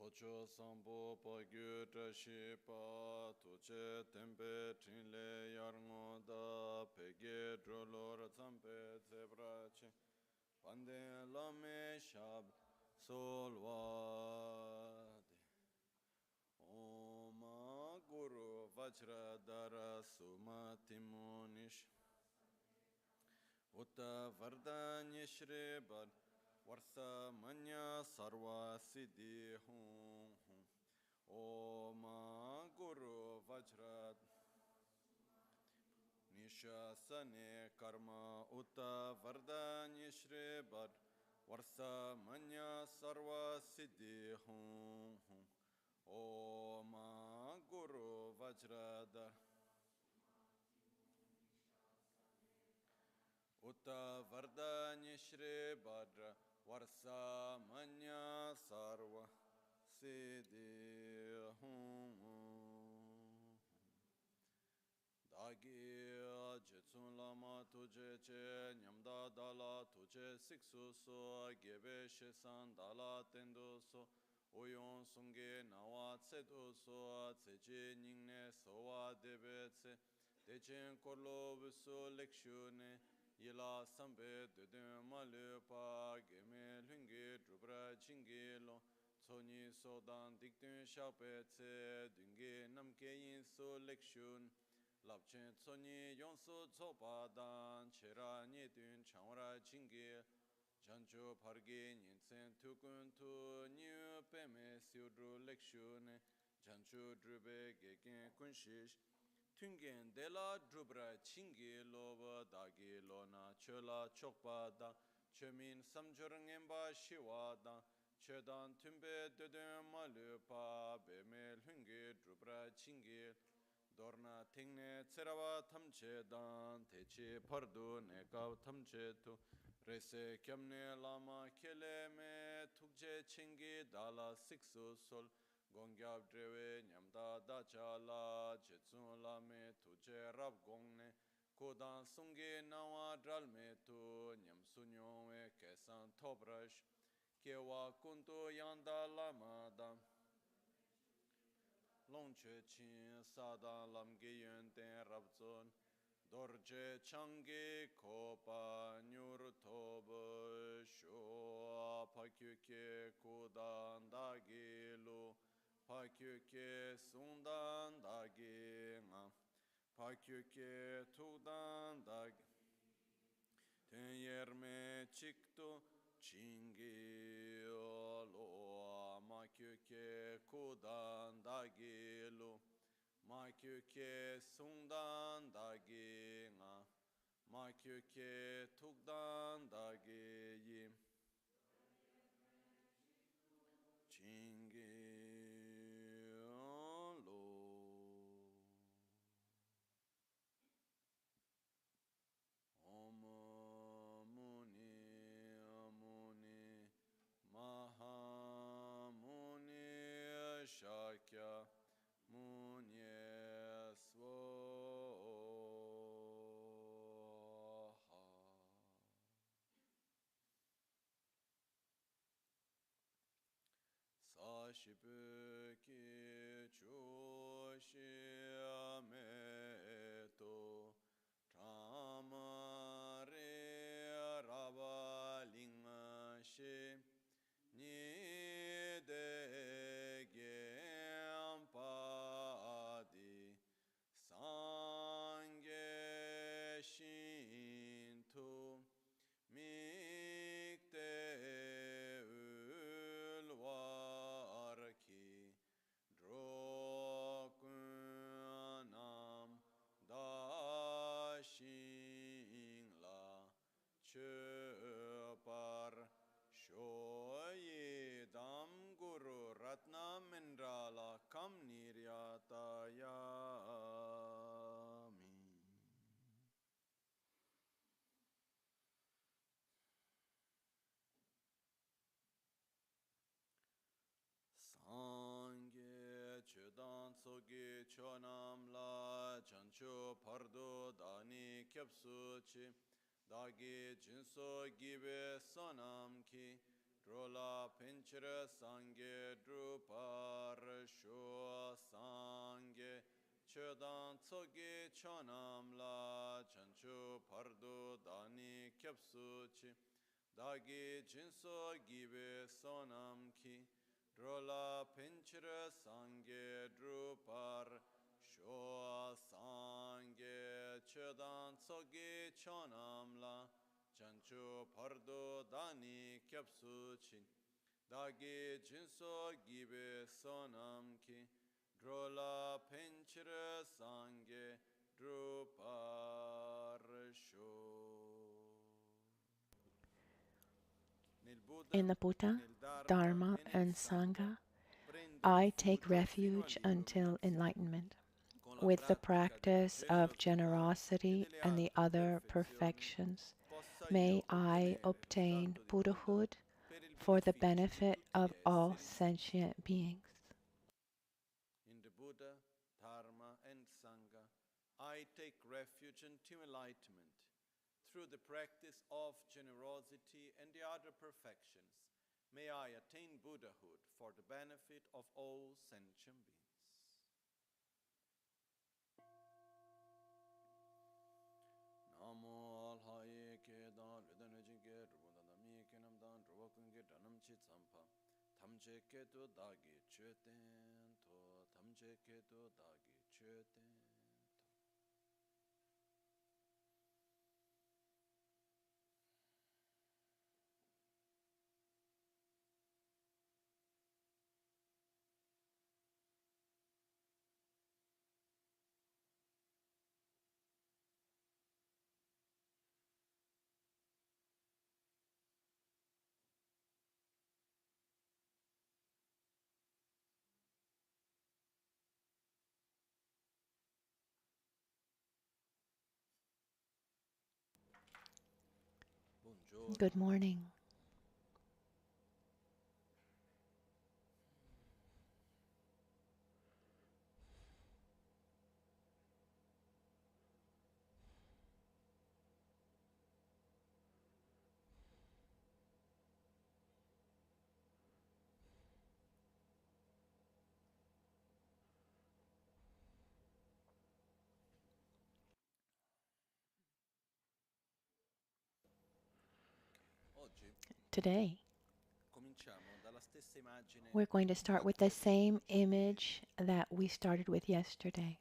Tocho sambo pa gyu trashi pa toche tempe trinle yarngo da pege drolor zampe zebrache pande lame shab solvade Om Guru Vajradhara Sumatimonish Utta Vardanya Bad Varsa Manya Sarva Siddhi Hum Om Guru Vajrat Nishasane Karma Utta Vardanya Bad Varsa Manya Sarva Siddhi Hum Om Guru Vajradhara Utta Vardanya Shri Bhadra Varsa Manya Sarva Siddhi Hum Dagi Jetsun Lama Tuje Che Nyamda Dala Tuje Siksu So Gebe Shesan Dala Tendu So Oyon Sunge Nawa Tsedu So Tseji Ningne Sowa Debe Tse Dechen Korlo Visu Lekshune Yila sambe dede malu pa geme lungi drupra chingi lo tsoni sodan dikdun shape tse dungi namke yin so lekshun lapchen tsoni yonso tsopa dan chera nyedun changwara chingi jancho pargi nyinsen tukun tu nyu peme siudru lekshun jancho drube gegen kunshish Tungen dela drubra chingi loba dagi lona chola chokpa da chomin samjurngemba shiwa da chodan tumbe dede malupa beme lungi drubra chingi dorna tingne tserawa tamche dan techi pardu nekav tamche tu rese kyamne lama kele me tukje chingi dala siksu sol Gongyab drewe nyamda dachala jetsun lame tuje rab gongne kodan sungi nawa dralme tu nyam sunyongwe kesan tobrash kewa kuntu yanda lama da longche chin sada lamge yönten rabzon dorje changi kopa nyur tobo sho pakyuke kodan dagilu Pakyuke sundan dagi nga Pakyuke tukdan dagi Ten yerme çiktu Çingi lo Makyuke kudan dagi lu Makyuke sundan dagi nga Makyuke tukdan dagi yim Chingi lo Om Muni Muni Maha Muni Shakya Muni Swaha Sashipu ki chushi ameto Tamare Ravalinga Shi Nide Gyampadi Sange Shintu Mikte Ulwarki Drokunam Dashingla Chöpar Shoyedam Guru Ratna Mendrala Kam Niryatayami Sangye Chodan Tsogi Chonam La Chancho Pardo Dani Kyapsu Chi Dagi Jinso Gibe Sonam Ki Drola pinchira sangye drupar sho sangye chodan tsoge chonam la chanchu pardo dani kyapsu chi dagi jinso gibe sonam ki drola pinchira sangye drupar sho sangye chodan tsoge chonam la chanchu pardo dani kyapsu chi dagi jinso gibe sonam ki drola pinchira sangye drupar sho. In the Buddha, Dharma, and Sangha, I take refuge until enlightenment. With the practice of generosity and the other perfections, may I obtain Buddhahood for the benefit of all sentient beings. In the Buddha, Dharma, and Sangha, I take refuge until enlightenment. Through the practice of generosity and the other perfections, may I attain Buddhahood for the benefit of all sentient beings. Namo alhaye ke dan vedana jinge rubanda mi ke nam dan rokunge danam chi tsampa tamje ke to dagi chöten to tamje ke to dagi chöten. Good morning. Today, we're going to start with the same image that we started with yesterday.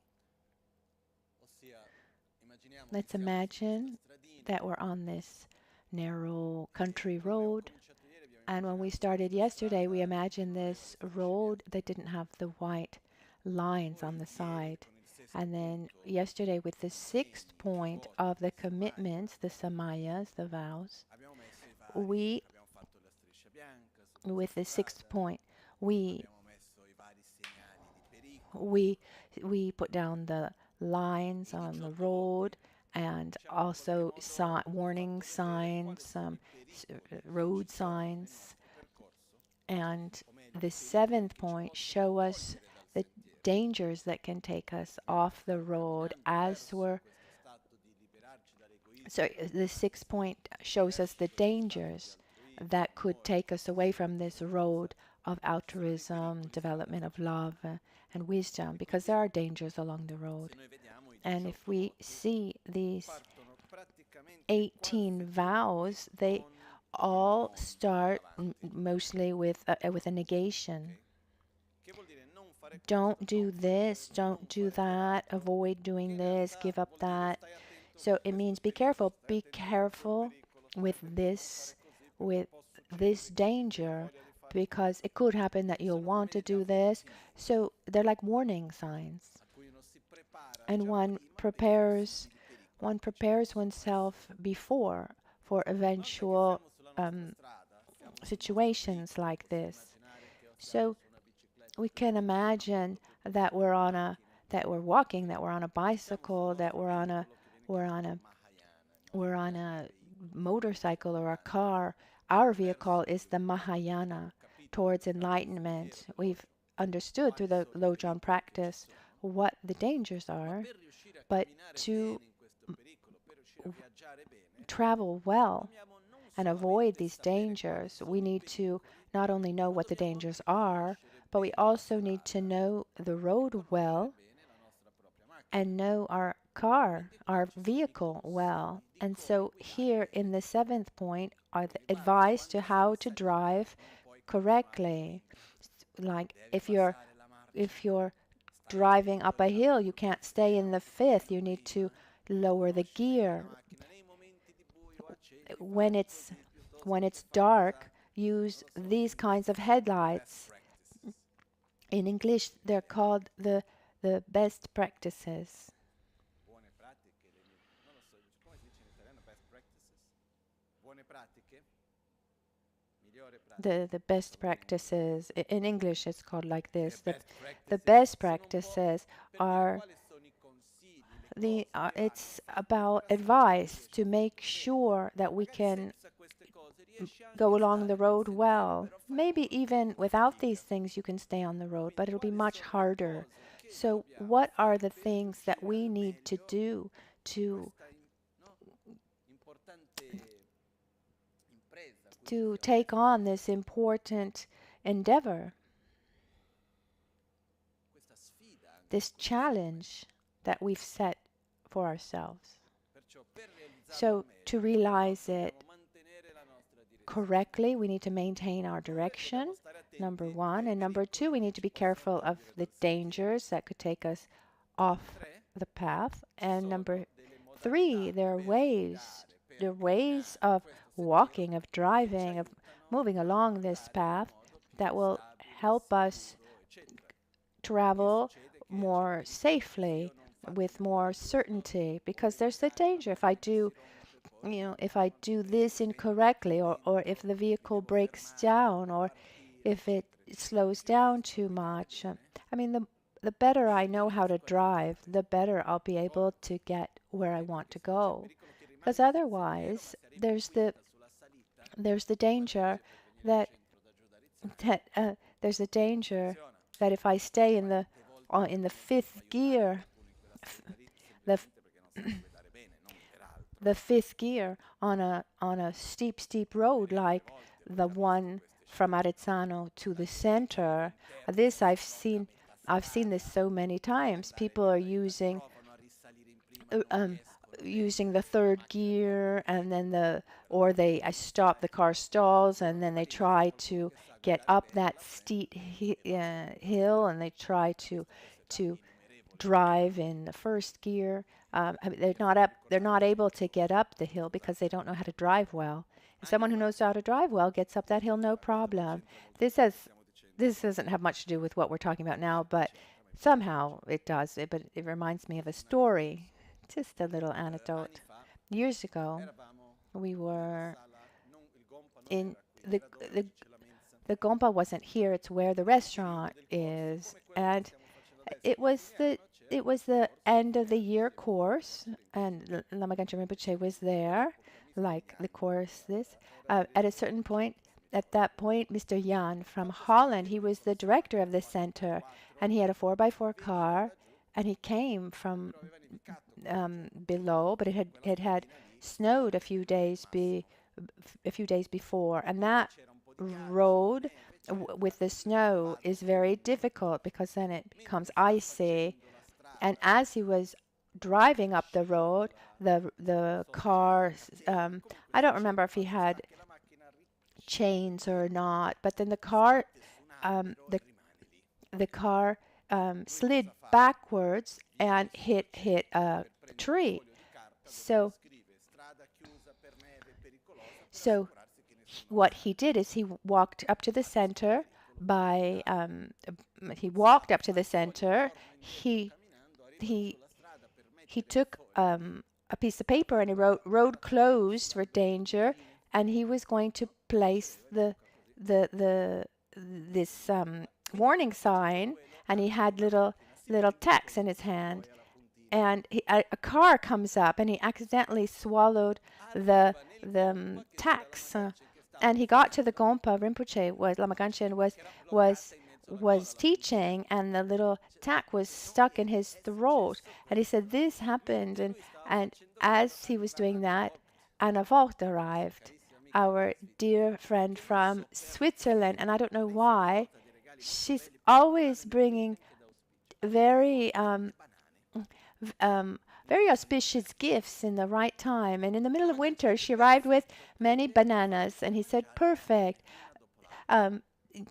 Let's imagine that we're on this narrow country road, and when we started yesterday, we imagined this road that didn't have the white lines on the side. And then yesterday, with the sixth point of the commitments, the samayas, the vows, with the sixth point, we put down the lines on the road and also warning signs, road signs. And the seventh point show us the dangers that can take us off the road the sixth point shows us the dangers that could take us away from this road of altruism, development of love and wisdom, because there are dangers along the road. And if we see these 18 vows, they all start mostly with a negation. Don't do this, don't do that, avoid doing this, give up that. So it means be careful with this danger, because it could happen that you'll want to do this. So they're like warning signs. And one prepares oneself before for eventual situations like this. So we can imagine that we're walking, that we're on a bicycle, that we're on a motorcycle or a car. Our vehicle is the Mahayana towards enlightenment. We've understood through the Lojong practice what the dangers are, but to travel well and avoid these dangers, we need to not only know what the dangers are, but we also need to know the road well and know our car, our vehicle well. And so here in the 7th point are the advice to how to drive correctly. Like if you're driving up a hill, you can't stay in the 5th. You need to lower the gear. When it's dark, use these kinds of headlights. In English, they're called the best practices. The best practices. In English, it's called like this. The best practices are it's about advice to make sure that we can go along the road well. Maybe even without these things you can stay on the road, but it'll be much harder. So what are the things that we need to do to take on this important endeavor, this challenge that we've set for ourselves? So to realize it correctly, we need to maintain our direction, number 1. And number 2, we need to be careful of the dangers that could take us off the path. And number 3, there are ways of walking, of driving, of moving along this path that will help us travel more safely, with more certainty, because there's the danger if I do this incorrectly, or if the vehicle breaks down, or if it slows down too much. I mean, the better I know how to drive, the better I'll be able to get where I want to go. Because otherwise, there's the danger that if I stay in the 5th gear, the 5th gear on a steep road like the one from Arizzano to the center. This I've seen this so many times. People are using the 3rd gear, and then I stop, the car stalls, and then they try to get up that steep hill, and they try to drive in the 1st gear. They're not able to get up the hill because they don't know how to drive well. If someone who knows how to drive well gets up that hill, no problem. This doesn't have much to do with what we're talking about now, but somehow it does. But it reminds me of a story, just a little anecdote. Years ago, we were in the Gompa wasn't here. It's where the restaurant is, and it was the end of the year course, and Lama Michel Rinpoche was there, like the course at a certain point. At that point, Mr. Jan from Holland, he was the director of the center, and he had a 4x4 car, and he came from below, but it had snowed a few days before, and that road with the snow is very difficult because then it becomes icy. And as he was driving up the road, the car, I don't remember if he had chains or not, but then the car slid backwards and hit a tree. So what he did is he walked up to the center He took a piece of paper and he wrote "road closed for danger," and he was going to place this warning sign, and he had little tacks in his hand, and a car comes up and he accidentally swallowed the tacks, and he got to the Gompa. Rinpoche Lama Ganchen was teaching, and the little tack was stuck in his throat, and he said this happened, and as he was doing that, Anna Vogt arrived, our dear friend from Switzerland, and I don't know why, she's always bringing very very auspicious gifts in the right time. And in the middle of winter, she arrived with many bananas, and he said, "Perfect.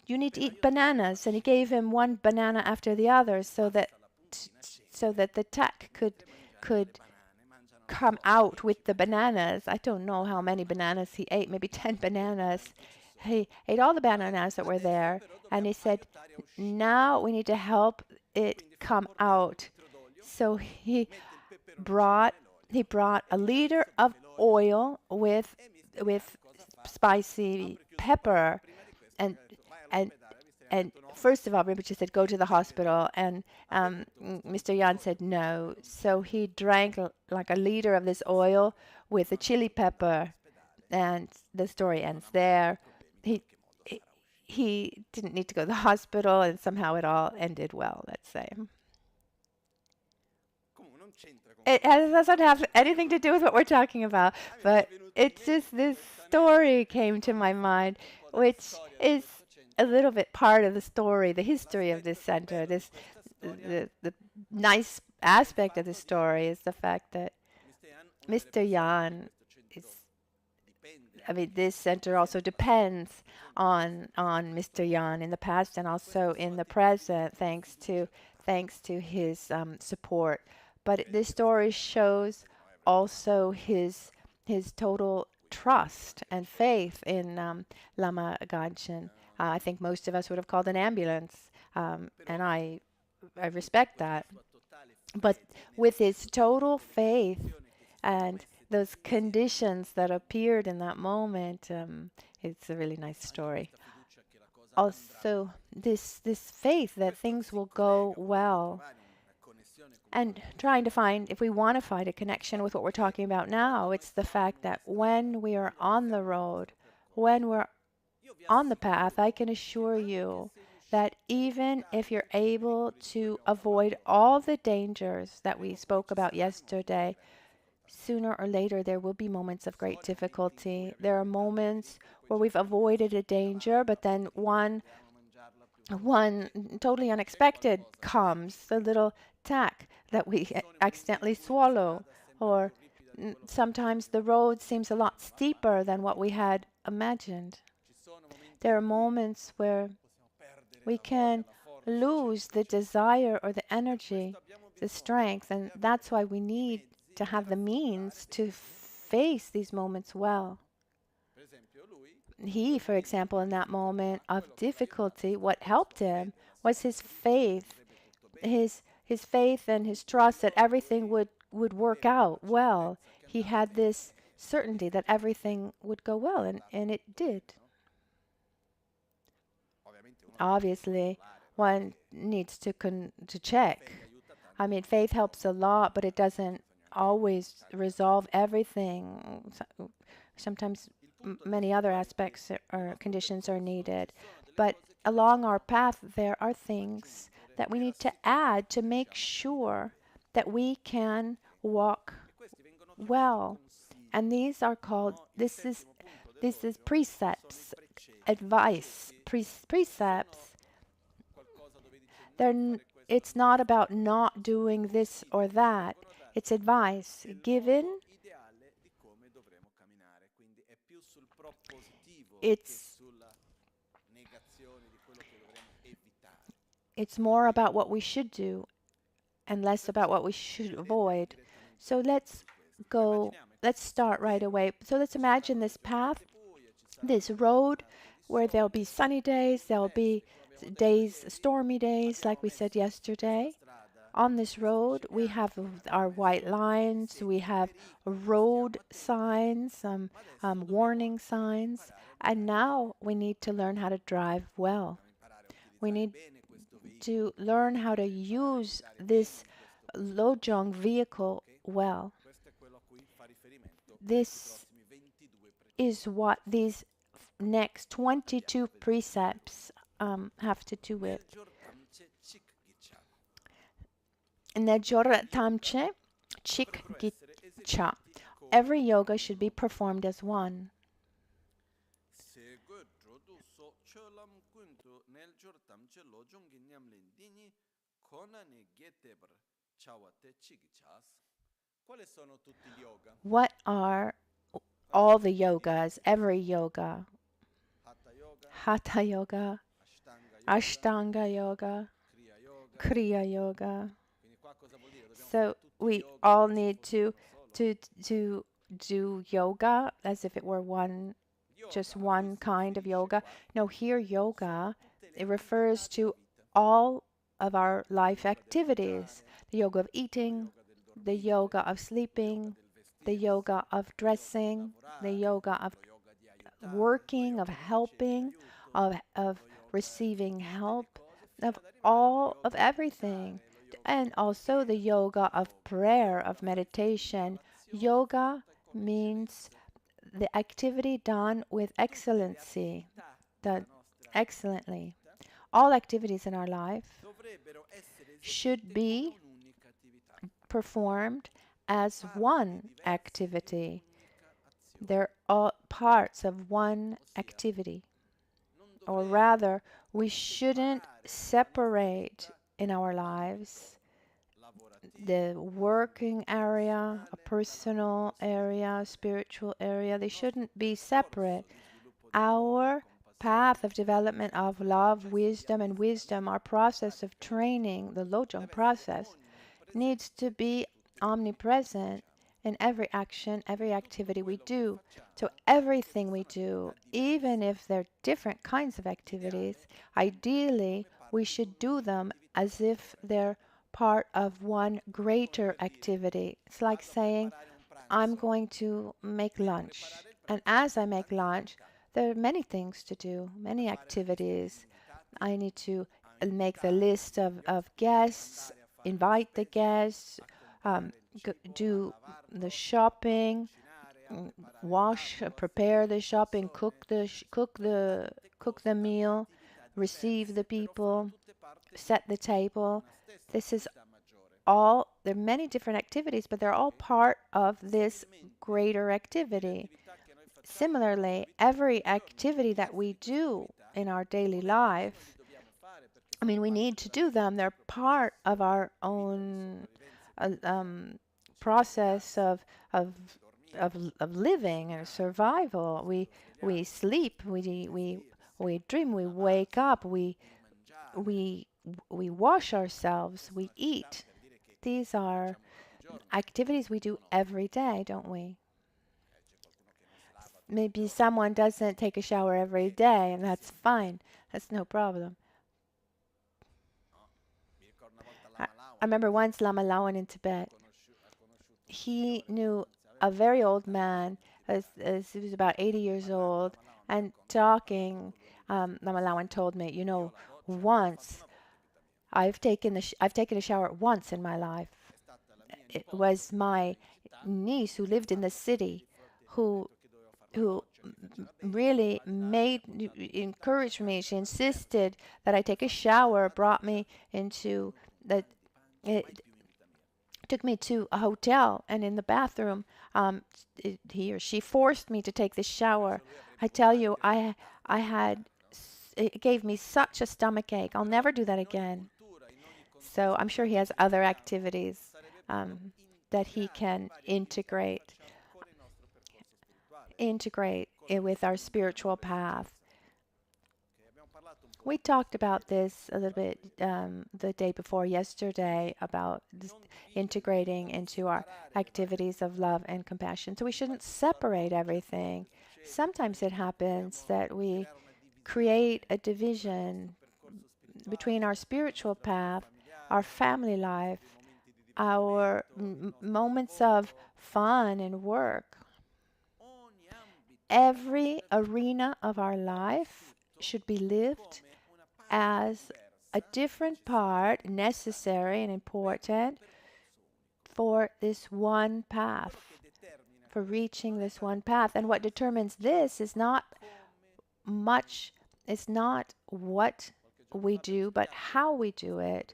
You need to eat bananas." And he gave him one banana after the other, so that the tack could come out with the bananas. I don't know how many bananas he ate, maybe 10 bananas. He ate all the bananas that were there, and he said, "Now we need to help it come out." So he brought a liter of oil with spicy pepper, and first of all, Rinpoche said, "Go to the hospital," and Mr. Yan said no. So he drank like a liter of this oil with the chili pepper, and the story ends there. He didn't need to go to the hospital, and somehow it all ended well, let's say. It doesn't have anything to do with what we're talking about, but it's just this story came to my mind, which is a little bit part of the story, the history of this center. The nice aspect of the story is the fact that Mr. Yan this center also depends on Mr. Yan in the past and also in the present, thanks to his support. But this story shows also his total trust and faith in Lama Gangchen. I think most of us would have called an ambulance, and I respect that. But with his total faith and those conditions that appeared in that moment, it's a really nice story. Also, this faith that things will go well, and trying to find, if we want to find a connection with what we're talking about now, it's the fact that when we are on the road, when we're on the path, I can assure you that even if you're able to avoid all the dangers that we spoke about yesterday, sooner or later there will be moments of great difficulty. There are moments where we've avoided a danger, but then one totally unexpected comes, the little tack that we accidentally swallow, or sometimes the road seems a lot steeper than what we had imagined. There are moments where we can lose the desire or the energy, the strength, and that's why we need to have the means to face these moments well. He, for example, in that moment of difficulty, what helped him was his faith, his faith and his trust that everything would work out well. He had this certainty that everything would go well, and it did. Obviously, one needs to check. I mean, faith helps a lot, but it doesn't always resolve everything. Sometimes many other aspects or conditions are needed. But along our path, there are things that we need to add to make sure that we can walk well. And these are called, this is precepts, advice, precepts. It's not about not doing this or that. It's advice given. It's more about what we should do and less about what we should avoid. So let's start right away. So let's imagine this path, this road, where there'll be sunny days, there'll be days, stormy days, like we said yesterday. On this road, we have our white lines, we have road signs, warning signs, and now we need to learn how to drive well. We need to learn how to use this Lojong vehicle well. This is what these next 22 precepts have to do with. Nejor tamche chik gicha. Every yoga should be performed as one. What are all the yogas, every yoga? Hatha yoga, Ashtanga yoga, Kriya yoga. So we all need to do yoga as if it were just one kind of yoga. No, here yoga, it refers to all of our life activities. The yoga of eating, the yoga of sleeping, the yoga of dressing, the yoga of working, of helping, of receiving help, of everything. And also the yoga of prayer, of meditation. Yoga means the activity done with excellency, done excellently. All activities in our life should be performed as one activity. They're all parts of one activity. Or rather, we shouldn't separate in our lives the working area, a personal area, spiritual area. They shouldn't be separate. Our path of development of love, wisdom, our process of training, the Lojong process, needs to be omnipresent in every action, every activity we do. So everything we do, even if they're different kinds of activities, ideally we should do them as if they're part of one greater activity. It's like saying, I'm going to make lunch. And as I make lunch, there are many things to do, many activities. I need to make the list of guests, invite the guests, do the shopping, prepare the shopping, cook the meal, receive the people, set the table. This is all, there are many different activities, but they're all part of this greater activity. Similarly, every activity that we do in our daily life, I mean, we need to do them. They're part of our own process of living and survival. We sleep, we dream, we wake up, we wash ourselves, we eat. These are activities we do every day, don't we? Maybe someone doesn't take a shower every day, and that's fine. That's no problem. I remember once Lama Lawan in Tibet. He knew a very old man, as he was about 80 years old, and talking, Lama Lawan told me, you know, once I've taken a shower once in my life. It was my niece who lived in the city who really encouraged me. She insisted that I take a shower, brought me into it took me to a hotel, and in the bathroom, he or she forced me to take this shower. I tell you, it gave me such a stomach ache. I'll never do that again. So I'm sure he has other activities that he can integrate it with our spiritual path. We talked about this a little bit the day before yesterday about integrating into our activities of love and compassion. So we shouldn't separate everything. Sometimes it happens that we create a division between our spiritual path, our family life, our moments of fun and work. Every arena of our life should be lived as a different part, necessary and important for this one path, for reaching this one path. And what determines this is not what we do, but how we do it.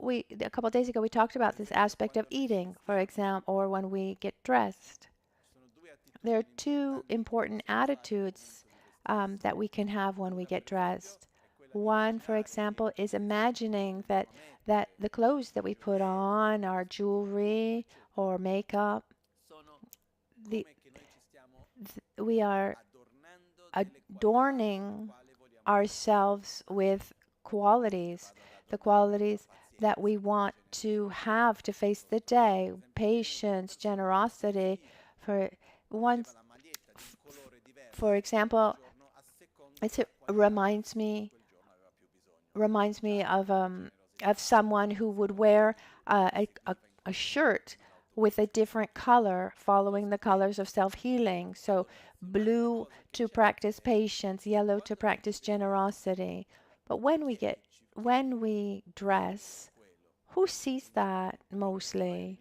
A couple of days ago, we talked about this aspect of eating, for example, or when we get dressed. There are two important attitudes that we can have when we get dressed. One, for example, is imagining that the clothes that we put on, our jewelry or makeup, the, we are adorning ourselves with qualities, the qualities that we want to have to face the day, patience, generosity. For once, for example, it reminds me of someone who would wear a shirt with a different color, following the colors of self-healing. So blue to practice patience, yellow to practice generosity. But when we dress, who sees that mostly,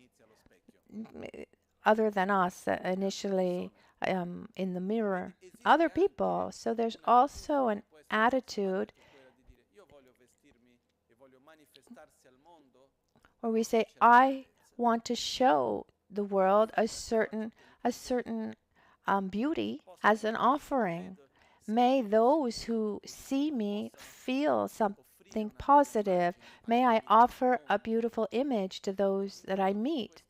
other than us initially in the mirror? Other people. So there's also an attitude where we say, I want to show the world a certain beauty as an offering. May those who see me feel something positive. May I offer a beautiful image to those that I meet,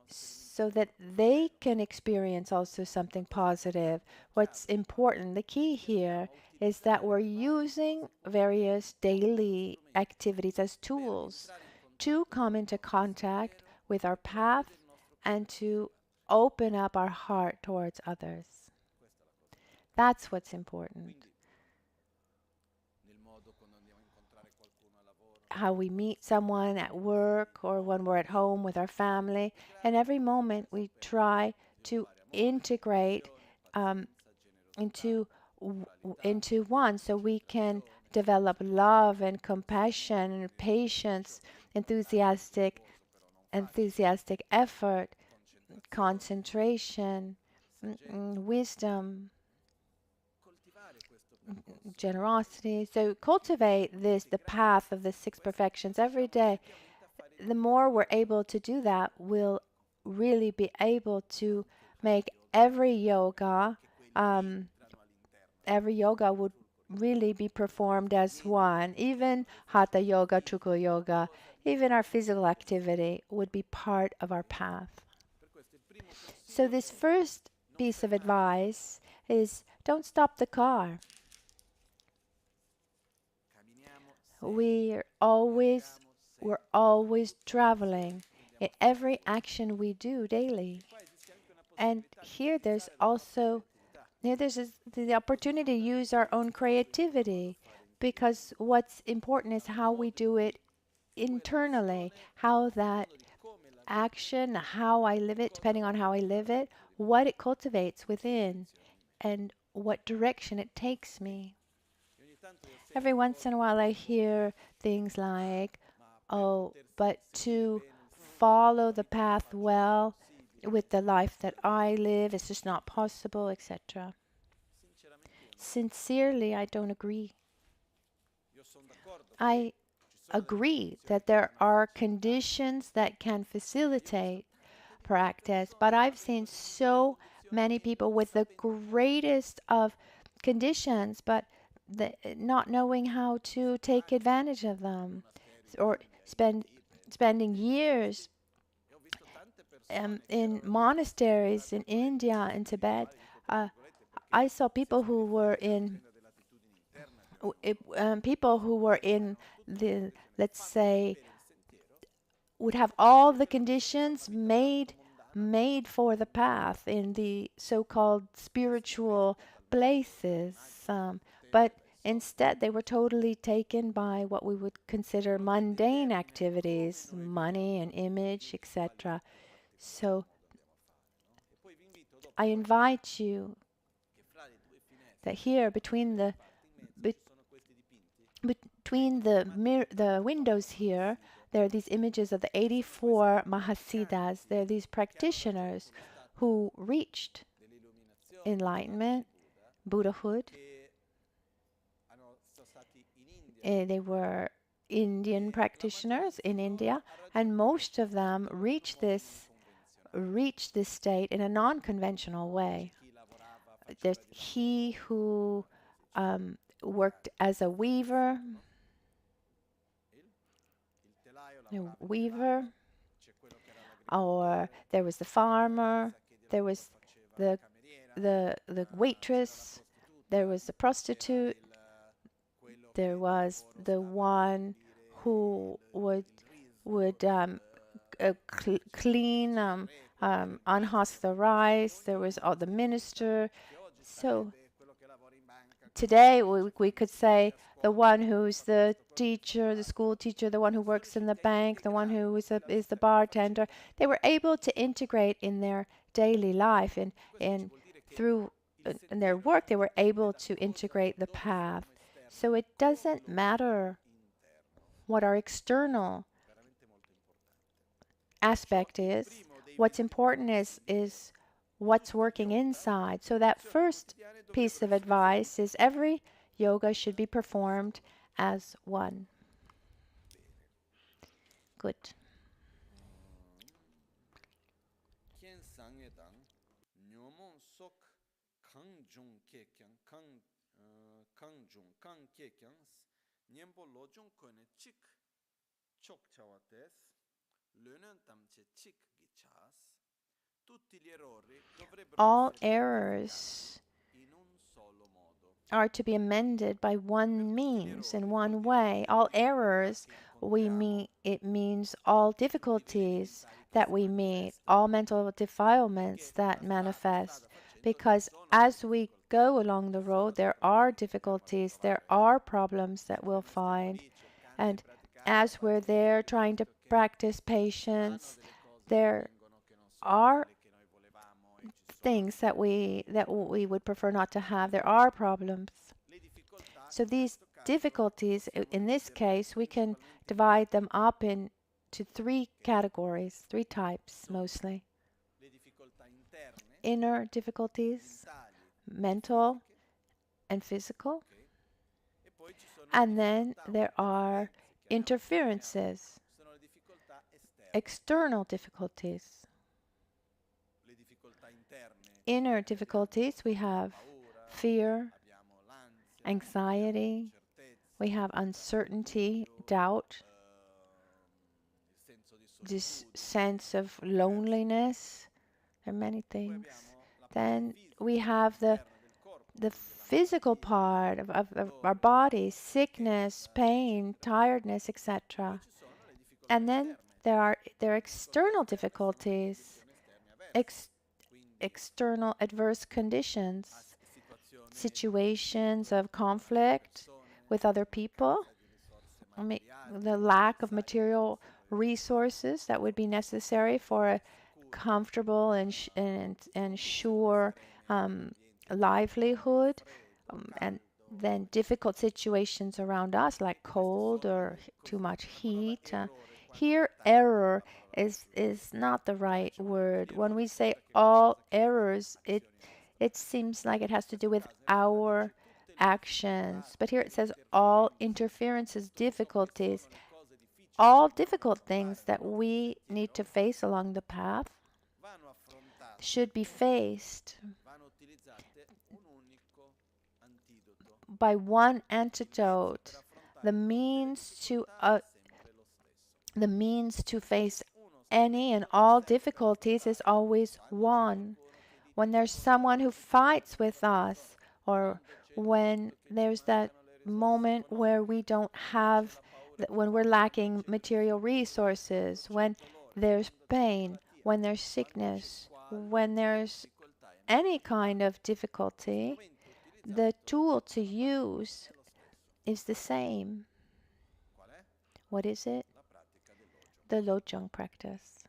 so that they can experience also something positive. What's important, the key here, is that we're using various daily activities as tools to come into contact with our path and to open up our heart towards others. That's what's important. How we meet someone at work or when we're at home with our family, and every moment we try to integrate into one, so we can develop love and compassion and patience, enthusiastic effort, concentration, wisdom, generosity. So cultivate the path of the six perfections every day. The more we're able to do that, we'll really be able to make every yoga would really be performed as one. Even hatha yoga, trukha yoga, even our physical activity would be part of our path. So this first piece of advice is, don't stop the car. We're always traveling in every action we do daily. And here there's also the opportunity to use our own creativity, because what's important is how we do it internally, how that action, how I live it, depending on how I live it, what it cultivates within, and what direction it takes me. Every once in a while I hear things like, oh, but to follow the path well with the life that I live, it's just not possible, etc. Sincerely, I don't agree. I agree that there are conditions that can facilitate practice, but I've seen so many people with the greatest of conditions, but not knowing how to take advantage of them, or spending years in monasteries in India and Tibet. I saw people who were in the, let's say, would have all the conditions made for the path in the so-called spiritual places, but instead they were totally taken by what we would consider mundane activities, money and image, etc. So I invite you that here between the windows here, there are these images of the 84 Mahasiddhas. There are these practitioners who reached enlightenment, Buddhahood. They were Indian practitioners in India, and most of them reached this state in a non-conventional way. There's he who worked as a weaver. Or there was the farmer, there was the waitress, there was the prostitute, there was the one who would clean, unhusk the rice. There was the minister. So today we could say the one who's the teacher, the school teacher, the one who works in the bank, the one who is the bartender. They were able to integrate in their daily life and through in their work they were able to integrate the path. So it doesn't matter what our external aspect is. What's important is what's working inside. So that first piece of advice is every yoga should be performed as one. Good. All errors are to be amended by one means, in one way. All errors we meet, it means all difficulties that we meet, all mental defilements that manifest. Because as we go along the road, there are difficulties, there are problems that we'll find. And as we're there trying to practice patience, there are things that we would prefer not to have. There are problems. So these difficulties, in this case, we can divide them up into three categories, three types mostly. Inner difficulties, mental and physical. And then there are interferences, external difficulties. Inner difficulties, we have fear, anxiety, we have uncertainty, doubt, this sense of loneliness. There are many things. Then we have the physical part of our body, sickness, pain, tiredness, etc. And then there are external difficulties, external adverse conditions, situations of conflict with other people, the lack of material resources that would be necessary for a comfortable and sure livelihood, and then difficult situations around us like cold or too much heat. Here, error is not the right word. When we say all errors, it seems like it has to do with our actions. But here it says all interferences, difficulties, all difficult things that we need to face along the path should be faced by one antidote. The means to face any and all difficulties is always one. When there's someone who fights with us, or when there's that moment where we don't have, when we're lacking material resources, when there's pain, when there's sickness, when there's any kind of difficulty, the tool to use is the same. What is it? The Lojong practice.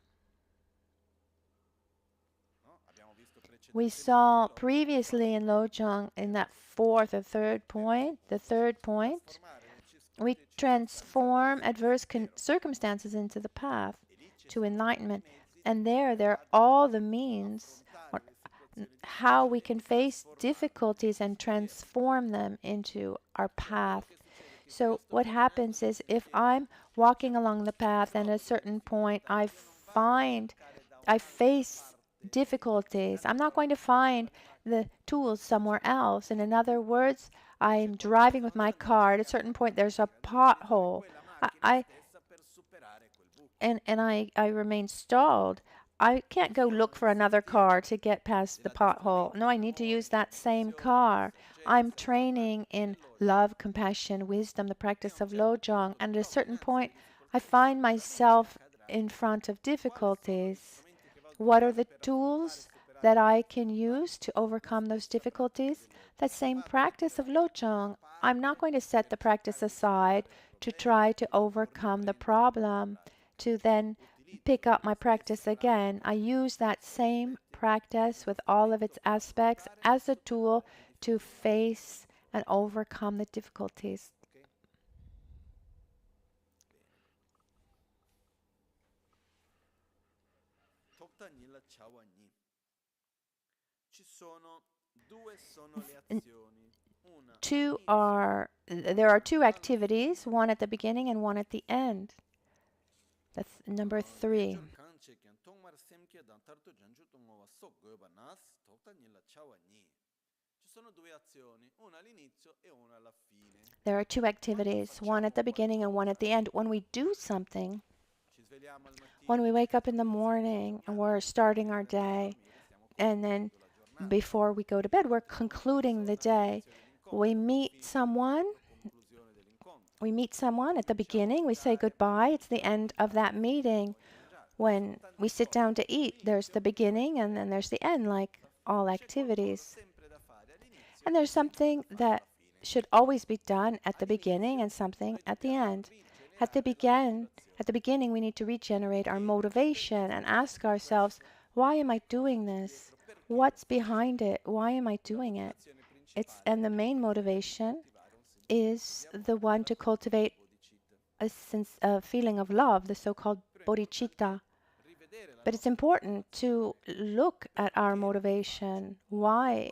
We saw previously in Lojong, in that fourth or third point, we transform adverse circumstances into the path to enlightenment. And there are all the means how we can face difficulties and transform them into our path. So what happens is, if I'm walking along the path and at a certain point I face difficulties, I'm not going to find the tools somewhere else. And in other words, I'm driving with my car. At a certain point, there's a pothole. I remain stalled. I can't go look for another car to get past the pothole. No, I need to use that same car. I'm training in love, compassion, wisdom, the practice of Lojong. And at a certain point, I find myself in front of difficulties. What are the tools that I can use to overcome those difficulties? That same practice of Lojong. I'm not going to set the practice aside to try to overcome the problem, to then pick up my practice again. I use that same practice with all of its aspects as a tool to face and overcome the difficulties. There are two activities, one at the beginning and one at the end. That's number 3. There are two activities, one at the beginning and one at the end. When we do something, when we wake up in the morning and we're starting our day, and then before we go to bed, we're concluding the day. We meet someone at the beginning, we say goodbye, it's the end of that meeting. When we sit down to eat, there's the beginning and then there's the end, like all activities. And there's something that should always be done at the beginning and something at the end. At the beginning, we need to regenerate our motivation and ask ourselves, why am I doing this? What's behind it? Why am I doing it? And the main motivation is the one to cultivate a feeling of love, the so-called bodhichitta. But it's important to look at our motivation. Why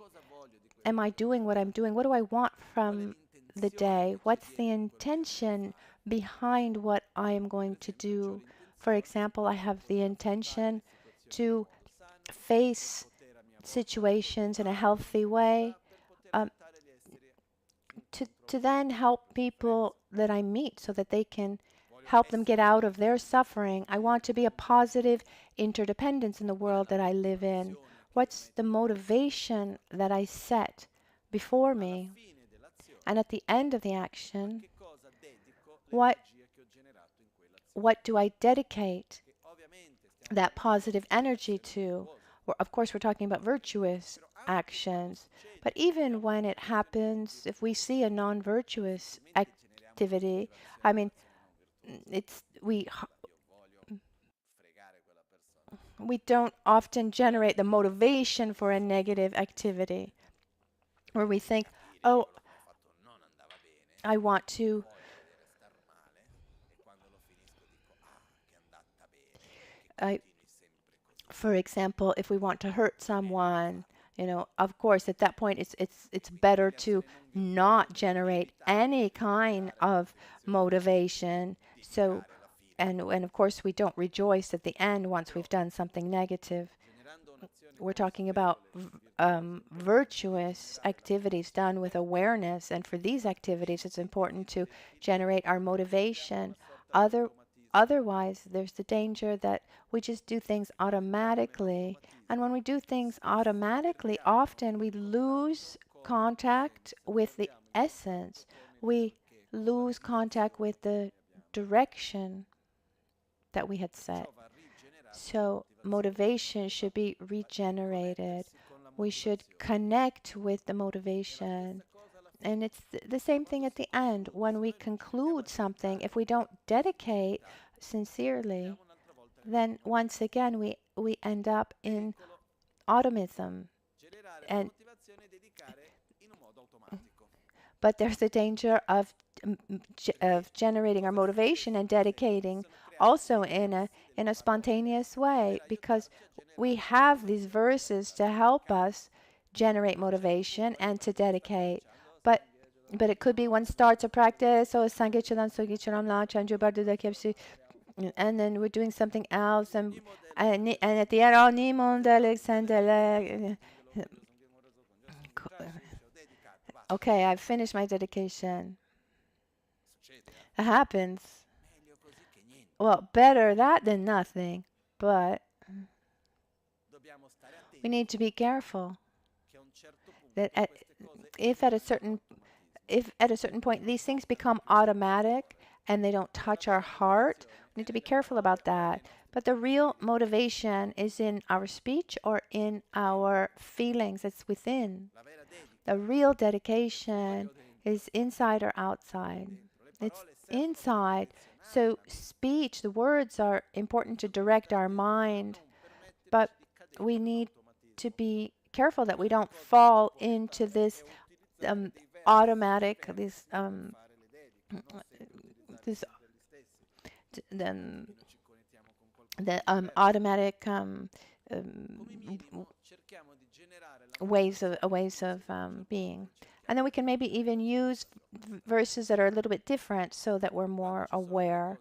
am I doing what I'm doing? What do I want from the day? What's the intention behind what I am going to do? For example, I have the intention to face situations in a healthy way, to then help people that I meet so that they can help them get out of their suffering. I want to be a positive interdependence in the world that I live in. What's the motivation that I set before me? And at the end of the action, what do I dedicate that positive energy to? Of course, we're talking about virtuous actions. But even when it happens, if we see a non-virtuous activity, I mean, we don't often generate the motivation for a negative activity, where we think, oh, I want to for example, if we want to hurt someone, of course, at that point, it's better to not generate any kind of motivation. So, and of course, we don't rejoice at the end once we've done something negative. We're talking about virtuous activities done with awareness, and for these activities, it's important to generate our motivation. Otherwise, there's the danger that we just do things automatically. And when we do things automatically, often we lose contact with the essence. We lose contact with the direction that we had set. So motivation should be regenerated. We should connect with the motivation. And it's the same thing at the end. When we conclude something, if we don't dedicate sincerely, then once again we end up in automism. But there's the danger of generating our motivation and dedicating also in a spontaneous way, because we have these verses to help us generate motivation and to dedicate. But it could be one starts a practice, and then we're doing something else, and at the end, Okay, I've finished my dedication. It happens. Well, better that than nothing, but we need to be careful that if at a certain point these things become automatic and they don't touch our heart, we need to be careful about that. But the real motivation is in our speech or in our feelings. It's within. The real dedication is inside or outside. It's inside. So speech, the words are important to direct our mind, but we need to be careful that we don't fall into this automatic, this the automatic ways of being. And then we can maybe even use verses that are a little bit different so that we're more aware.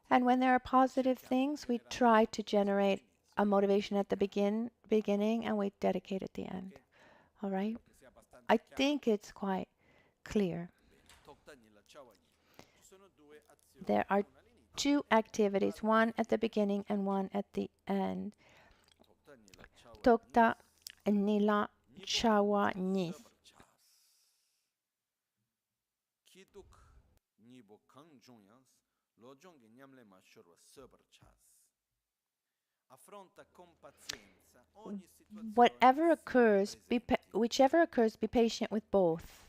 And when there are positive things, we try to generate a motivation at the beginning and we dedicate at the end. All right? I think it's quite clear. There are two activities, one at the beginning and one at the end. Tokta nila chawa ni. Whatever occurs, whichever occurs, be patient with both.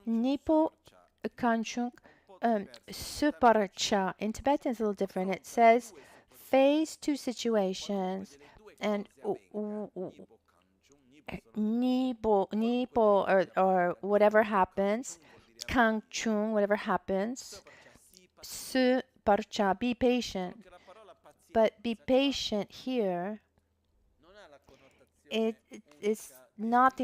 Nipo kanchung suparcha. In Tibetan it's a little different. It says face two situations and nipo or whatever happens, kangchung, whatever happens, suparcha, be patient. But be patient here, it is not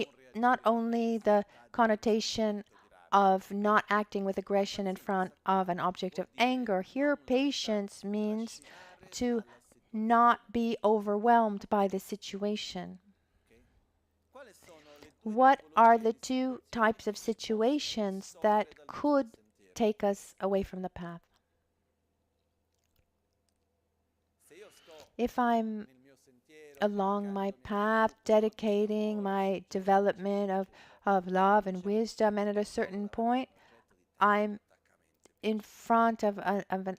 only the connotation of not acting with aggression in front of an object of anger. Here, patience means to not be overwhelmed by the situation. What are the two types of situations that could take us away from the path? If I'm along my path, dedicating my development of love and wisdom, and at a certain point, I'm in front of an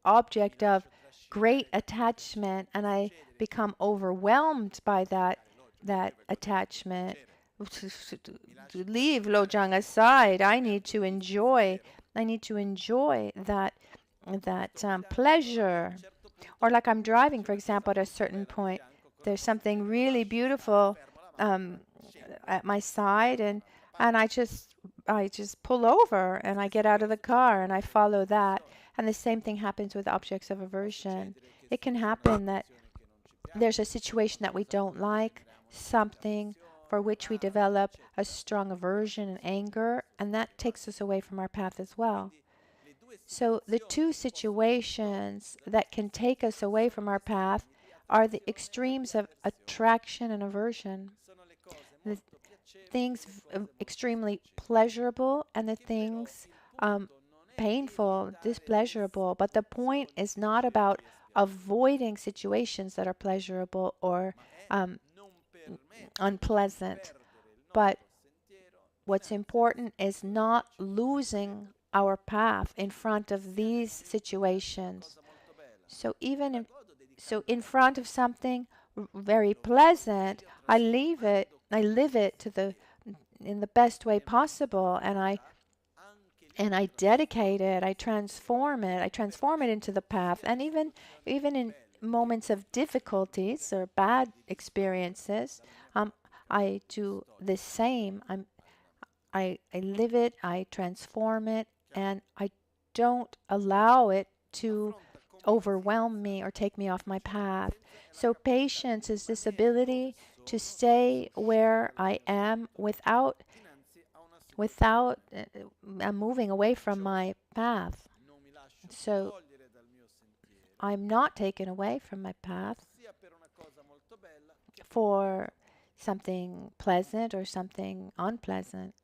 object of great attachment, and I become overwhelmed by that attachment. To leave Lojong aside, I need to enjoy that pleasure. Or like I'm driving, for example, at a certain point, there's something really beautiful at my side, and I just pull over and I get out of the car and I follow that. And the same thing happens with objects of aversion. It can happen that there's a situation that we don't like, something for which we develop a strong aversion and anger, and that takes us away from our path as well. So the two situations that can take us away from our path are the extremes of attraction and aversion. The things extremely pleasurable and the things painful, displeasurable. But the point is not about avoiding situations that are pleasurable or unpleasant. But what's important is not losing our path in front of these situations. So in front of something very pleasant, I live it in the best way possible, and I dedicate it, I transform it into the path. And even in moments of difficulties or bad experiences, I do the same. I live it, I transform it, and I don't allow it to overwhelm me or take me off my path. So patience is this ability to stay where I am without moving away from my path. So I'm not taken away from my path for something pleasant or something unpleasant.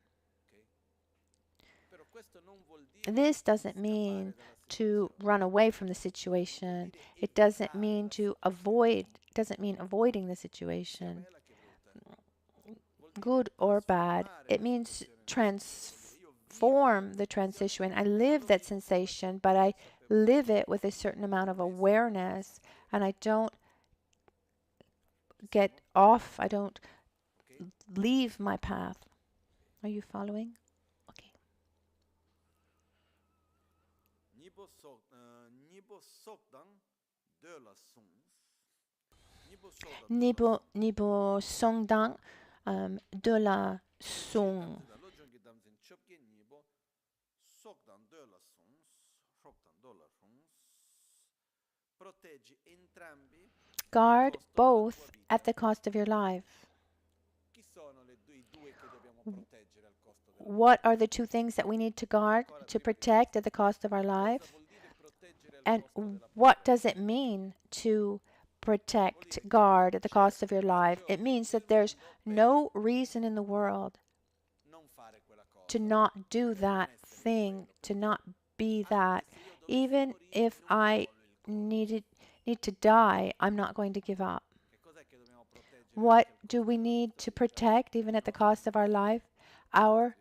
This doesn't mean to run away from the situation. It doesn't mean avoiding the situation, good or bad. It means transform the transition. I live that sensation, but I live it with a certain amount of awareness, and I don't get off, I don't leave my path. Are you following? Okay. Nibo Songdang de la Song. Guard both at the cost of your life. What are the two things that we need to guard, to protect at the cost of our life? And what does it mean to protect, guard at the cost of your life? It means that there's no reason in the world to not do that thing, to not be that. Even if I need to die, I'm not going to give up. What do we need to protect even at the cost of our life? Our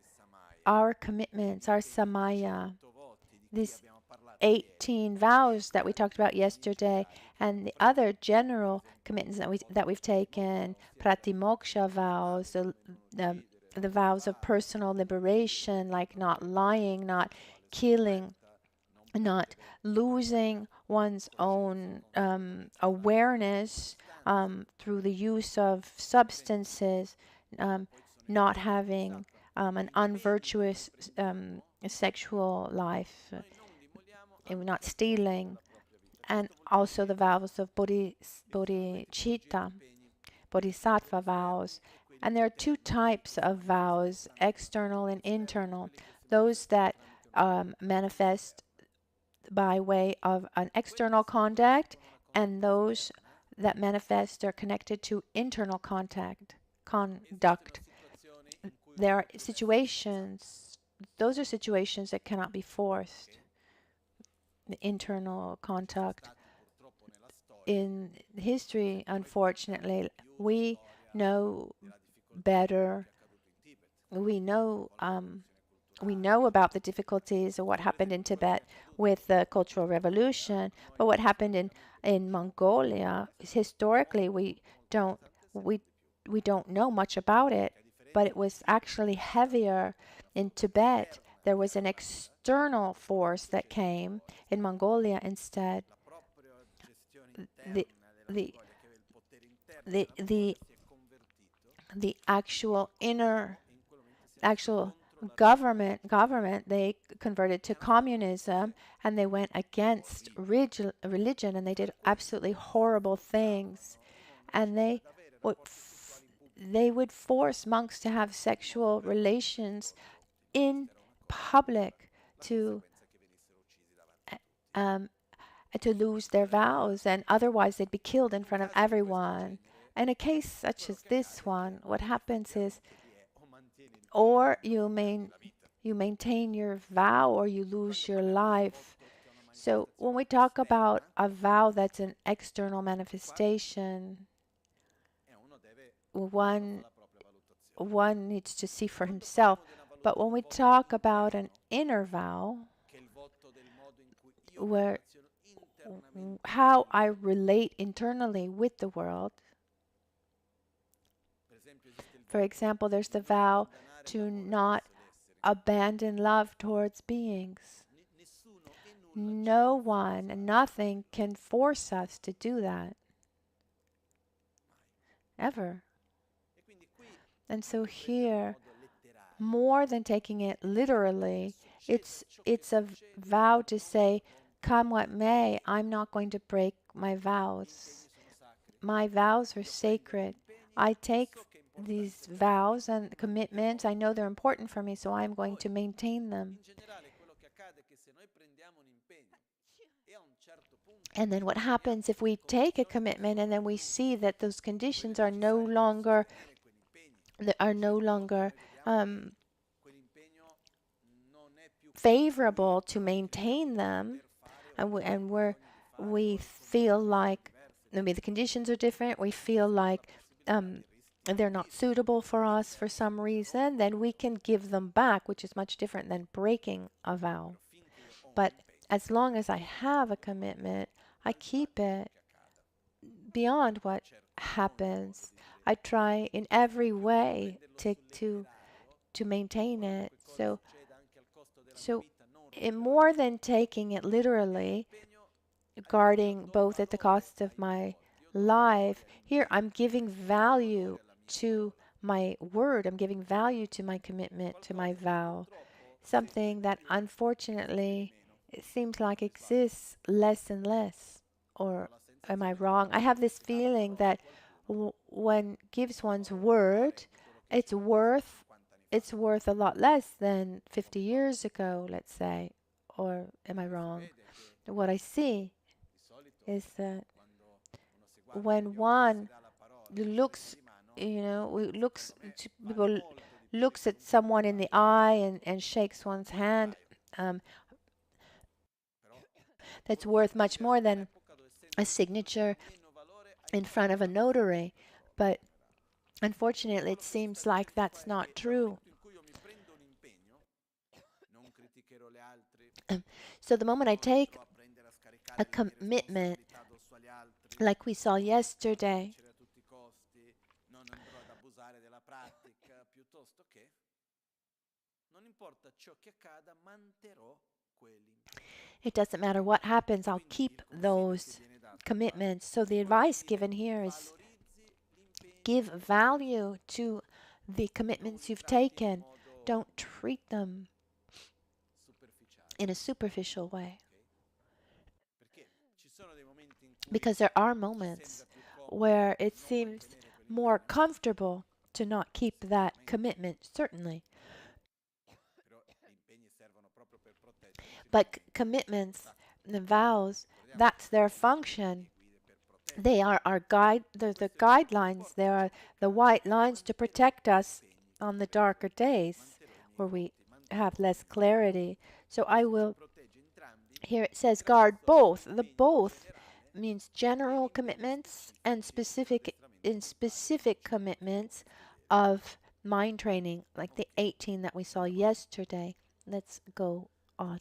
commitments, our samaya, these 18 vows that we talked about yesterday, and the other general commitments that we've taken, pratimoksha vows, the vows of personal liberation, like not lying, not killing, not losing one's own awareness through the use of substances, not having an unvirtuous sexual life, not stealing, and also the vows of bodhichitta, bodhisattva vows. And there are two types of vows, external and internal. Those that manifest by way of an external conduct, and those that manifest are connected to internal conduct. There are situations, those are situations that cannot be forced. The internal contact. In history, unfortunately, we know better. We know about the difficulties of what happened in Tibet with the Cultural Revolution, but what happened in Mongolia, historically, we don't know much about it, but it was actually heavier in Tibet. There was an external force that came in Mongolia instead. The actual government, they converted to communism, and they went against religion, and they did absolutely horrible things. And they would force monks to have sexual relations in public to lose their vows, and otherwise they'd be killed in front of everyone. In a case such as this one, what happens is, or you maintain your vow, or you lose your life. So when we talk about a vow that's an external manifestation, one needs to see for himself. But when we talk about an inner vow, where how I relate internally with the world. For example, there's the vow to not abandon love towards beings. No one and nothing can force us to do that. Ever. And so here, more than taking it literally, it's a vow to say, come what may, I'm not going to break my vows. My vows are sacred. I take these vows and commitments. I know they're important for me, so I'm going to maintain them. And then what happens if we take a commitment and then we see that those conditions are no longer that are no longer favorable to maintain them, and we feel like maybe the conditions are different, we feel like they're not suitable for us for some reason, then we can give them back, which is much different than breaking a vow. But as long as I have a commitment, I keep it beyond what happens. I try in every way to maintain it. So in more than taking it literally, guarding both at the cost of my life, here I'm giving value to my word, I'm giving value to my commitment, to my vow, something that unfortunately it seems like exists less and less. Or am I wrong? I have this feeling that one gives one's word, it's worth a lot less than 50 years ago, let's say. Or am I wrong? What I see is that when one looks, people looks at someone in the eye and shakes one's hand, that's worth much more than a signature in front of a notary. But unfortunately, it seems like that's not true. So the moment I take a commitment, like we saw yesterday, it doesn't matter what happens, I'll keep those commitments. So the advice given here is give value to the commitments you've taken. Don't treat them in a superficial way. Because there are moments where it seems more comfortable to not keep that commitment, certainly. But commitments, the vows, that's their function. They are our guide, the guidelines, they are the white lines to protect us on the darker days where we have less clarity. So I will, here it says guard both. The both means general commitments and specific commitments of mind training, like the 18 that we saw yesterday. Let's go on.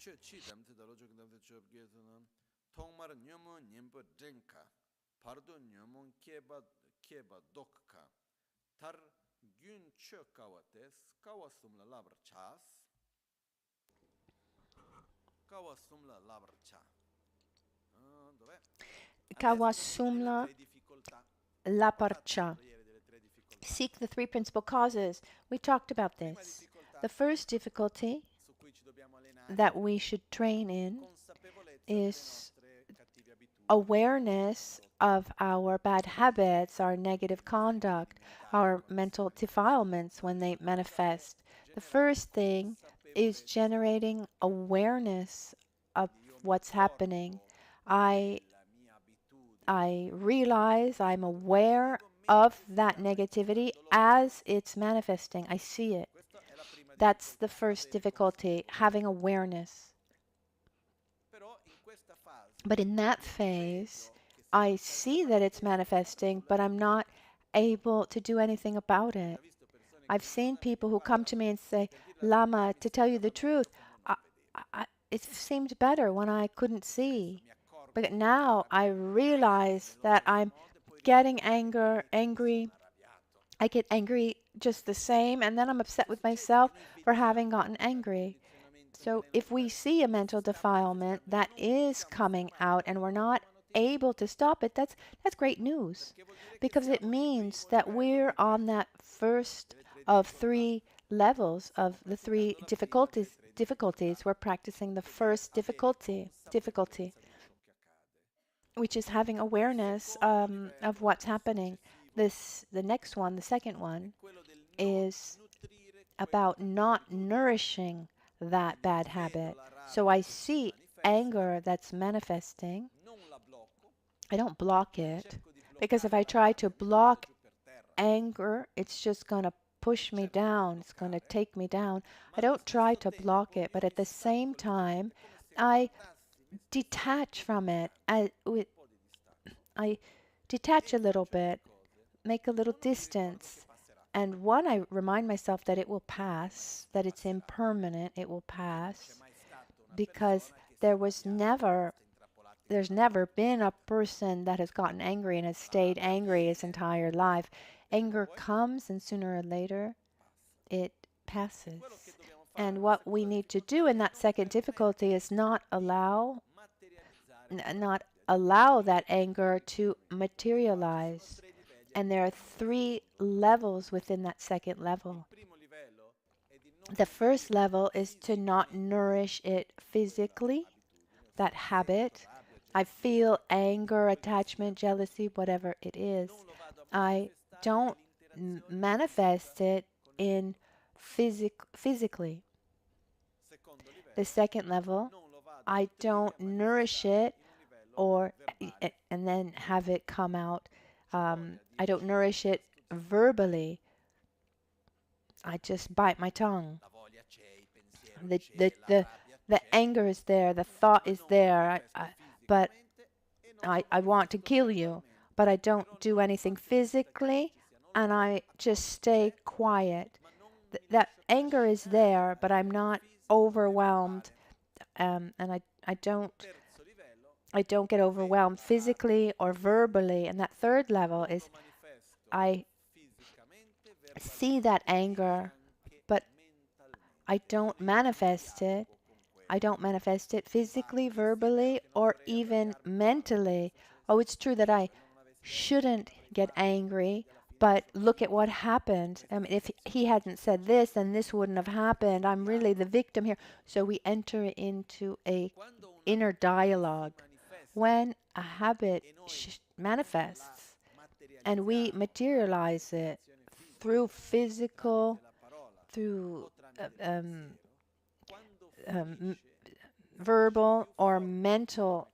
Kawasumla Laparcha. Seek the three principal causes. We talked about this. The first difficulty that we should train in is awareness of our bad habits, our negative conduct, our mental defilements when they manifest. The first thing is generating awareness of what's happening. I realize, I'm aware of that negativity as it's manifesting. I see it. That's the first difficulty, having awareness. But in that phase, I see that it's manifesting, but I'm not able to do anything about it. I've seen people who come to me and say, Lama, to tell you the truth, it seemed better when I couldn't see. But now I realize that I'm getting angry. I get angry just the same, and then I'm upset with myself for having gotten angry. So if we see a mental defilement that is coming out and we're not able to stop it, that's great news, because it means that we're on that first of three levels of the three difficulties. We're practicing the first difficulty, which is having awareness of what's happening. The next one, the second one, is about not nourishing that bad habit. So I see anger that's manifesting. I don't block it, because if I try to block anger, it's just going to push me down. It's going to take me down. I don't try to block it, but at the same time, I detach from it. I detach a little bit, make a little distance. And one, I remind myself that it will pass, that it's impermanent, it will pass, because there's never been a person that has gotten angry and has stayed angry his entire life. Anger comes, and sooner or later, it passes. And what we need to do in that second difficulty is not allow that anger to materialize. And there are 3 levels within that second level. The first level is to not nourish it physically, that habit. I feel anger, attachment, jealousy, whatever it is. I don't manifest it in physically. The second level, I don't nourish it and then have it come out. I don't nourish it verbally. I just bite my tongue. The anger is there, the thought is there, but I want to kill you, but I don't do anything physically, and I just stay quiet. That anger is there, but I'm not overwhelmed, and I don't get overwhelmed physically or verbally. And that third level is I see that anger, but I don't manifest it. I don't manifest it physically, verbally, or even mentally. Oh, it's true that I shouldn't get angry, but look at what happened. I mean, if he hadn't said this, then this wouldn't have happened. I'm really the victim here. So we enter into a inner dialogue. When a habit manifests and we materialize it through physical, through verbal or mental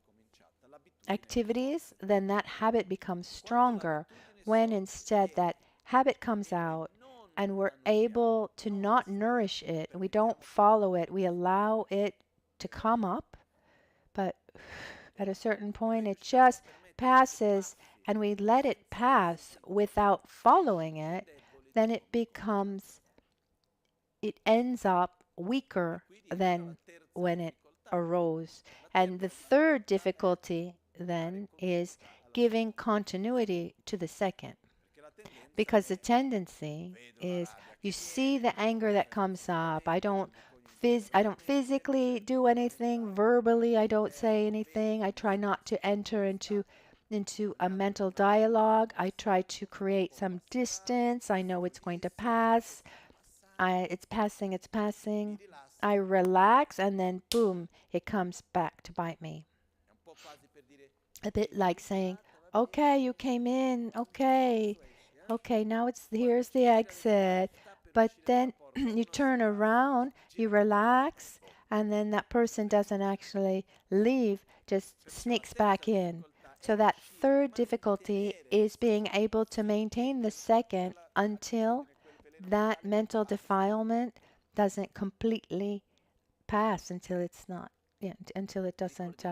activities, then that habit becomes stronger. When instead that habit comes out and we're able to not nourish it, we don't follow it, we allow it to come up, but at a certain point it just passes, and we let it pass without following it, then it ends up weaker than when it arose. And the third difficulty then is giving continuity to the second. Because the tendency is, you see the anger that comes up. I don't physically do anything. Verbally, I don't say anything. I try not to enter into a mental dialogue. I try to create some distance. I know it's going to pass. It's passing. I relax, and then boom, it comes back to bite me. A bit like saying, okay, you came in, okay, now here's the exit. But then you turn around, you relax, and then that person doesn't actually leave, just sneaks back in. So that third difficulty is being able to maintain the second until that mental defilement doesn't completely pass, until it doesn't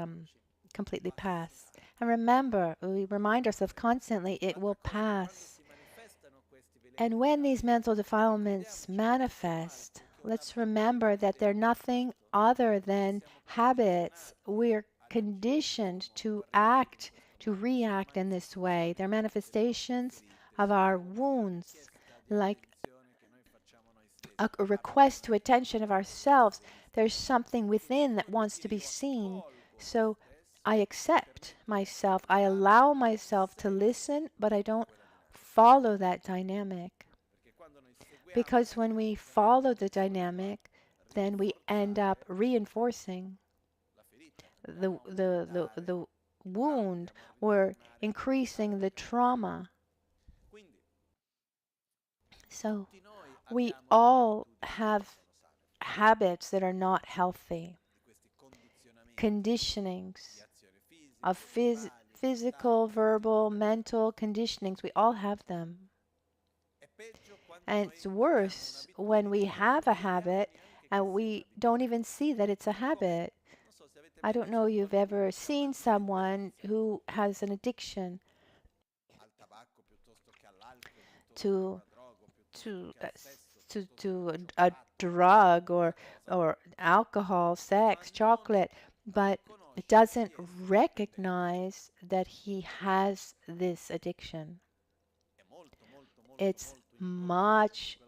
completely pass. And remember, we remind ourselves constantly, it will pass. And when these mental defilements manifest, let's remember that they're nothing other than habits. We're conditioned to react in this way. They're manifestations of our wounds, like a request to attention of ourselves. There's something within that wants to be seen. So I accept myself. I allow myself to listen, but I don't follow that dynamic. Because when we follow the dynamic, then we end up reinforcing the wound. We're increasing the trauma. So we all have habits that are not healthy, conditionings of physical, verbal, mental conditionings. We all have them. And it's worse when we have a habit and we don't even see that it's a habit. I don't know if you've ever seen someone who has an addiction to to uh, a drug or alcohol, sex, chocolate, but doesn't recognize that he has this addiction. It's much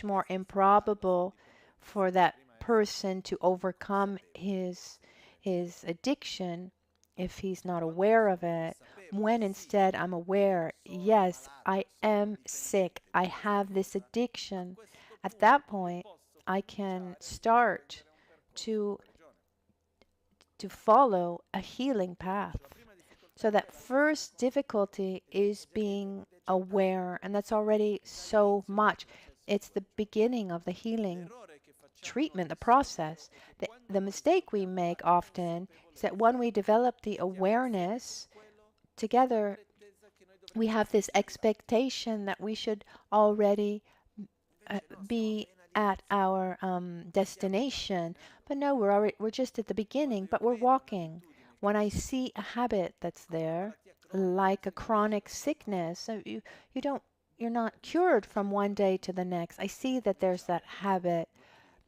more improbable for that person to overcome his addiction if he's not aware of it. When instead I'm aware, yes, I am sick, I have this addiction, at that point I can start to follow a healing path. So that first difficulty is being aware, and that's already so much. It's the beginning of the healing treatment, the process. The mistake we make often is that when we develop the awareness together, we have this expectation that we should already be at our destination. But no, we're just at the beginning, but we're walking. When I see a habit that's there, like a chronic sickness, so you're not cured from one day to the next. I see that there's that habit.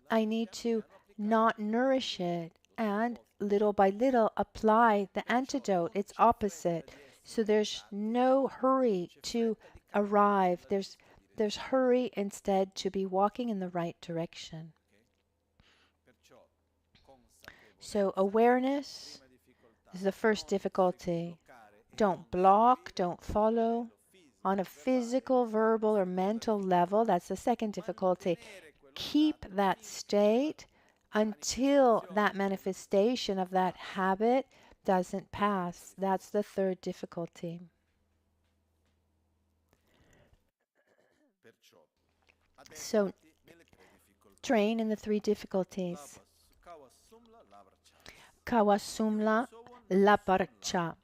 I need to not nourish it and little by little apply the antidote, its opposite. So there's no hurry to arrive. There's hurry instead to be walking in the right direction. So awareness is the first difficulty. Don't block, don't follow. On a physical, verbal, or mental level, that's the second difficulty. Keep that state until that manifestation of that habit doesn't pass. That's the third difficulty. So, train in the three difficulties. Kawasumla Laparcha.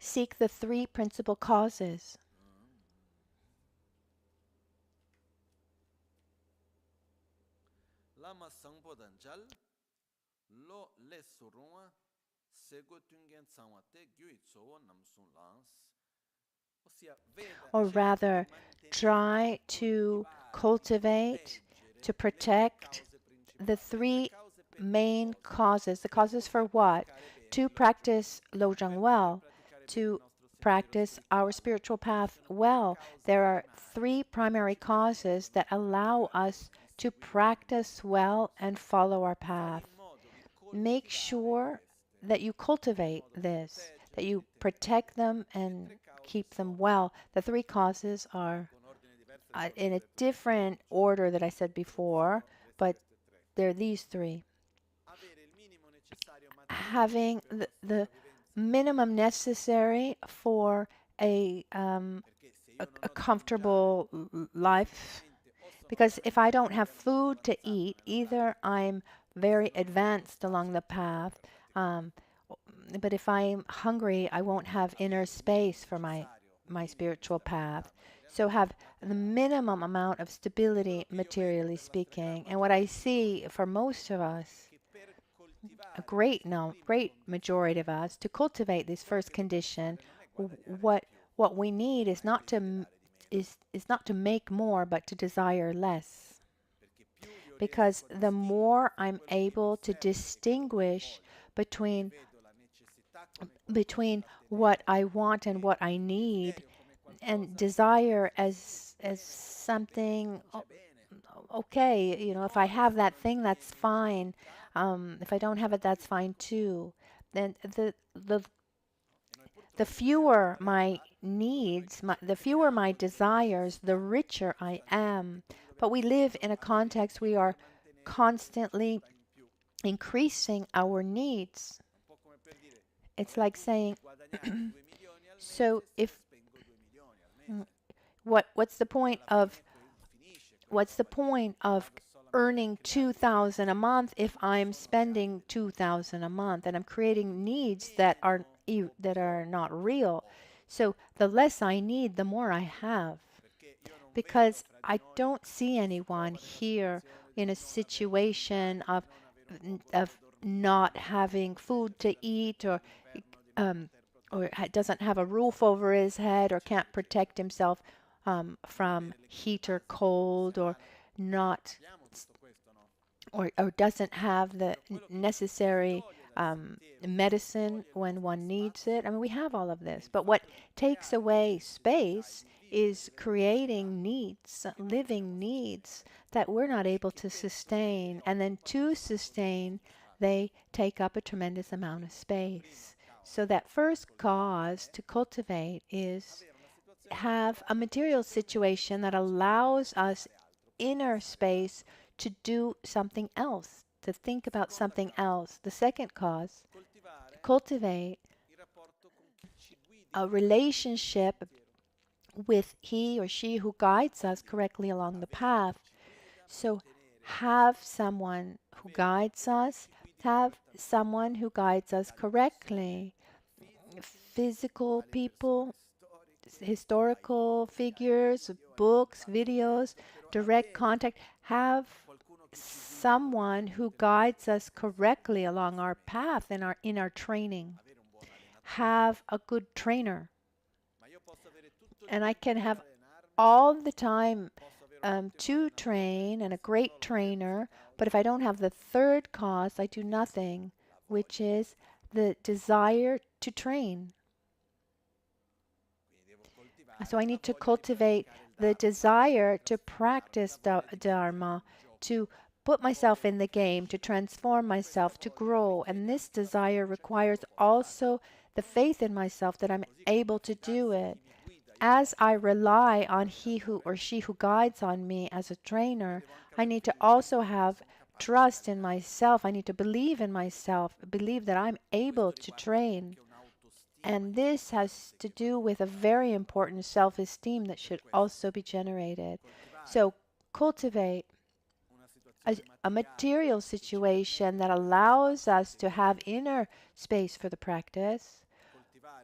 Seek the three principal causes. Lama Sangpodanjal lo le suruma sego tungen samate gyuitso namsun lans. Or rather, try to cultivate, to protect the three main causes. The causes for what? To practice Lojong well, to practice our spiritual path well. There are three primary causes that allow us to practice well and follow our path. Make sure that you cultivate this, that you protect them and keep them well. The three causes are in a different order that I said before, but they're these three. Having the minimum necessary for a comfortable life. Because if I don't have food to eat, either I'm very advanced along the path, but if I'm hungry, I won't have inner space for my spiritual path. So have the minimum amount of stability, materially speaking. And what I see for most of us, a great majority of us, to cultivate this first condition, what we need is not to make more, but to desire less. Because the more I'm able to distinguish between what I want and what I need, and desire as something okay, if I have that thing, that's fine. If I don't have it, that's fine too. Then the fewer my needs, the fewer my desires, the richer I am. But we live in a context we are constantly increasing our needs. It's like saying, so if what's the point of earning 2,000 a month if I'm spending 2,000 a month, and I'm creating needs that are not real. So the less I need, the more I have, because I don't see anyone here in a situation of not having food to eat, or doesn't have a roof over his head, or can't protect himself from heat or cold, or not, or doesn't have the necessary medicine when one needs it. I mean, we have all of this, but what takes away space is creating needs, living needs that we're not able to sustain. And then to sustain, they take up a tremendous amount of space. So that first cause to cultivate is have a material situation that allows us inner space to do something else, to think about something else. The second cause, cultivate a relationship with he or she who guides us correctly along the path. So have someone who guides us, have someone who guides us correctly. Physical people, historical figures, books, videos, direct contact. Have someone who guides us correctly along our path in our training. Have a good trainer. And I can have all the time to train and a great trainer, but if I don't have the third cause, I do nothing, which is the desire to train. So I need to cultivate the desire to practice Dharma, to put myself in the game, to transform myself, to grow. And this desire requires also the faith in myself that I'm able to do it. As I rely on he who or she who guides on me as a trainer, I need to also have trust in myself. I need to believe in myself, believe that I'm able to train. And this has to do with a very important self-esteem that should also be generated. So cultivate a material situation that allows us to have inner space for the practice.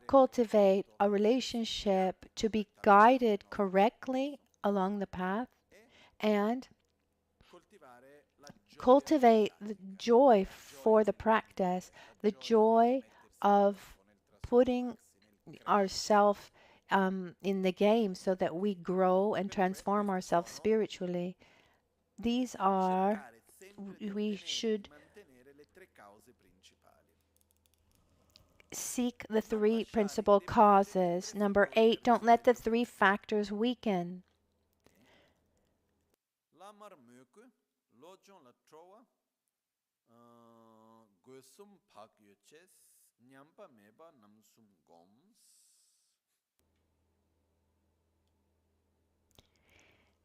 Cultivate a relationship to be guided correctly along the path. And cultivate the joy for the practice, the joy of putting ourselves in the game so that we grow and transform ourselves spiritually. These are, we should seek the three principal causes. Number 8, don't let the three factors weaken. Lama Michel Lojong la trova Gusum Pak Yuches Nyampa Meba Namsum Goms.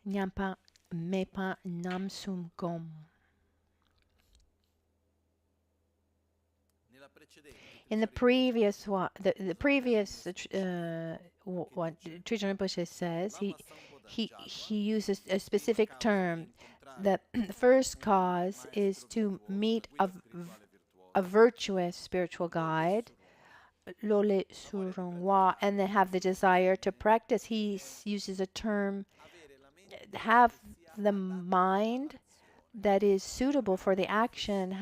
Nyampa Mepa Namsum Gom. In the previous one, the previous what Trijang Rinpoche says, he uses a specific term. The first cause is to meet a virtuous spiritual guide, Lole Surongwa, and then have the desire to practice. He uses a term, have the mind that is suitable for the action,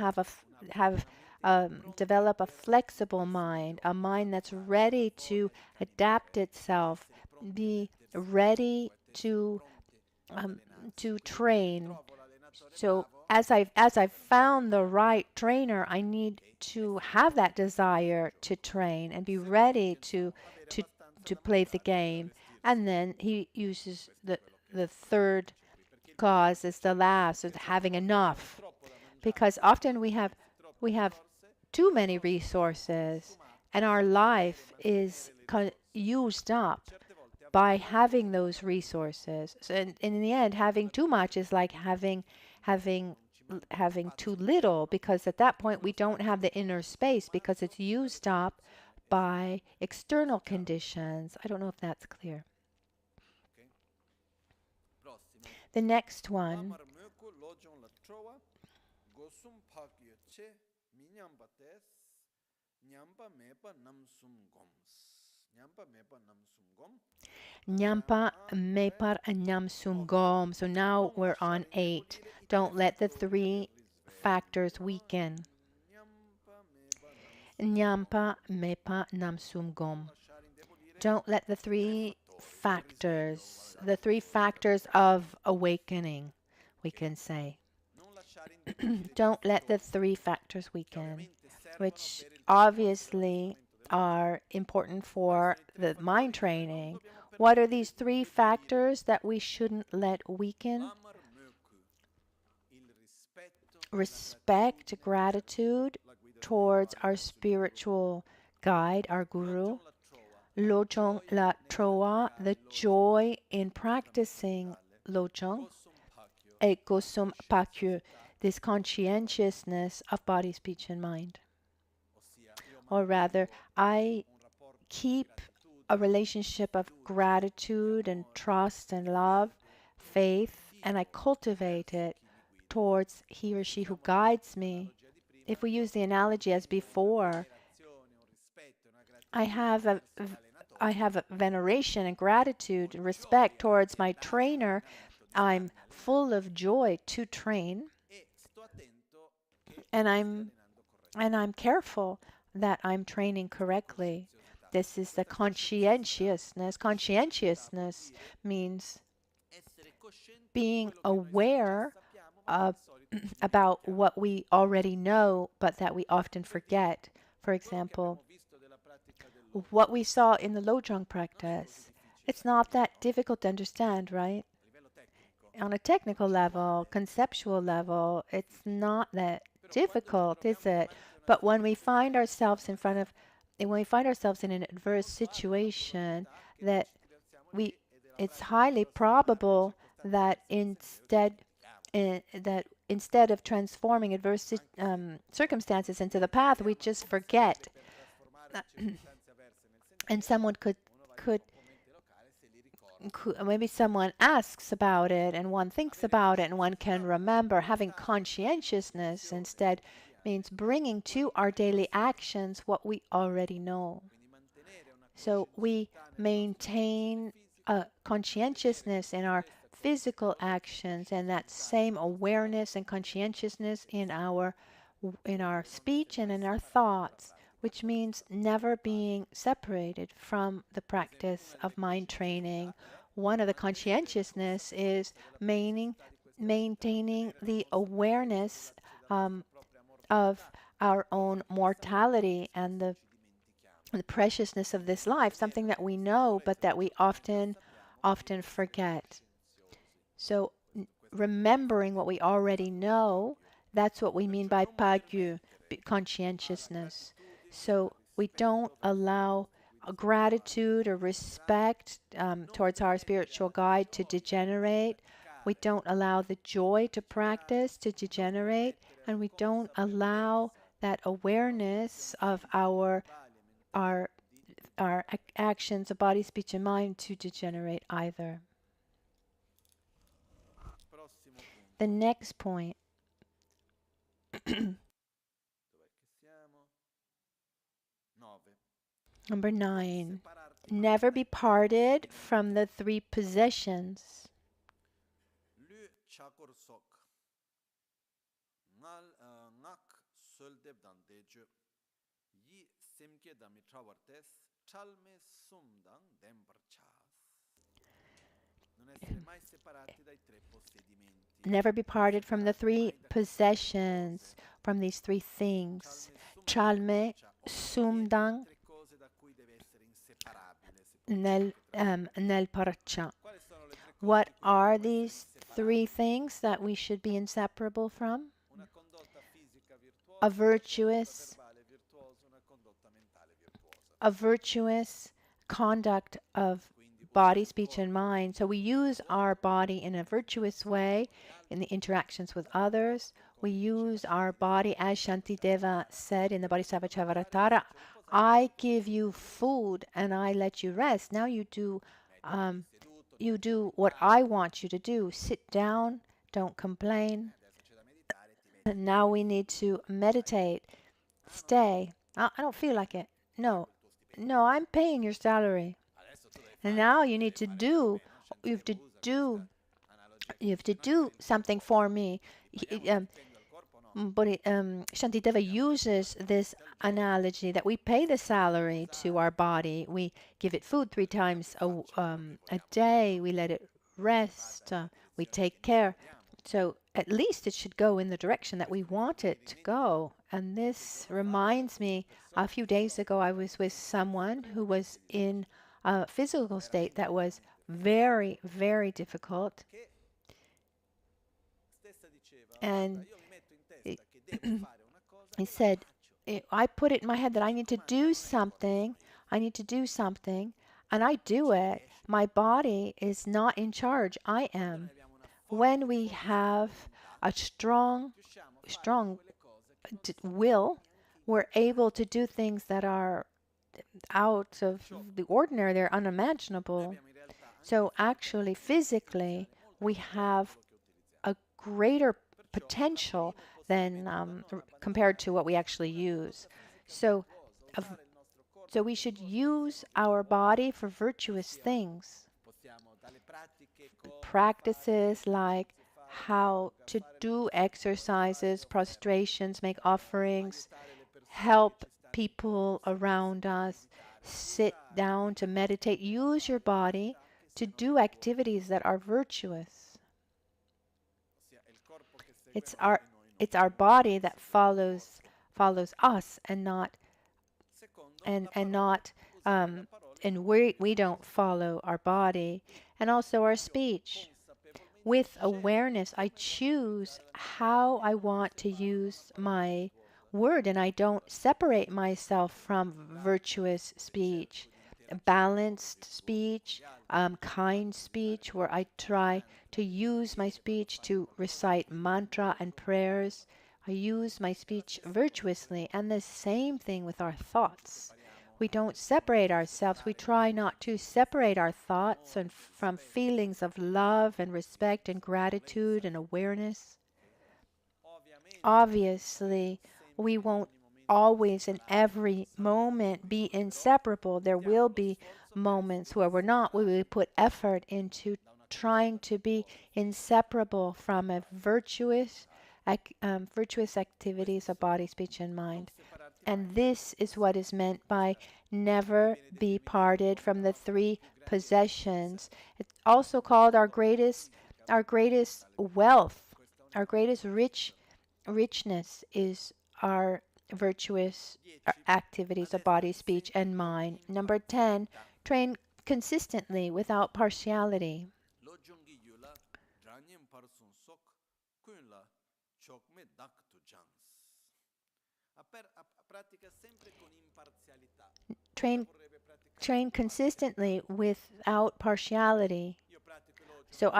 develop a flexible mind, a mind that's ready to adapt itself, be ready to train. So as I've found the right trainer, I need to have that desire to train and be ready to play the game. And then he uses the third cause as the last, is having enough, because often we have too many resources, and our life is used up by having those resources. So in the end, having too much is like having too little, because at that point we don't have the inner space because it's used up by external conditions. I don't know if that's clear. The next one, Lojong la trova gosum pak yoche minyampates nyampa mepa namsum goms. Nyampa mepa namsum gom. Nyampa mepar nyamsum gom. So now we're on 8. Don't let the 3 factors weaken. Nyampa mepa namsum gom. Don't let the 3 factors of awakening, we can say. Don't let the 3 factors weaken, which obviously are important for the mind training. What are these 3 factors that we shouldn't let weaken? Respect, gratitude towards our spiritual guide, our guru. Lojong la trova, the joy in practicing Lojong. Et gosum pakyu, this conscientiousness of body, speech, and mind. Or rather, I keep a relationship of gratitude and trust and love, faith, and I cultivate it towards he or she who guides me. If we use the analogy as before, I have a veneration and gratitude and respect towards my trainer. I'm full of joy to train, and I'm careful that I'm training correctly. This is the conscientiousness. Conscientiousness means being aware about what we already know, but that we often forget. For example, what we saw in the Lojong practice. It's not that difficult to understand, right? On a technical level, conceptual level, it's not that difficult, is it? But when we find ourselves when we find ourselves in an adverse situation, it's highly probable that instead of transforming adverse circumstances into the path, we just forget. And someone could maybe someone asks about it and one thinks about it and one can remember. Having conscientiousness instead means bringing to our daily actions what we already know. So we maintain a conscientiousness in our physical actions, and that same awareness and conscientiousness in our speech and in our thoughts, which means never being separated from the practice of mind training. One of the conscientiousness is maintaining the awareness of our own mortality and the preciousness of this life, something that we know but that we often forget. So remembering what we already know, that's what we mean by pagyu, conscientiousness. So we don't allow gratitude or respect towards our spiritual guide to degenerate. We don't allow the joy to practice to degenerate, and we don't allow that awareness of our actions of body, speech, and mind to degenerate either. The next point. Number 9. Never be parted from the 3 possessions. Never be parted from the 3 possessions, from these 3 things. Chalme, sumdang, nel paraccia. What are these 3 things that we should be inseparable from? A virtuous conduct of body, speech, and mind. So we use our body in a virtuous way in the interactions with others. We use our body, as Shantideva said in the Bodhisattva Chavaratara, I give you food and I let you rest. Now you do what I want you to do. Sit down, don't complain, And now we need to meditate. Stay. I don't feel like it. No. No, I'm paying your salary. And now you need to do, you have to do, you have to do something for me. Shantideva uses this analogy that we pay the salary to our body. We give it food 3 times a day. We let it rest. We take care. So at least it should go in the direction that we want it to go. And this reminds me, a few days ago, I was with someone who was in a physical state that was very, very difficult. And he said, I put it in my head that I need to do something. I need to do something. And I do it. My body is not in charge. I am. When we have a strong will, we're able to do things that are out of the ordinary. They're unimaginable. So actually, physically, we have a greater potential than compared to what we actually use. So we should use our body for virtuous things. Practices like how to do exercises, prostrations, make offerings, help people around us, sit down to meditate. Use your body to do activities that are virtuous. It's our body that follows us and not and we don't follow our body. And also our speech. With awareness, I choose how I want to use my word, and I don't separate myself from virtuous speech, balanced speech, kind speech, where I try to use my speech to recite mantra and prayers. I use my speech virtuously, and the same thing with our thoughts. We don't separate ourselves. We try not to separate our thoughts from feelings of love and respect and gratitude and awareness. Obviously, we won't always in every moment be inseparable. There will be moments where we're not. We will put effort into trying to be inseparable from a virtuous activities of body, speech, and mind. And this is what is meant by never be parted from the 3 possessions. It's also called our greatest wealth, our greatest richness is our virtuous activities of body, speech, and mind. Number 10, train consistently without partiality. Train consistently without partiality. So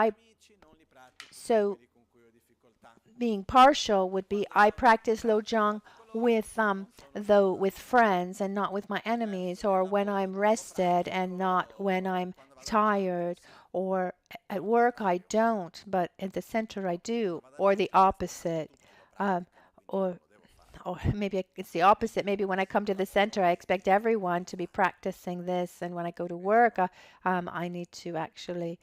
being partial would be I practice Lojong with friends and not with my enemies, or when I'm rested and not when I'm tired, or at work I don't, but at the center I do, or the opposite, or maybe it's the opposite. Maybe when I come to the center, I expect everyone to be practicing this, and when I go to work, I need to actually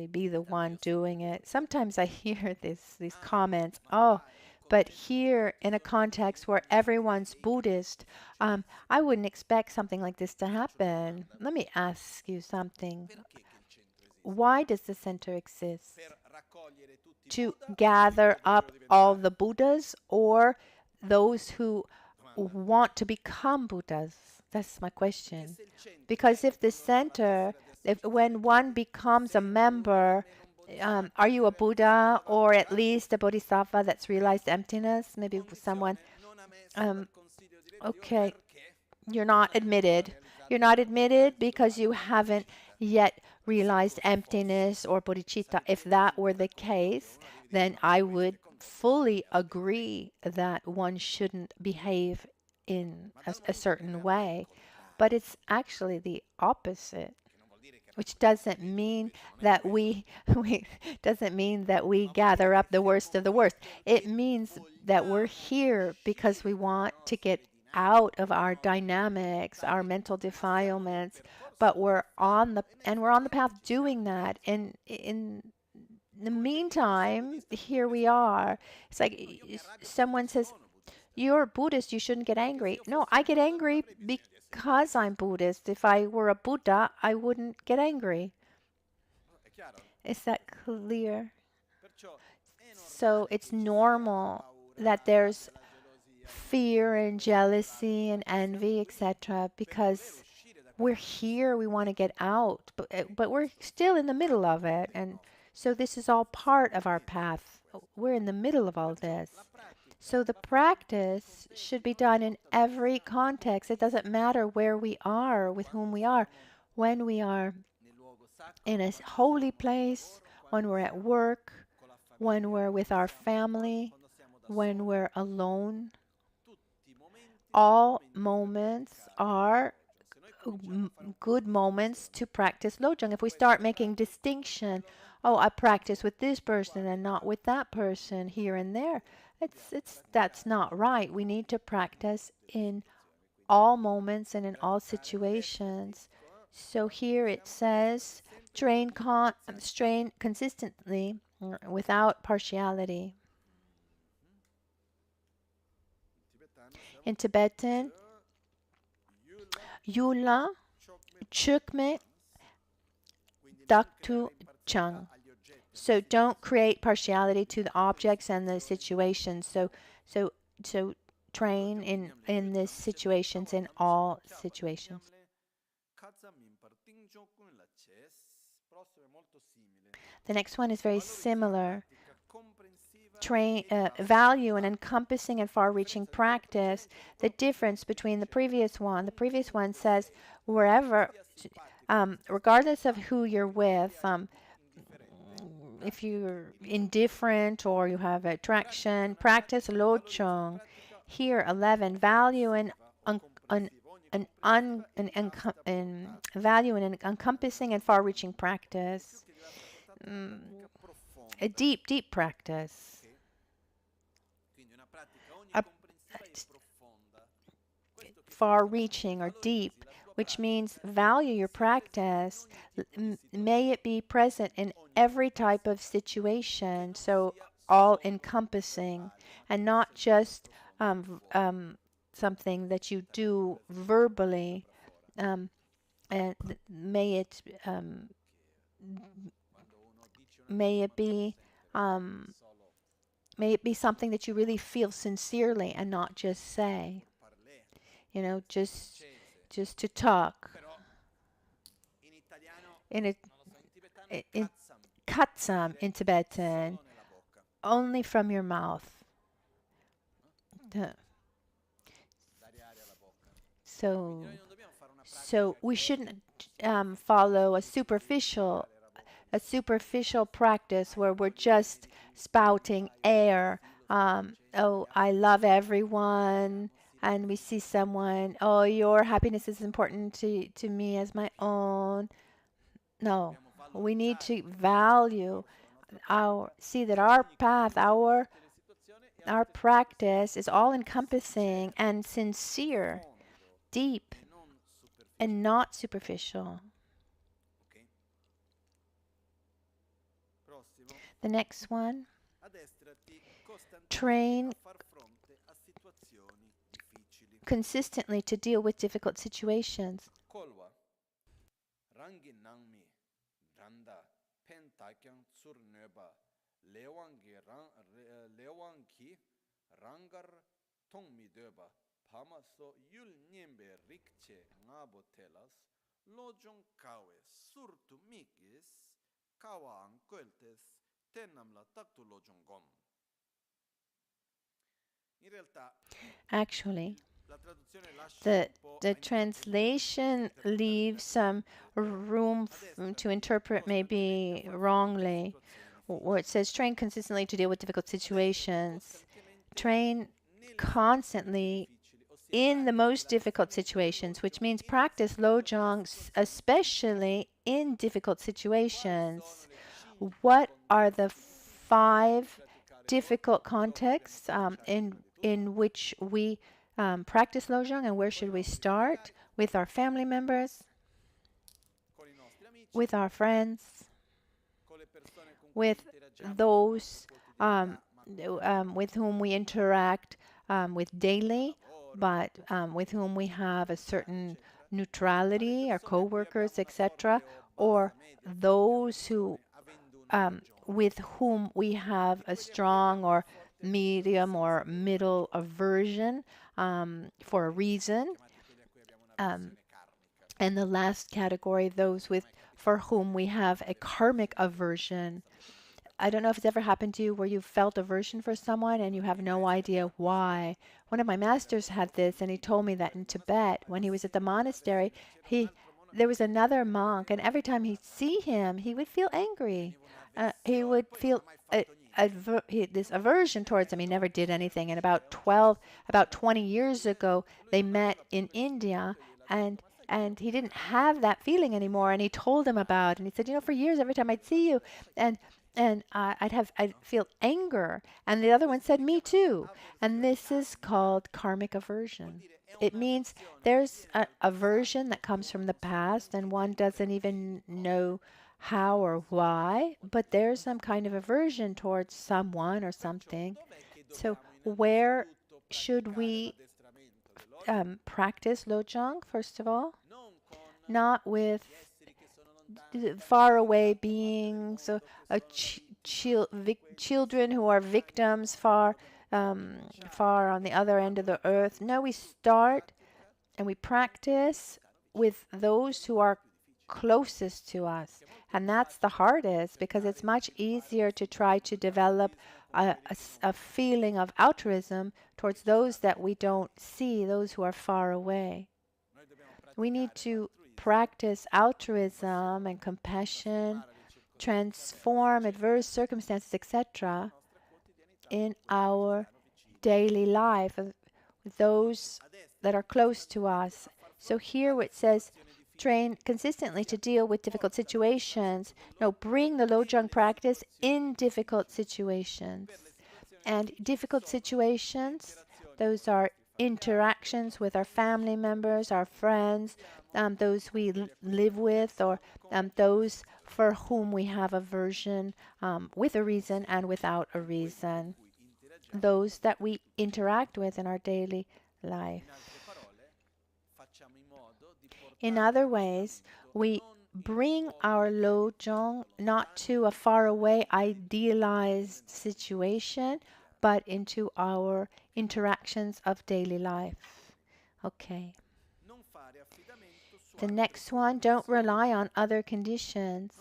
be the one doing it. Sometimes I hear these comments, oh, but here in a context where everyone's Buddhist, I wouldn't expect something like this to happen. Let me ask you something. Why does the center exist? To gather up all the Buddhas or those who want to become Buddhas? That's my question. Because if the center, when one becomes a member, are you a Buddha or at least a Bodhisattva that's realized emptiness? Maybe someone, okay, you're not admitted. You're not admitted because you haven't yet realized emptiness or bodhichitta. If that were the case, then I would fully agree that one shouldn't behave in a certain way. But it's actually the opposite. which doesn't mean that we doesn't mean that we gather up the worst of the worst. It means that we're here because we want to get out of our dynamics, our mental defilements, but we're on the path doing that. And in the meantime, here we are. It's like someone says, "You're Buddhist, you shouldn't get angry." No, I get angry because I'm Buddhist. If I were a Buddha, I wouldn't get angry. Is that clear? So it's normal that there's fear and jealousy and envy, etc., because we're here, we want to get out, but we're still in the middle of it. And so this is all part of our path. We're in the middle of all this. So the practice should be done in every context. It doesn't matter where we are, with whom we are. When we are in a holy place, when we're at work, when we're with our family, when we're alone, all moments are good moments to practice Lojong. If we start making distinction, oh, I practice with this person and not with that person here and there, that's not right. We need to practice in all moments and in all situations. So here it says, strain consistently without partiality. In Tibetan, Yula Chukme Daktu Chang. So don't create partiality to the objects and the situations. So train in these situations, in all situations. The next one is very similar. Value an encompassing and far-reaching practice. The difference between the previous one says wherever, regardless of who you're with, if you're indifferent or you have attraction, practice Lojong. Here, 11, value an encompassing and far-reaching practice. A deep practice. Far-reaching or deep, which means value your practice. May it be present in every type of situation, so all-encompassing, and not just something that you do verbally. And may it be something that you really feel sincerely and not just say. You know, just to talk. In katsam in Tibetan, only from your mouth. So we shouldn't follow a superficial practice where we're just spouting air. Oh, I love everyone. And we see someone, oh, your happiness is important to me as my own. No, we need to value see that our path, our practice is all-encompassing and sincere, deep, and not superficial. The next one, train consistently to deal with difficult situations. Actually, the translation leaves some room to interpret maybe wrongly, where it says train consistently to deal with difficult situations. Train constantly in the most difficult situations, which means practice Lojong especially in difficult situations. What are the 5 difficult contexts in which we practice Lojong, and where should we start? With our family members, with our friends, with those with whom we interact with daily, but with whom we have a certain neutrality, our co-workers, etc., or those who with whom we have a strong or medium or middle aversion for a reason. And the last category, those for whom we have a karmic aversion. I don't know if it's ever happened to you where you felt aversion for someone and you have no idea why. One of my masters had this, and he told me that in Tibet, when he was at the monastery, there was another monk, and every time he'd see him, he would feel angry. He would feel this aversion towards him. He never did anything. And about 20 years ago, they met in India, and he didn't have that feeling anymore. And he told him about it. And he said, for years, every time I'd see you, and I'd feel anger. And the other one said, me too. And this is called karmic aversion. It means there's an aversion that comes from the past, and one doesn't even know how or why, but there's some kind of aversion towards someone or something. So where should we practice Lojong, first of all? Not with faraway beings, children who are victims far on the other end of the earth. No, we start and we practice with those who are closest to us. And that's the hardest, because it's much easier to try to develop a feeling of altruism towards those that we don't see, those who are far away. We need to practice altruism and compassion, transform adverse circumstances, etc., in our daily life with those that are close to us. So here it says, train consistently to deal with difficult situations. No, bring the Lojong practice in difficult situations. And difficult situations, those are interactions with our family members, our friends, those we live with, or those for whom we have aversion with a reason and without a reason. Those that we interact with in our daily life. In other ways, we bring our Lojong not to a faraway idealized situation, but into our interactions of daily life. Okay. The next one, don't rely on other conditions.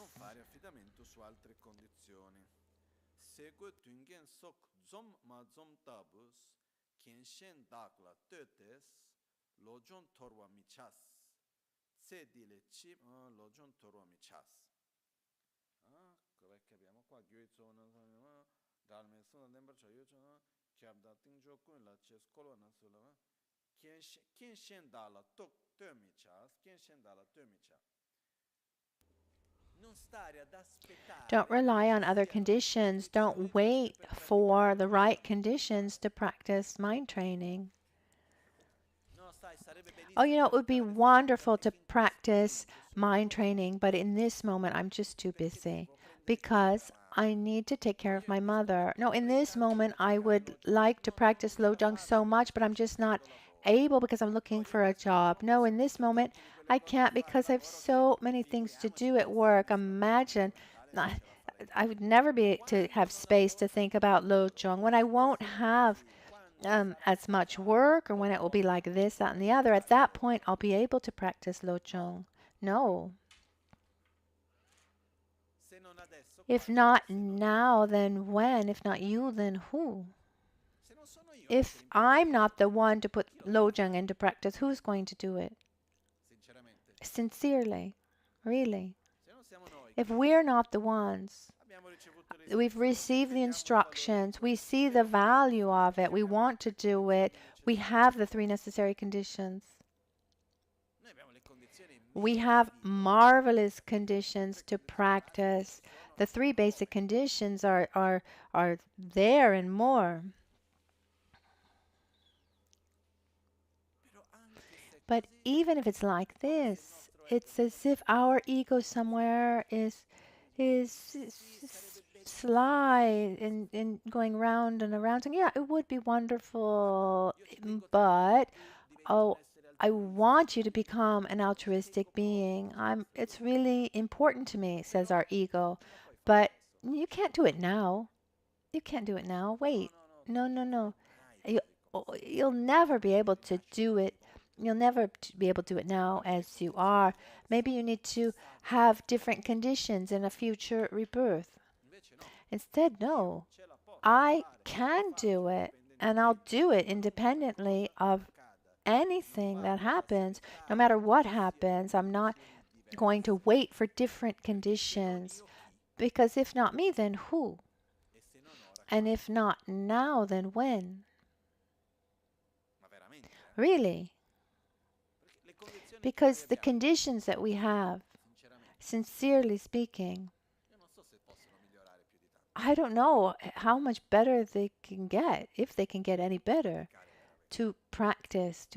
Don't rely on other conditions. Don't wait for the right conditions to practice mind training. Oh, it would be wonderful to practice mind training, but in this moment, I'm just too busy because I need to take care of my mother. No, in this moment, I would like to practice Lojong so much, but I'm just not able because I'm looking for a job. No, in this moment, I can't because I have so many things to do at work. Imagine, I would never be able to have space to think about Lojong when I won't have as much work, or when it will be like this, that, and the other. At that point, I'll be able to practice Lojong. No. If not now, then when? If not you, then who? If I'm not the one to put Lojong into practice, who's going to do it? Sincerely. Really. If we're not the ones, we've received the instructions, we see the value of it, we want to do it, We have the three necessary conditions. We have marvelous conditions to practice. The three basic conditions are there and more. But even if it's like this, it's as if our ego somewhere is sly and going round and around saying, yeah, it would be wonderful, but oh, I want you to become an altruistic being. It's really important to me, says our ego. But you can't do it now. You can't do it now. Wait. No, no, no. You, you'll never be able to do it. You'll never be able to do it now as you are. Maybe you need to have different conditions in a future rebirth. Instead, no. I can do it, and I'll do it independently of anything that happens. No matter what happens, I'm not going to wait for different conditions. Because if not me, then who? And if not now, then when? Really? Because the conditions that we have, sincerely speaking, I don't know how much better they can get, if they can get any better, to practice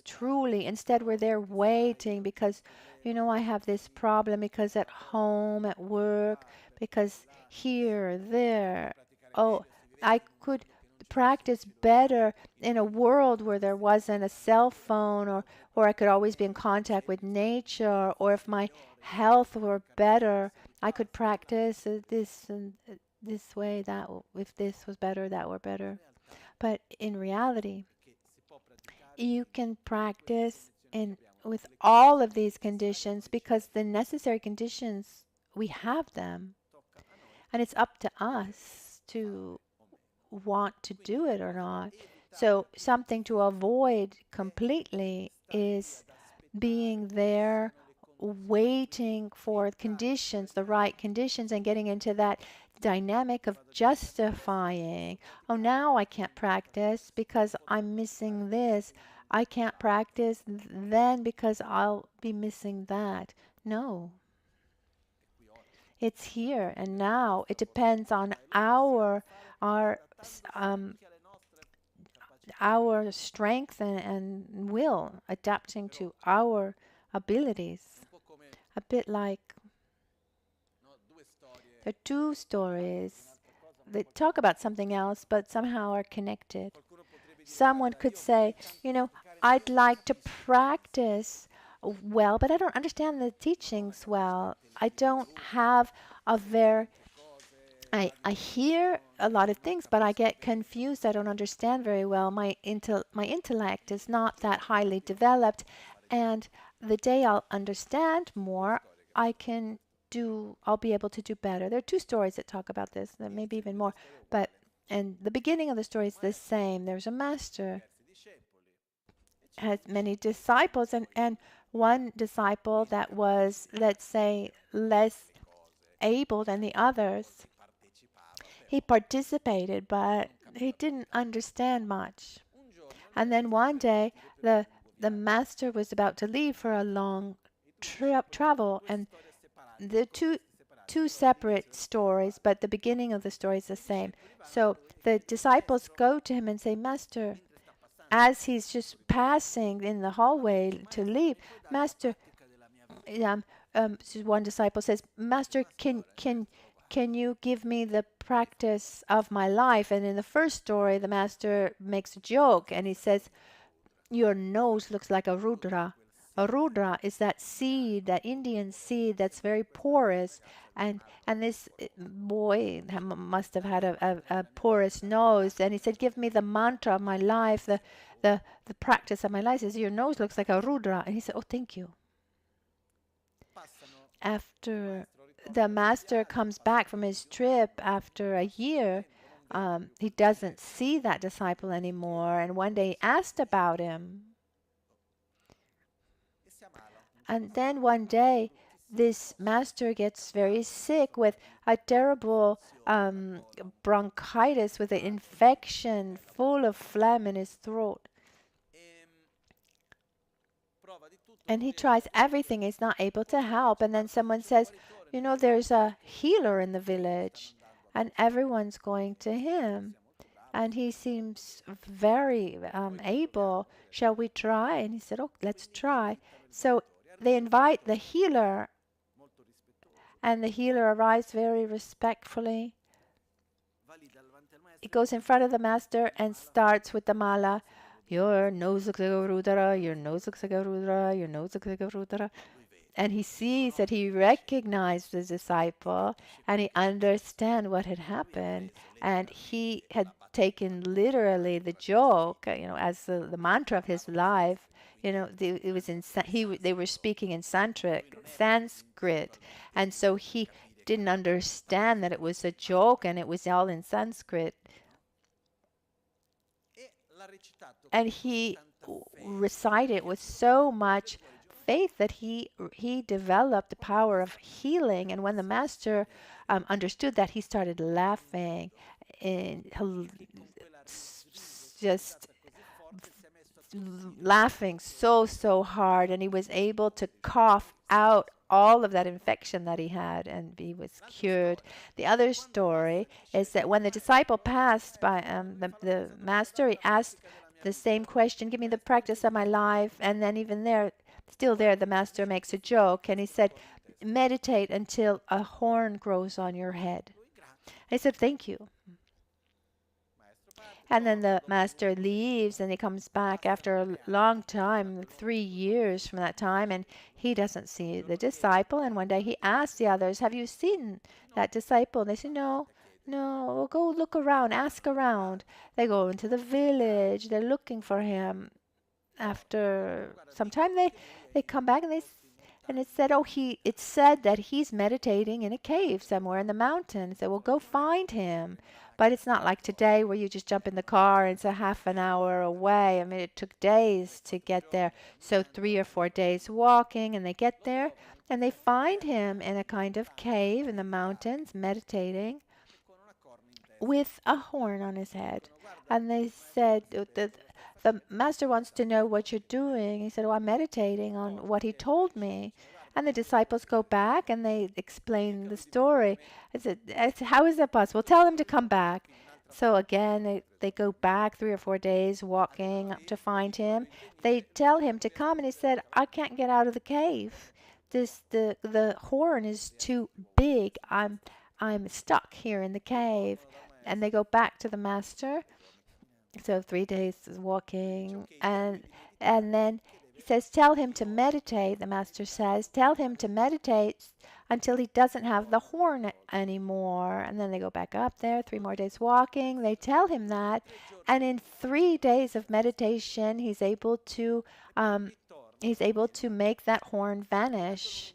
truly. Instead, we're there waiting because, I have this problem, because at home, at work, because here, there. Oh, I could practice better in a world where there wasn't a cell phone, or I could always be in contact with nature, or if my health were better, I could practice this and this way, that if this was better, that were better. But in reality, you can practice with all of these conditions because the necessary conditions, we have them. And it's up to us to want to do it or not. So something to avoid completely is being there waiting for conditions, the right conditions, and getting into that dynamic of justifying. Oh, now I can't practice because I'm missing this. I can't practice then because I'll be missing that. No. It's here and now. It depends on our strength and will, adapting to our abilities. A bit like there are two stories that talk about something else but somehow are connected. Someone could say, I'd like to practice well, but I don't understand the teachings well. I don't have a very I hear a lot of things, but I get confused. I don't understand very well. My intellect is not that highly developed, and the day I'll understand more, I'll be able to do better. There are two stories that talk about this, maybe even more. And the beginning of the story is the same. There's a master, has many disciples, and one disciple that was, let's say, less able than the others. He participated, but he didn't understand much. And then one day, the master was about to leave for a long travel, and the two separate stories, but the beginning of the story is the same. So the disciples go to him and say, Master, as he's just passing in the hallway to leave, Master, one disciple says, Master, can you give me the practice of my life? And in the first story, the master makes a joke and he says, your nose looks like a rudra. A rudra is that seed, that Indian seed that's very porous. And this boy must have had a porous nose. And he said, give me the mantra of my life, the practice of my life. He says, your nose looks like a rudra. And he said, oh, thank you. After the master comes back from his trip after a year, he doesn't see that disciple anymore. And one day he asked about him. And then one day this master gets very sick with a terrible bronchitis, with an infection full of phlegm in his throat. And he tries everything, he's not able to help. And then someone says, you know, there's a healer in the village, and everyone's going to him. And he seems very able. Shall we try? And he said, oh, let's try. So they invite the healer, and the healer arrives very respectfully. He goes in front of the master and starts with the mala. Your nose looks like a Rudra, your nose looks like a Rudra, your nose looks like a Rudra. And he sees that he recognized the disciple, and he understands what had happened. And he had taken literally the joke, as the mantra of his life. It was they were speaking in Sanskrit, and so he didn't understand that it was a joke, and it was all in Sanskrit. And he recited with so much faith that he developed the power of healing. And when the master understood that, he started laughing, and just laughing so hard, and he was able to cough out all of that infection that he had, and he was cured. The other story is that when the disciple passed by the master, he asked the same question, give me the practice of my life. And then even there, still there, the master makes a joke, and he said, meditate until a horn grows on your head. And he said, thank you. And then the master leaves, and he comes back after a long time, 3 years from that time, and he doesn't see the disciple. And one day he asks the others, have you seen that disciple? And they say, no, well, go look around, ask around. They go into the village, they're looking for him. After some time, they come back, and it said, it's said that he's meditating in a cave somewhere in the mountains. So we'll go find him. But it's not like today where you just jump in the car and it's a half an hour away. I mean, it took days to get there. So 3 or 4 days walking, and they get there, and they find him in a kind of cave in the mountains, meditating with a horn on his head. And they said, the master wants to know what you're doing. He said, I'm meditating on what he told me. And the disciples go back and they explain the story. I said, how is that possible? Tell them to come back. So again, they go back 3 or 4 days walking up to find him. They tell him to come, and he said, I can't get out of the cave. The horn is too big. I'm stuck here in the cave. And they go back to the master. So 3 days walking, and then he says, tell him to meditate. The master says, tell him to meditate until he doesn't have the horn anymore. And then they go back up there, 3 more days walking. They tell him that, and in 3 days of meditation, he's able to make that horn vanish.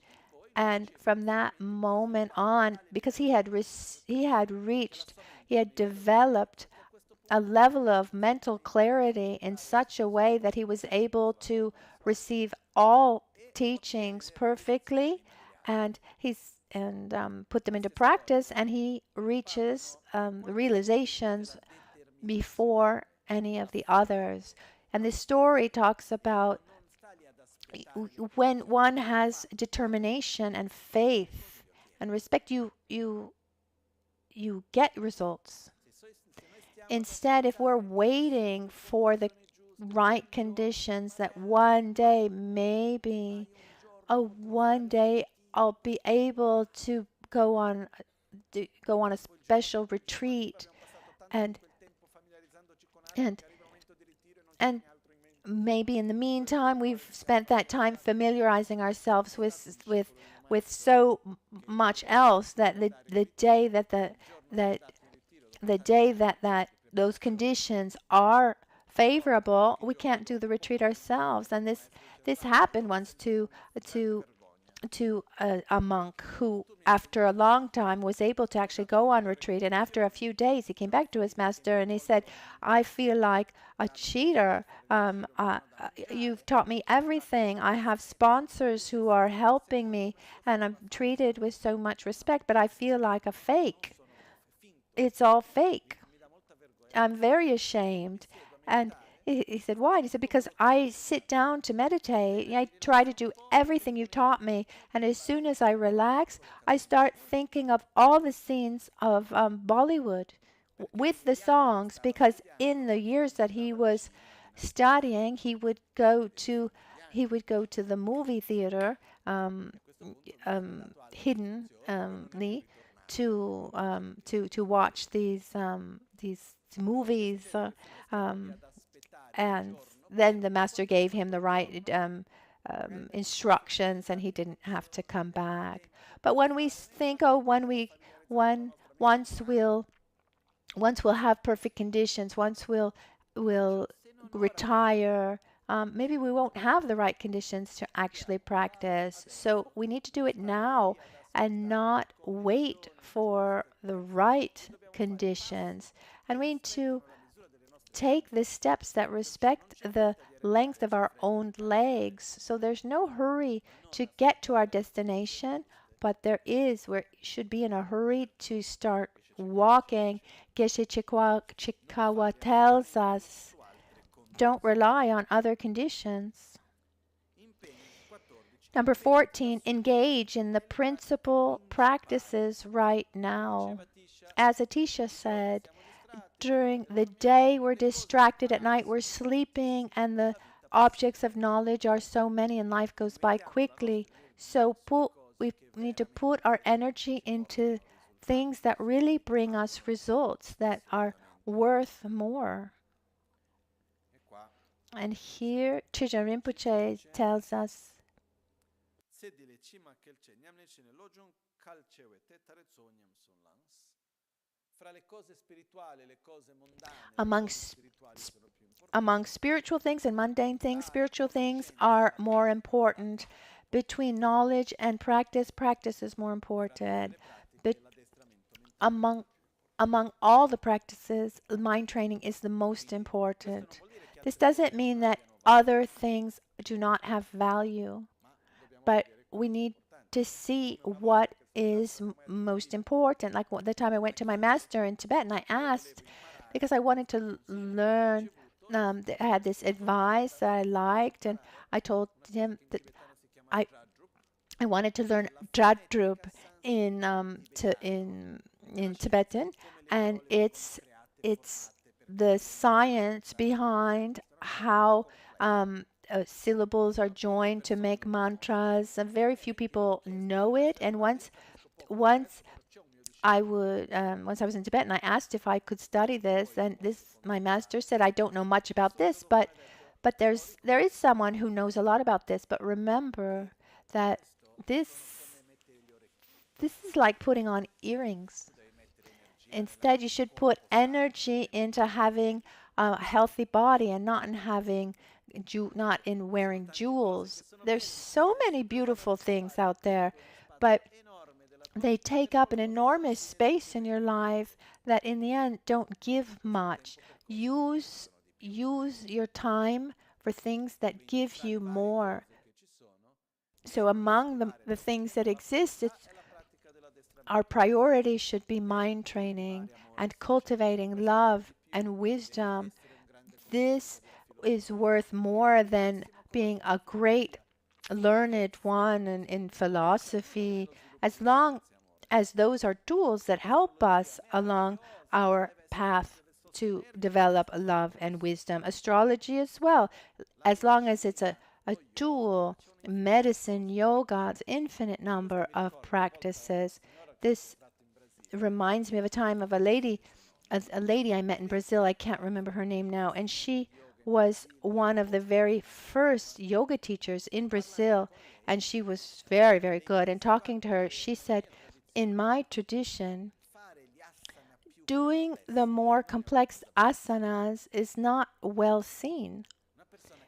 And from that moment on, because he had developed a level of mental clarity in such a way that he was able to receive all teachings perfectly, and put them into practice, and he reaches realizations before any of the others. And this story talks about when one has determination and faith and respect, you get results. Instead, if we're waiting for the right conditions, that one day, maybe, one day I'll be able to go on a special retreat, and maybe in the meantime we've spent that time familiarizing ourselves with so much else that the day that those conditions are favorable, we can't do the retreat ourselves. And this happened once to a monk who, after a long time, was able to actually go on retreat. And after a few days, he came back to his master and he said, I feel like a cheater. You've taught me everything. I have sponsors who are helping me, and I'm treated with so much respect, but I feel like a fake. It's all fake. I'm very ashamed. And he said, why? And he said, because I sit down to meditate. I try to do everything you taught me. And as soon as I relax, I start thinking of all the scenes of Bollywood with the songs. Because in the years that he was studying, he would go to the movie theater hiddenly to watch these movies. And then the master gave him the right instructions, and he didn't have to come back. But when we think, oh, once we'll have perfect conditions, once we'll retire, maybe we won't have the right conditions to actually practice. So we need to do it now and not wait for the right conditions. And we need to take the steps that respect the length of our own legs. So there's no hurry to get to our destination, but we should be in a hurry to start walking. Geshe Chekawa tells us, don't rely on other conditions. Number 14, engage in the principal practices right now. As Atisha said, during the day we're distracted, at night we're sleeping, and the objects of knowledge are so many and life goes by quickly. So we need to put our energy into things that really bring us results, that are worth more. And here Geshe Rinpoche tells us, among spiritual things and mundane things, spiritual things are more important. Between knowledge and practice, practice is more important. But among all the practices, mind training is the most important. This doesn't mean that other things do not have value, but we need to see what is most important. Like the time I went to my master in Tibet, and I asked, because I wanted to learn, I had this advice that I liked, and I told him that I wanted to learn Jadrup in Tibetan, and it's the science behind how syllables are joined to make mantras, and very few people know it. And once I was in Tibet, and I asked if I could study this, and my master said, I don't know much about this, but there is someone who knows a lot about this. But remember that this is like putting on earrings. Instead, you should put energy into having a healthy body, and not in wearing jewels. There's so many beautiful things out there, but they take up an enormous space in your life that in the end don't give much. Use your time for things that give you more. So among the things that exist, our priority should be mind training and cultivating love and wisdom. This is worth more than being a great learned one in philosophy, as long as those are tools that help us along our path to develop love and wisdom. Astrology as well, as long as it's a tool. Medicine, yoga, the infinite number of practices. This reminds me of a time of a lady I met in Brazil. I can't remember her name now, and she was one of the very first yoga teachers in Brazil, and she was very, very good. And talking to her, she said, in my tradition, doing the more complex asanas is not well seen.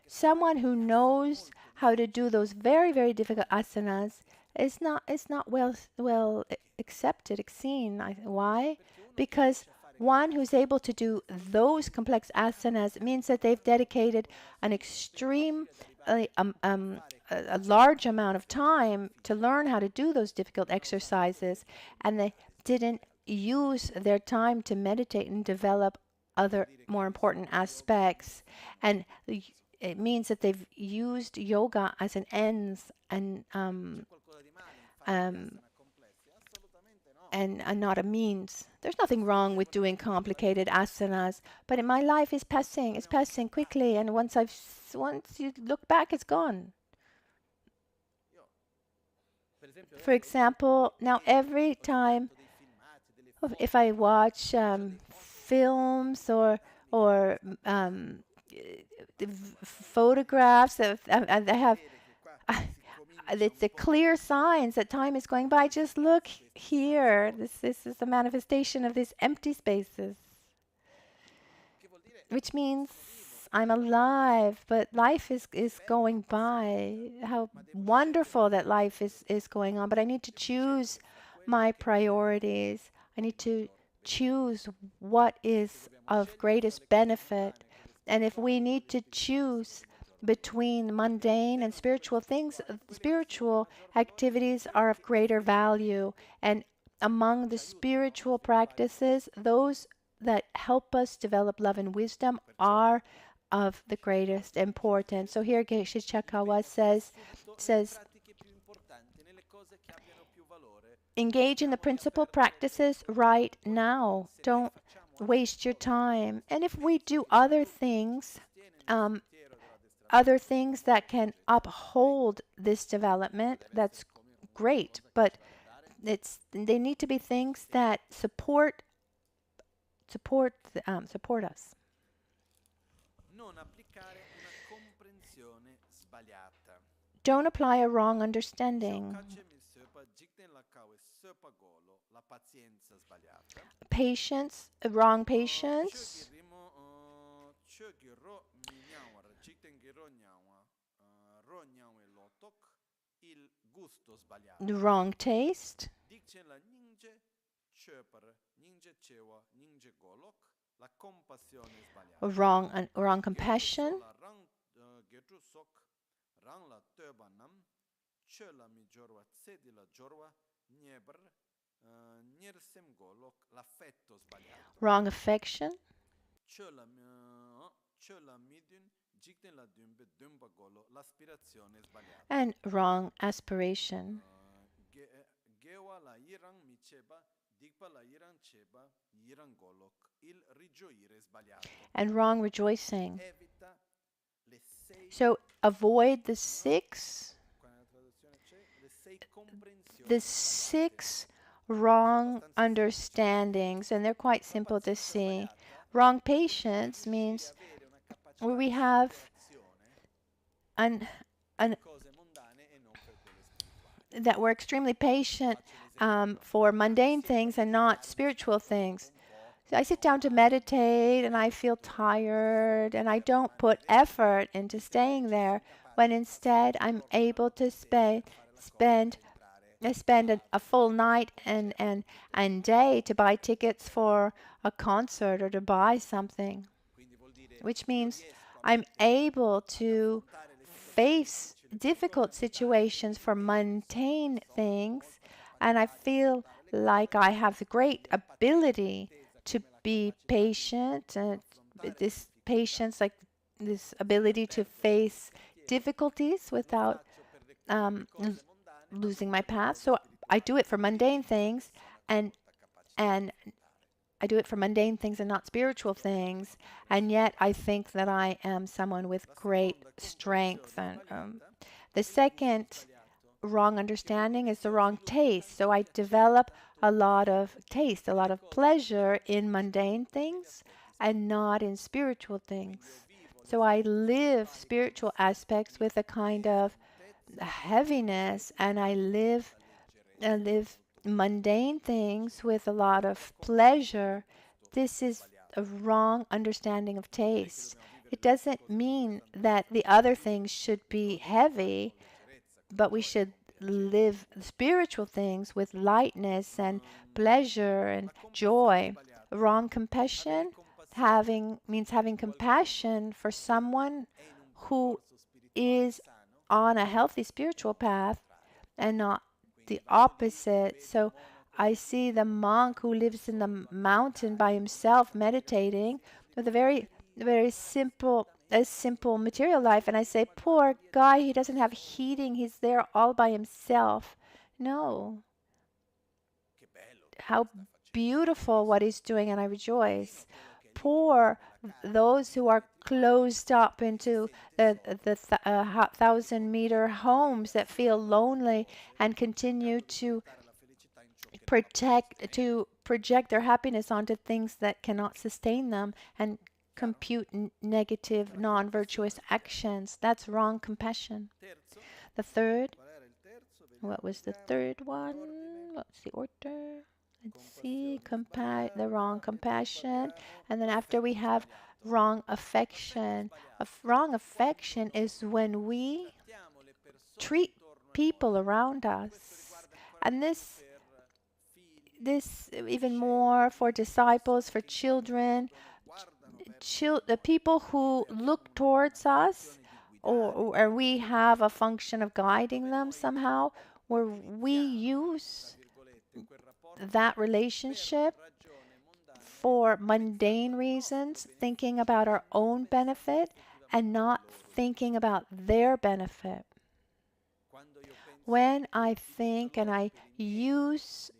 Someone who knows how to do those very, very difficult asanas it's not well accepted, seen. Why? Because one who's able to do those complex asanas means that they've dedicated an extreme, a large amount of time to learn how to do those difficult exercises, and they didn't use their time to meditate and develop other more important aspects. And it means that they've used yoga as an ends um, and not a means. There's nothing wrong with doing complicated asanas, but in my life is passing. It's passing quickly, and once you look back, it's gone. For example, now every time if I watch films or photographs of, they have it's a clear signs that time is going by. Just look here. This is a manifestation of these empty spaces, which means I'm alive, but life is going by. How wonderful that life is going on, but I need to choose my priorities. I need to choose what is of greatest benefit. And if we need to choose between mundane and spiritual things, spiritual activities are of greater value. And among the spiritual practices, those that help us develop love and wisdom are of the greatest importance. So here Geshe Chekawa says, engage in the principal practices right now. Don't waste your time. And if we do other things that can uphold this development, that's great. But they need to be things that support us. Don't apply a wrong understanding. Patience, wrong patience. The wrong taste. Wrong compassion. Wrong affection. And wrong aspiration. And wrong rejoicing. So avoid the six wrong understandings, and they're quite simple to see. Wrong patience means where we have that we're extremely patient for mundane things and not spiritual things. So I sit down to meditate and I feel tired and I don't put effort into staying there, when instead I'm able to spend a full night and day to buy tickets for a concert or to buy something, which means I'm able to face difficult situations for mundane things, and I feel like I have the great ability to be patient, and this patience, like this ability to face difficulties without losing my path. So I do it for mundane things, and I do it for mundane things and not spiritual things, and yet I think that I am someone with great strength. And the second wrong understanding is the wrong taste. So I develop a lot of taste, a lot of pleasure in mundane things and not in spiritual things. So I live spiritual aspects with a kind of heaviness, and I live mundane things with a lot of pleasure. This is a wrong understanding of taste. It doesn't mean that the other things should be heavy, but we should live spiritual things with lightness and pleasure and joy. Wrong compassion means having compassion for someone who is on a healthy spiritual path and not the opposite. So I see the monk who lives in the mountain by himself meditating with a very simple material life, and I say, poor guy, he doesn't have heating, he's there all by himself. No. How beautiful what he's doing, and I rejoice. Poor those who are closed up into the 1,000-meter homes that feel lonely and continue to project their happiness onto things that cannot sustain them and compute negative, non-virtuous actions. That's wrong compassion. The third, what was the third one? What's the order? Let's see, the wrong compassion. And then after we have wrong affection. Wrong affection is when we treat people around us. And this even more for disciples, for children, the people who look towards us, or we have a function of guiding them somehow, where we use that relationship for mundane reasons, thinking about our own benefit and not thinking about their benefit. When I think and I use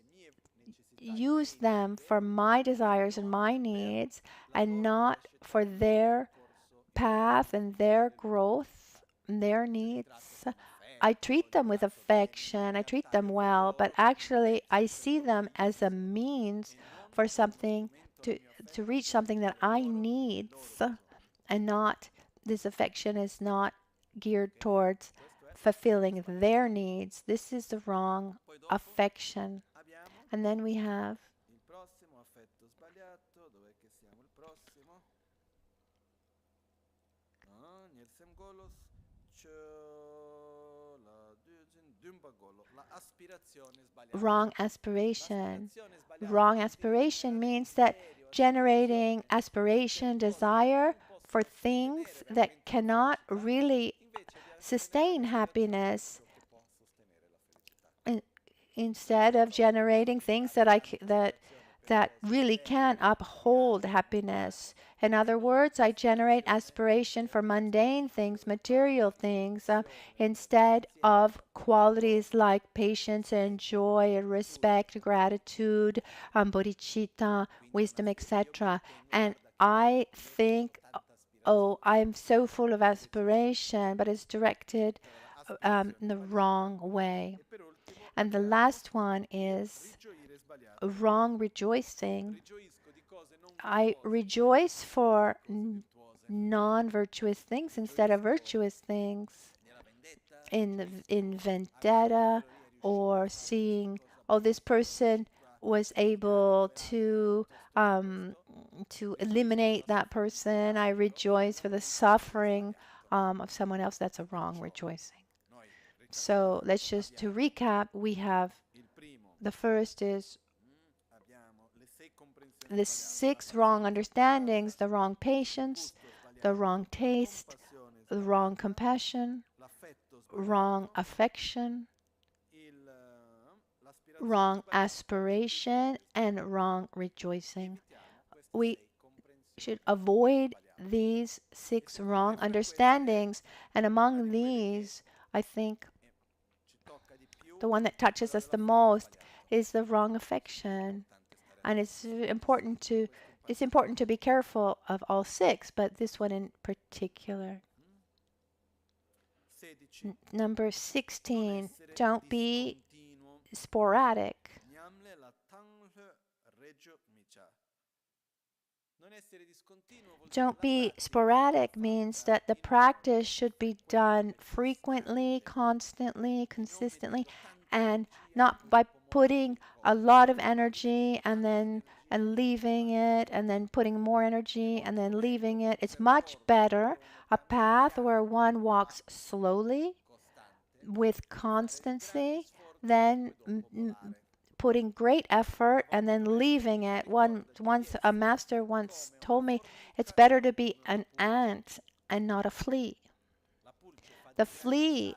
them for my desires and my needs and not for their path and their growth and their needs, I treat them with affection, I treat them well, but actually I see them as a means for something to reach something that I need, and not, this affection is not geared towards fulfilling their needs. This is the wrong affection. And then we have wrong aspiration. Wrong aspiration means that generating aspiration, desire for things that cannot really sustain happiness, instead of generating things that really can uphold happiness. In other words, I generate aspiration for mundane things, material things, instead of qualities like patience and joy and respect, gratitude, bodhichitta, wisdom, etc. And I think, oh, I'm so full of aspiration, but it's directed in the wrong way. And the last one is wrong rejoicing. I rejoice for non-virtuous things instead of virtuous things. In vendetta, or seeing, oh, this person was able to eliminate that person. I rejoice for the suffering of someone else. That's a wrong rejoicing. So let's just, to recap, we have the first is the 6 wrong understandings, the wrong patience, the wrong taste, the wrong compassion, wrong affection, wrong aspiration, and wrong rejoicing. We should avoid these 6 wrong understandings, and among these, I think the one that touches us the most is the wrong affection. And it's important to be careful of all 6, but this one in particular. Number 16, don't be sporadic. Don't be sporadic means that the practice should be done frequently, constantly, consistently, and not by putting a lot of energy and leaving it, and then putting more energy and then leaving it. It's much better a path where one walks slowly, with constancy, then putting great effort and then leaving it. Once a master once told me it's better to be an ant and not a flea. The flea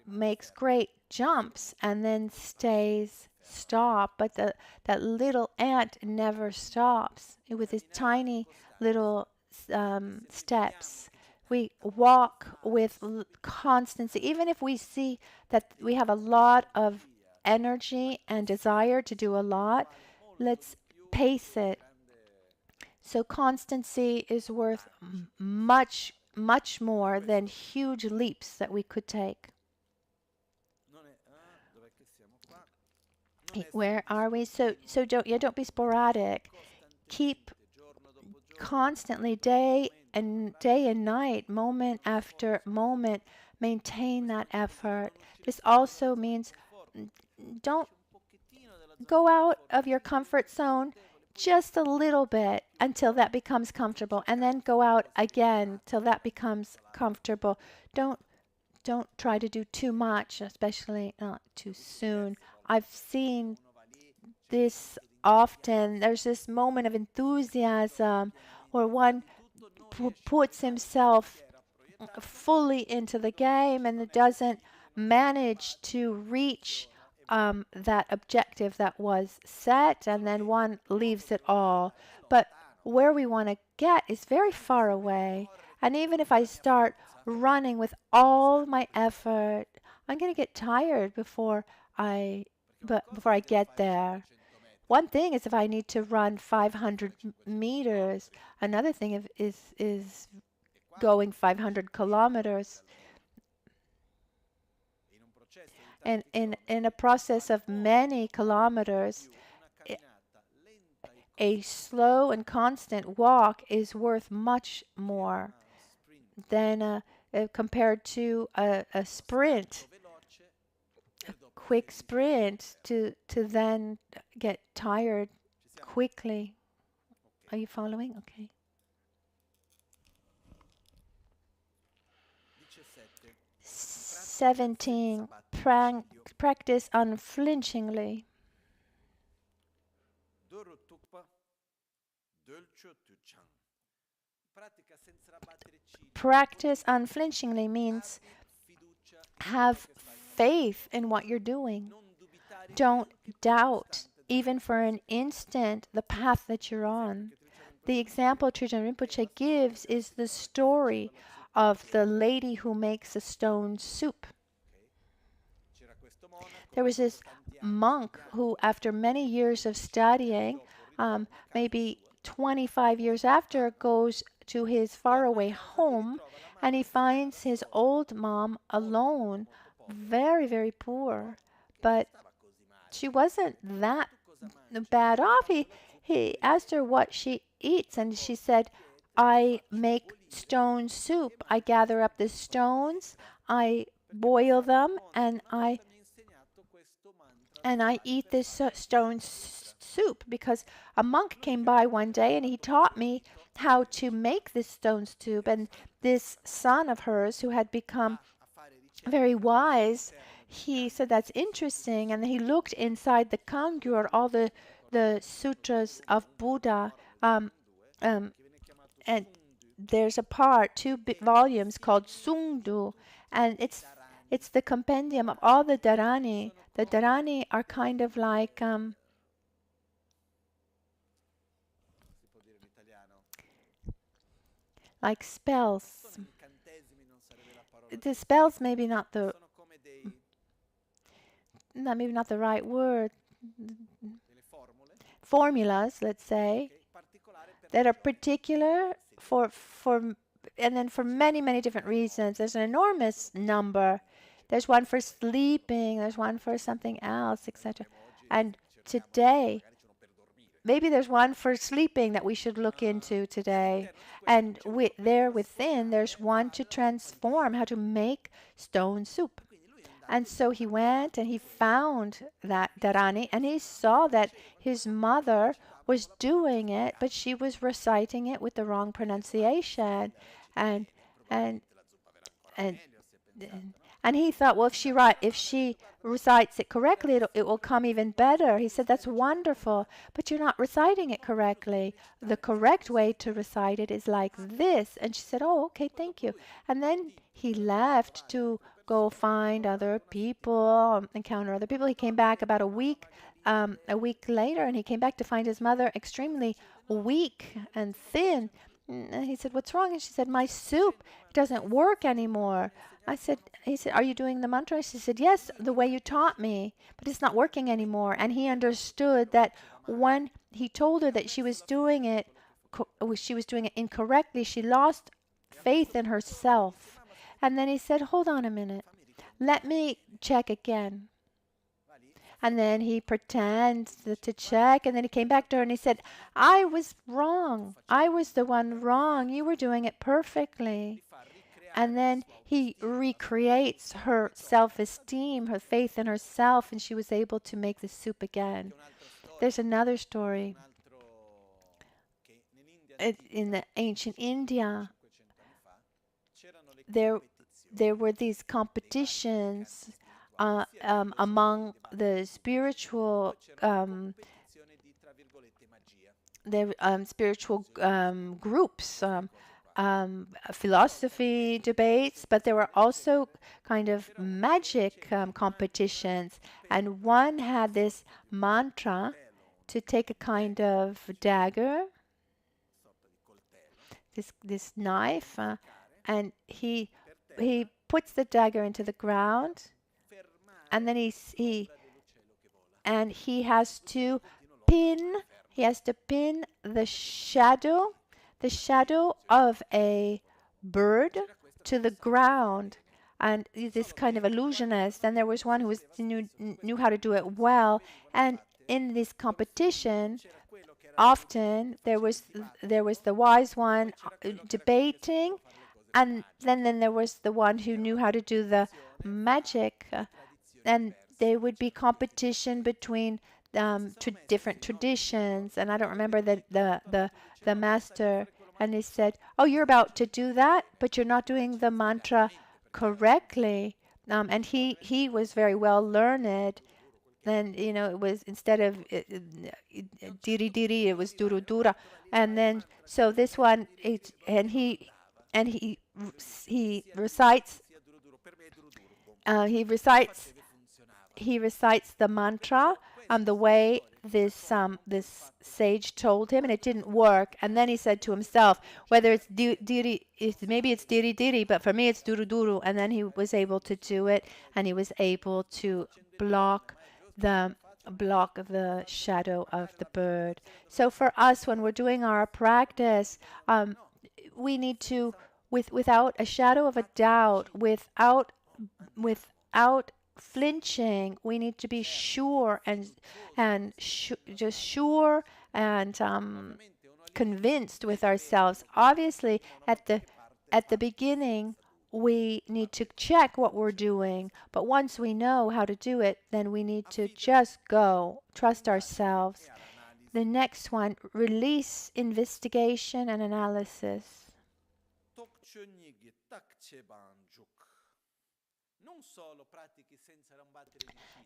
makes great jumps and then stays stopped, but that little ant never stops with his tiny little steps. We walk with constancy, even if we see that we have a lot of energy and desire to do a lot. Let's pace it. So constancy is worth much, much more than huge leaps that we could take. Where are we? So don't be sporadic. Keep constantly, day and night, moment after moment, maintain that effort. This also means don't go out of your comfort zone just a little bit until that becomes comfortable, and then go out again till that becomes comfortable. Don't try to do too much, especially not too soon. I've seen this often. There's this moment of enthusiasm where one puts himself fully into the game and doesn't manage to reach that objective that was set, and then one leaves it all. But where we want to get is very far away. And even if I start running with all my effort, I'm going to get tired before I get there. One thing is if I need to run 500 meters. Another thing is going 500 kilometers. And in a process of many kilometers, a slow and constant walk is worth much more than compared to a sprint, a quick sprint to then get tired quickly. Are you following? Okay. 17. Practice unflinchingly. Practice unflinchingly means have faith in what you're doing. Don't doubt, even for an instant, the path that you're on. The example Trijang Rinpoche gives is the story of the lady who makes a stone soup. There was this monk who, after many years of studying, maybe 25 years after, goes to his faraway home, and he finds his old mom alone, very, very poor. But she wasn't that bad off. He asked her what she eats, and she said, I make stone soup. I gather up the stones, I boil them, and I eat this stone soup, because a monk came by one day and he taught me how to make this stone soup. And this son of hers, who had become very wise, he said, that's interesting. And he looked inside the Kangyur, all the sutras of Buddha, and there's a part, 2 volumes called Sungdu, and it's the compendium of all the dharani. The dharani are kind of like spells. The spells maybe not the right word. Formulas, let's say, that are particular for and then for many, many different reasons. There's an enormous number. There's one for sleeping, there's one for something else, etc. And today, maybe there's one for sleeping that we should look into today. And there within, there's one to transform, how to make stone soup. And so he went and he found that dharani, and he saw that his mother was doing it, but she was reciting it with the wrong pronunciation. And And he thought, well, if she recites it correctly, it will come even better. He said, that's wonderful, but you're not reciting it correctly. The correct way to recite it is like this. And she said, oh, okay, thank you. And then he left to go find other people, encounter other people. He came back about a week later, and he came back to find his mother extremely weak and thin. And he said, what's wrong? And she said, my soup doesn't work anymore. He said, are you doing the mantra? She said, yes, the way you taught me, but it's not working anymore. And he understood that when he told her that she was doing it incorrectly, she lost faith in herself. And then he said, hold on a minute. Let me check again. And then he pretends to check, and then he came back to her and he said, I was wrong. I was the one wrong. You were doing it perfectly. And then he recreates her self-esteem, her faith in herself, and she was able to make the soup again. There's another story. In the ancient India, there were these competitions among the spiritual groups, philosophy debates, but there were also kind of magic competitions. And one had this mantra to take a kind of dagger, this knife, and he puts the dagger into the ground, and then he has to pin the shadow of a bird to the ground. And this kind of illusionist, and there was one who knew how to do it well. And in this competition, often there was the wise one debating, and then there was the one who knew how to do the magic, and there would be competition between different traditions. And I don't remember the master, and he said, oh, you're about to do that, but you're not doing the mantra correctly. And he was very well learned. Then, it was, instead of diri diri, it was duru dura. And then, so this one, he recites the mantra the way this sage told him, and it didn't work. And then he said to himself, whether it's diri, maybe it's diri diri, but for me it's duru duru. And then he was able to do it, and he was able to block the shadow of the bird. So for us, when we're doing our practice, we need to, without a shadow of a doubt, without flinching, we need to be sure and just sure and convinced with ourselves. Obviously, at the beginning, we need to check what we're doing, but once we know how to do it, then we need to just go, trust ourselves. The next one, release investigation and analysis.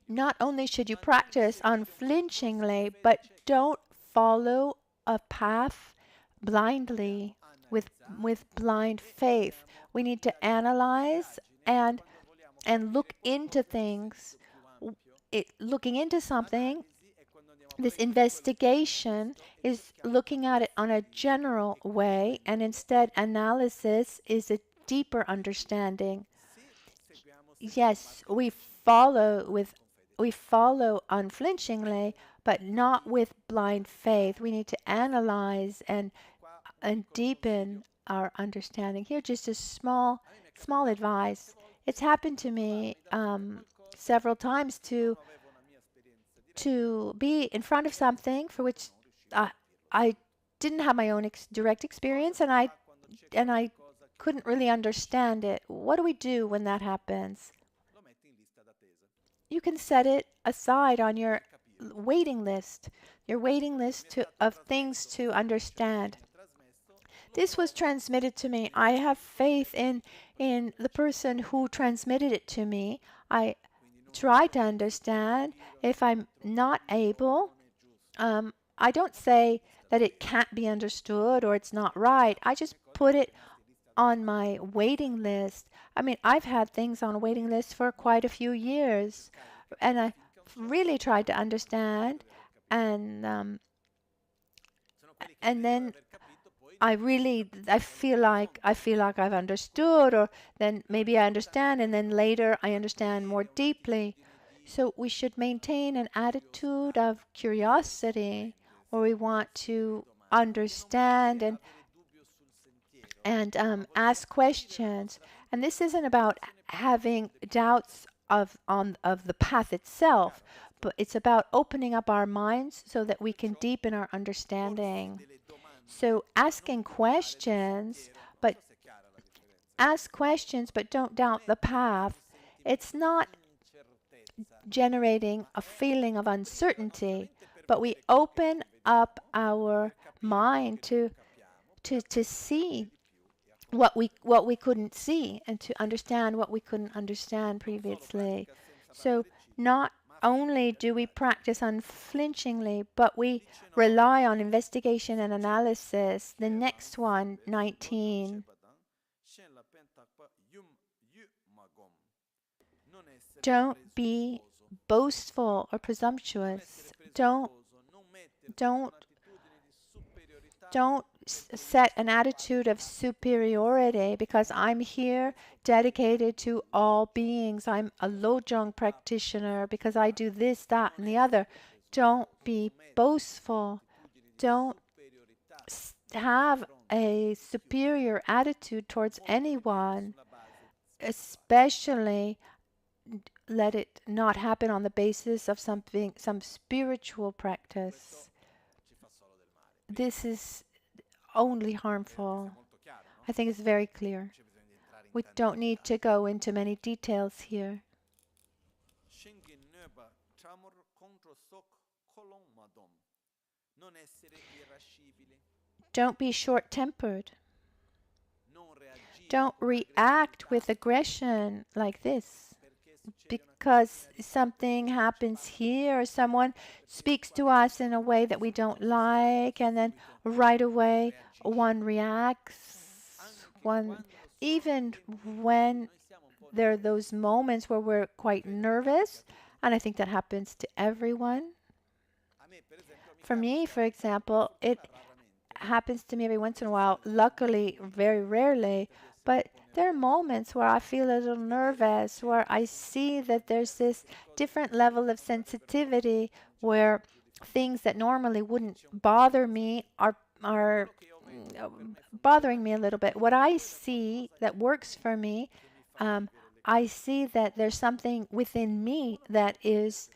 Not only should you practice unflinchingly, but don't follow a path blindly with blind faith. We need to analyze and look into things. Looking into something, this investigation is looking at it on a general way, and instead analysis is a deeper understanding. Yes, we follow unflinchingly, but not with blind faith. We need to analyze and deepen our understanding. Here, just a small advice. It's happened to me several times to be in front of something for which I didn't have my own direct experience, and I couldn't really understand it. What do we do when that happens? You can set it aside on your waiting list of things to understand. this was transmitted to me. I have faith in the person who transmitted it to me. I try to understand. If I'm not able, I don't say that it can't be understood or it's not right. I just put it on my waiting list. I mean, I've had things on a waiting list for quite a few years, and I really tried to understand, and then I feel like I've understood, or then maybe I understand, and then later I understand more deeply. So we should maintain an attitude of curiosity, where we want to understand and ask questions. And this isn't about having doubts of the path itself, but it's about opening up our minds so that we can deepen our understanding. So asking questions, but don't doubt the path. It's not generating a feeling of uncertainty, but we open up our mind to see what we couldn't see, and to understand what we couldn't understand previously. So not only do we practice unflinchingly, but we rely on investigation and analysis. The next one, 19. Don't be boastful or presumptuous. Don't set an attitude of superiority because I'm here dedicated to all beings. I'm a Lojong practitioner because I do this, that, and the other. Don't be boastful. Don't have a superior attitude towards anyone, especially let it not happen on the basis of some spiritual practice. This is only harmful. I think it's very clear. We don't need to go into many details here. Don't be short-tempered. Don't react with aggression like this. Because something happens here, or someone speaks to us in a way that we don't like, and then right away one reacts. Even when there are those moments where we're quite nervous, and I think that happens to everyone. For me, for example, it happens to me every once in a while, luckily very rarely, but there are moments where I feel a little nervous, where I see that there's this different level of sensitivity where things that normally wouldn't bother me are bothering me a little bit. What I see that works for me, I see that there's something within me that is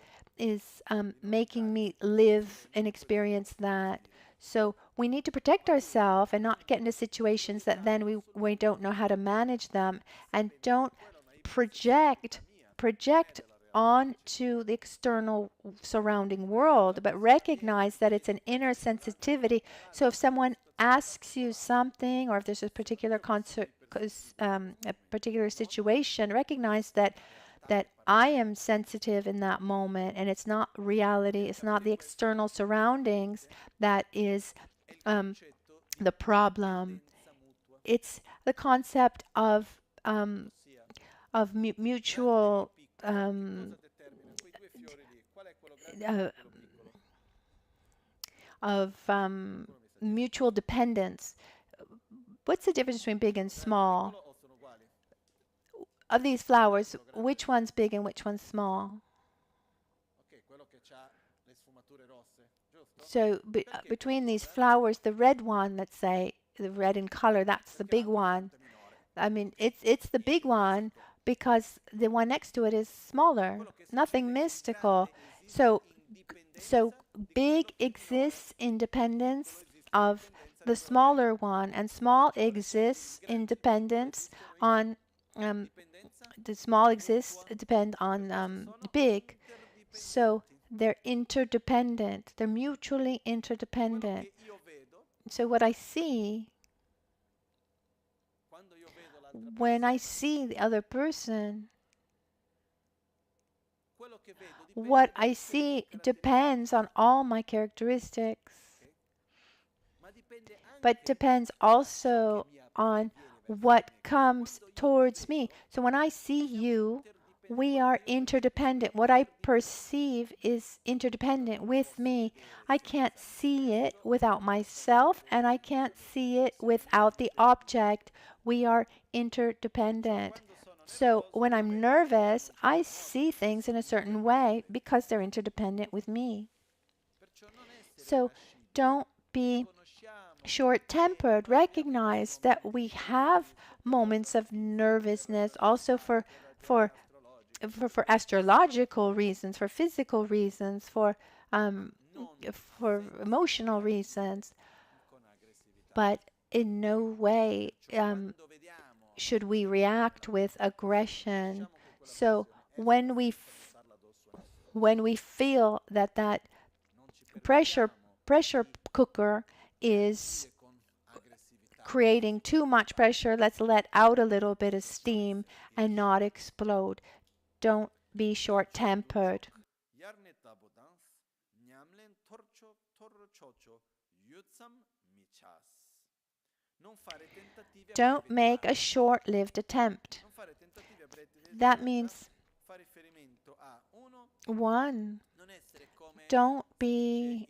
making me live and experience that. So we need to protect ourselves and not get into situations that then we don't know how to manage them, and don't project onto the external surrounding world, but recognize that it's an inner sensitivity. So if someone asks you something, or if there's a particular a particular situation, recognize that I am sensitive in that moment, and it's not reality, it's not the external surroundings that is the problem. It's the concept of mutual mutual dependence. What's the difference between big and small? Of these flowers, which one's big and which one's small? So between these flowers, the red one, let's say, the red in color, that's the big one. I mean, it's the big one because the one next to it is smaller. Nothing mystical. So big exists in dependence of the smaller one, and small exists in dependence on the small exists depend on big. So they're interdependent. They're mutually interdependent. So what I see when I see the other person, what I see depends on all my characteristics, but depends also on what comes towards me. So when I see you, we are interdependent. What I perceive is interdependent with me. I can't see it without myself, and I can't see it without the object. We are interdependent. So when I'm nervous, I see things in a certain way because they're interdependent with me. So don't be short-tempered. Recognize that we have moments of nervousness also for astrological reasons, for physical reasons, for emotional reasons, but in no way should we react with aggression. So when we feel that pressure cooker is creating too much pressure, let's let out a little bit of steam and not explode. Don't be short-tempered. Don't make a short-lived attempt. That means, one, don't be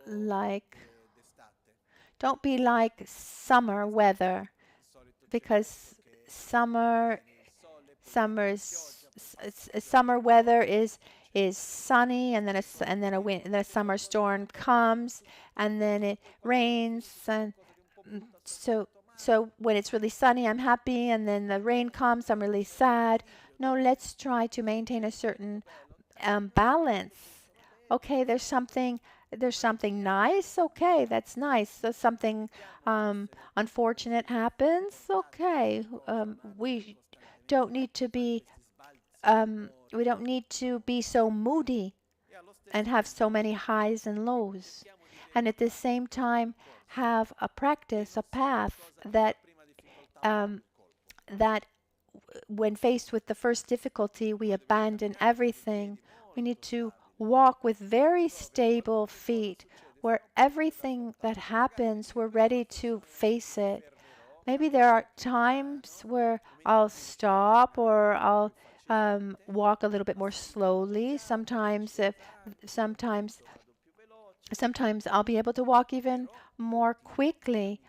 like summer weather, because summer weather is sunny, and then a summer storm comes, and then it rains, and so when it's really sunny, I'm happy, and then the rain comes, I'm really sad. No, let's try to maintain a certain balance. Okay, there's something nice. Okay, that's nice. So something unfortunate happens. Okay, we don't need to be so moody and have so many highs and lows, and at the same time have a practice, a path that when faced with the first difficulty, we abandon everything. We need to walk with very stable feet, where everything that happens, we're ready to face it. Maybe there are times where I'll stop, or I'll walk a little bit more slowly. Sometimes I'll be able to walk even more quickly.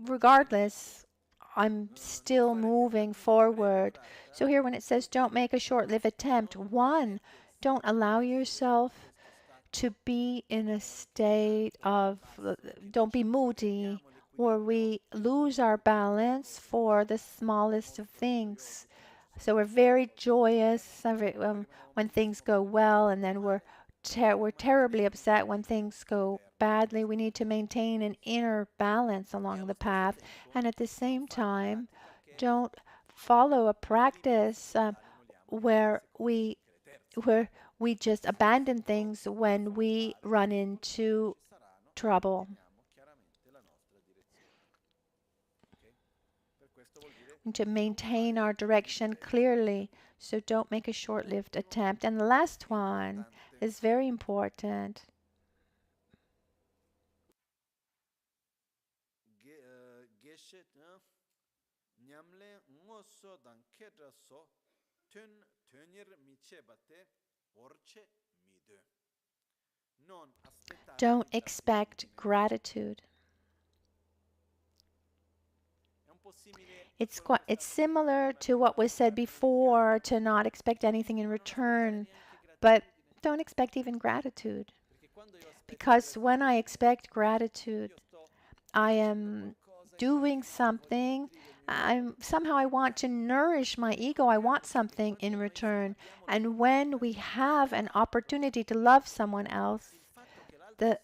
Regardless, I'm still moving forward. So here when it says don't make a short-lived attempt, one, don't allow yourself to be in a state of, don't be moody, where we lose our balance for the smallest of things. So we're very joyous when things go well, and then we're terribly upset when things go badly. We need to maintain an inner balance along the path, and at the same time, don't follow a practice where we just abandon things when we run into trouble. To maintain our direction clearly, so don't make a short-lived attempt. And the last one is very important. Don't expect gratitude. It's similar to what was said before, to not expect anything in return, but don't expect even gratitude. Because when I expect gratitude, I am doing something. Somehow I want to nourish my ego. I want something in return. And when we have an opportunity to love someone else, the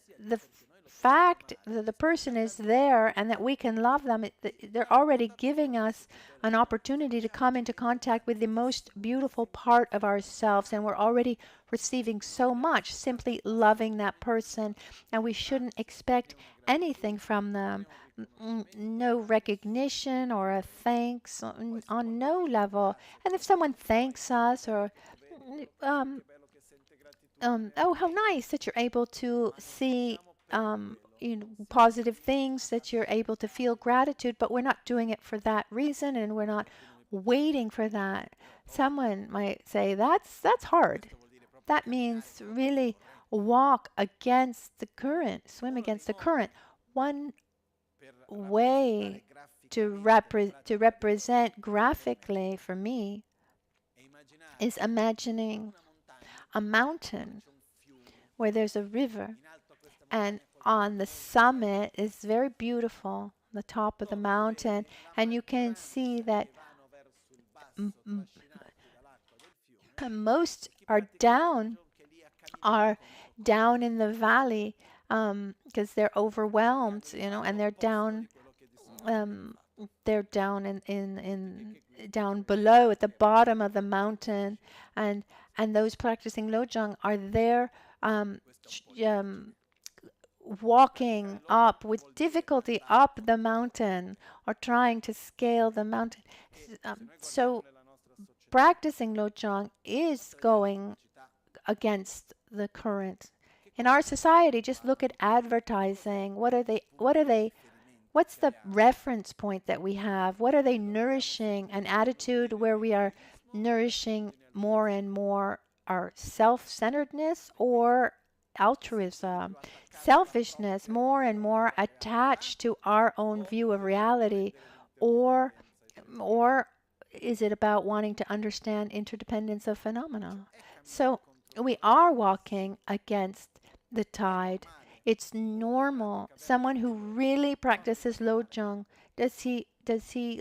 fact that the person is there and that we can love them, they're already giving us an opportunity to come into contact with the most beautiful part of ourselves, and we're already receiving so much simply loving that person, and we shouldn't expect anything from them. No recognition or a thanks on no level. And if someone thanks us or oh, how nice that you're able to see positive things, that you're able to feel gratitude, but we're not doing it for that reason, and we're not waiting for that. Someone might say, that's hard. That means really walk against the current, swim against the current. One way to represent graphically for me is imagining a mountain where there's a river, and on the summit is very beautiful, the top of the mountain, and you can see that most are down in the valley because they're overwhelmed, and they're down in down below at the bottom of the mountain, and those practicing Lojong are there walking up with difficulty up the mountain or trying to scale the mountain. So practicing Lojong is going against the current. In our society, just look at advertising. What's the reference point that we have? What are they nourishing? An attitude where we are nourishing more and more our self-centeredness or altruism, selfishness, more and more attached to our own view of reality, or is it about wanting to understand interdependence of phenomena? So we are walking against the tide. It's normal. Someone who really practices Lojong, does he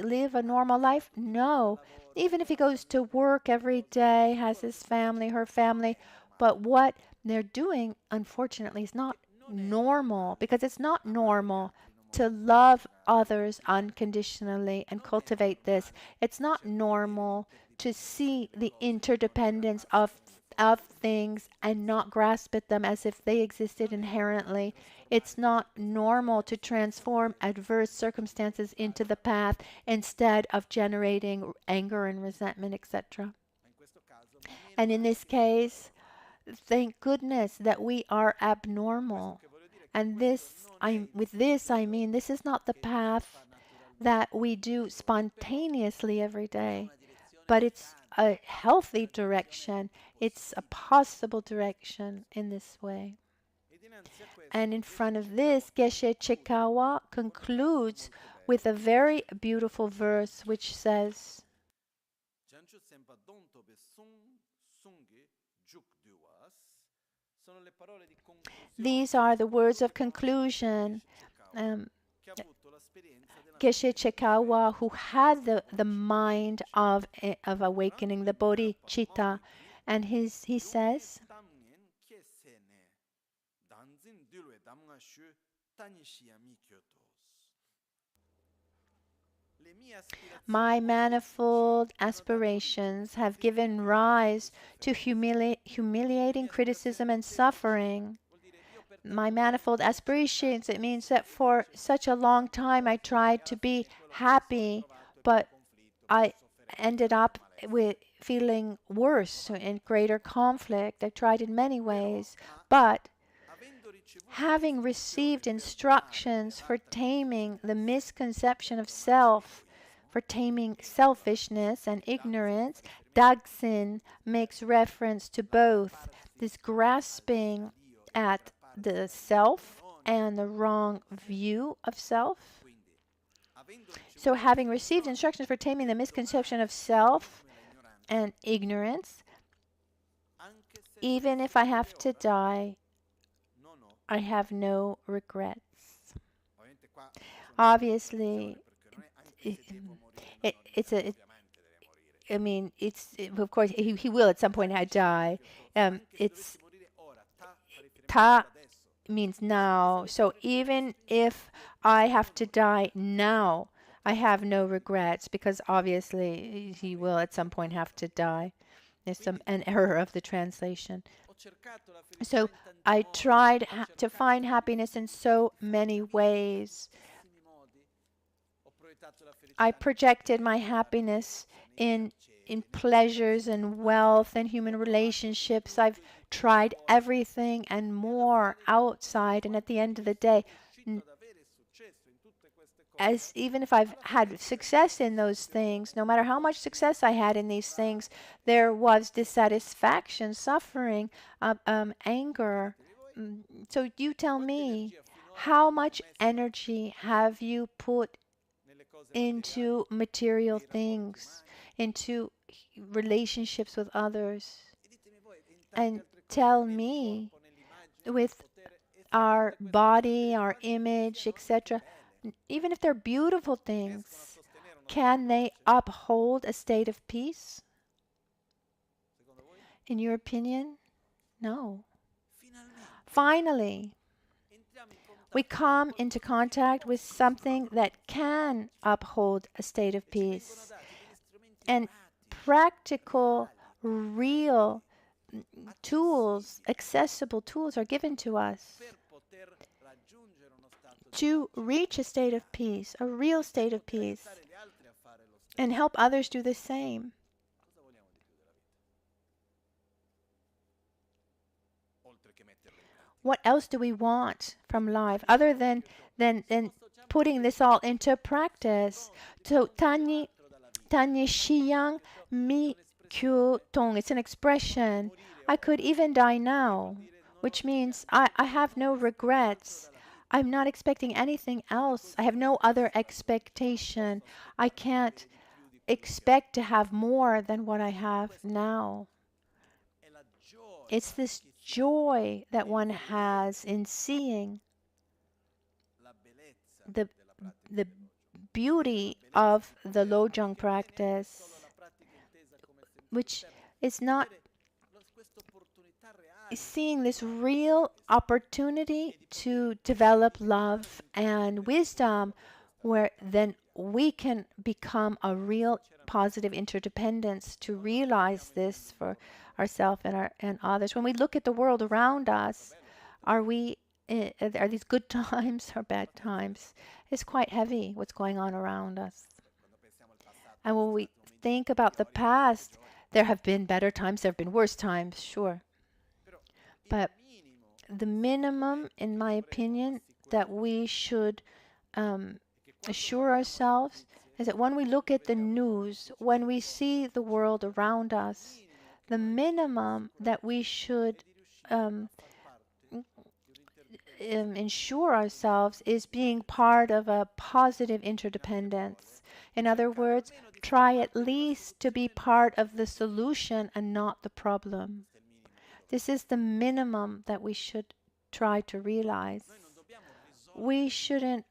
live a normal life? No. Even if he goes to work every day, has his family, her family, but what they're doing, unfortunately, is not normal, because it's not normal to love others unconditionally and cultivate this. It's not normal to see the interdependence of things and not grasp at them as if they existed inherently. It's not normal to transform adverse circumstances into the path instead of generating anger and resentment, etc. And in this case, thank goodness that we are abnormal. And with this I mean this is not the path that we do spontaneously every day, but it's a healthy direction. It's a possible direction in this way. And in front of this, Geshe Chekawa concludes with a very beautiful verse which says, these are the words of conclusion. Geshe Chekawa, who had the mind of awakening the bodhichitta, and he says, my manifold aspirations have given rise to humiliating criticism and suffering. My manifold aspirations, it means that for such a long time I tried to be happy, but I ended up with feeling worse and greater conflict. I tried in many ways, but having received instructions for taming the misconception of self, for taming selfishness and ignorance, Dagsin makes reference to both this grasping at the self and the wrong view of self. So having received instructions for taming the misconception of self and ignorance, even if I have to die, I have no regrets. Obviously, of course, he will at some point die. It's ta means now. So even if I have to die now, I have no regrets because obviously he will at some point have to die. There's an error of the translation. So I tried to find happiness in so many ways. I projected my happiness in pleasures and wealth and human relationships. I've tried everything and more outside, and at the end of the day, as even if I've had success in those things, no matter how much success I had in these things, there was dissatisfaction, suffering, anger. So you tell me, how much energy have you put into material things, into relationships with others? And tell me, with our body, our image, etc., even if they're beautiful things, can they uphold a state of peace? In your opinion, no. Finally, we come into contact with something that can uphold a state of peace. And practical, real tools, accessible tools are given to us to reach a state of peace, a real state of peace, and help others do the same. What else do we want from life other than putting this all into practice? So Tanyi Shiyang Mi Kyu Tong. It's an expression. I could even die now, which means I have no regrets. I'm not expecting anything else. I have no other expectation. I can't expect to have more than what I have now. It's this joy that one has in seeing the beauty of the Lojong practice, which is not seeing this real opportunity to develop love and wisdom, where then we can become a real positive interdependence to realize this for ourselves and others. When we look at the world around us, are these good times or bad times? It's quite heavy what's going on around us. And when we think about the past, there have been better times, there have been worse times, sure. But the minimum, in my opinion, that we should assure ourselves is that when we look at the news, when we see the world around us, the minimum that we should ensure ourselves is being part of a positive interdependence. In other words, try at least to be part of the solution and not the problem. This is the minimum that we should try to realize. We shouldn't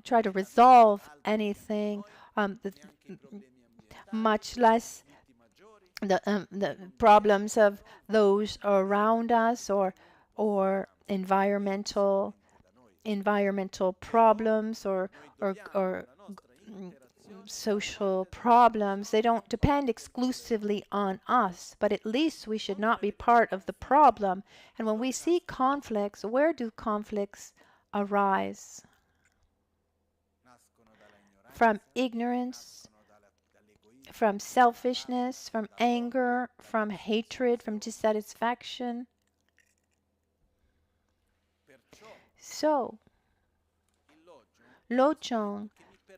try to resolve anything, much less the problems of those around us or environmental problems or social problems. They don't depend exclusively on us, but at least we should not be part of the problem. And when we see conflicts, where do conflicts arise? From ignorance, from selfishness, from anger, from hatred, from dissatisfaction. So, Lojong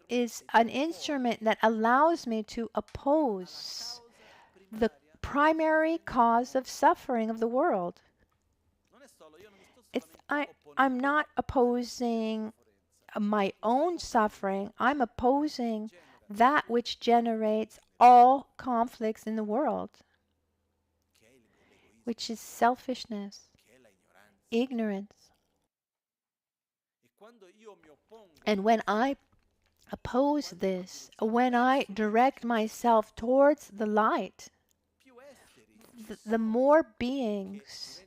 is an instrument that allows me to oppose the primary cause of suffering of the world. I'm not opposing my own suffering. I'm opposing that which generates all conflicts in the world, which is selfishness, ignorance. And when I oppose this, when I direct myself towards the light, the more beings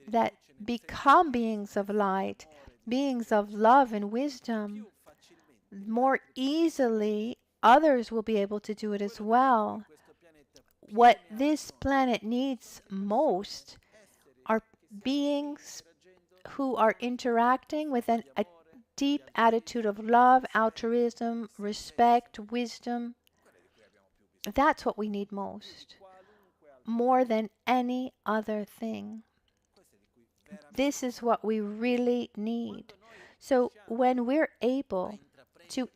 that become beings of light, beings of love and wisdom, more easily others will be able to do it as well. What this planet needs most are beings who are interacting with a deep attitude of love, altruism, respect, wisdom. That's what we need most, more than any other thing. This is what we really need. So when we're able to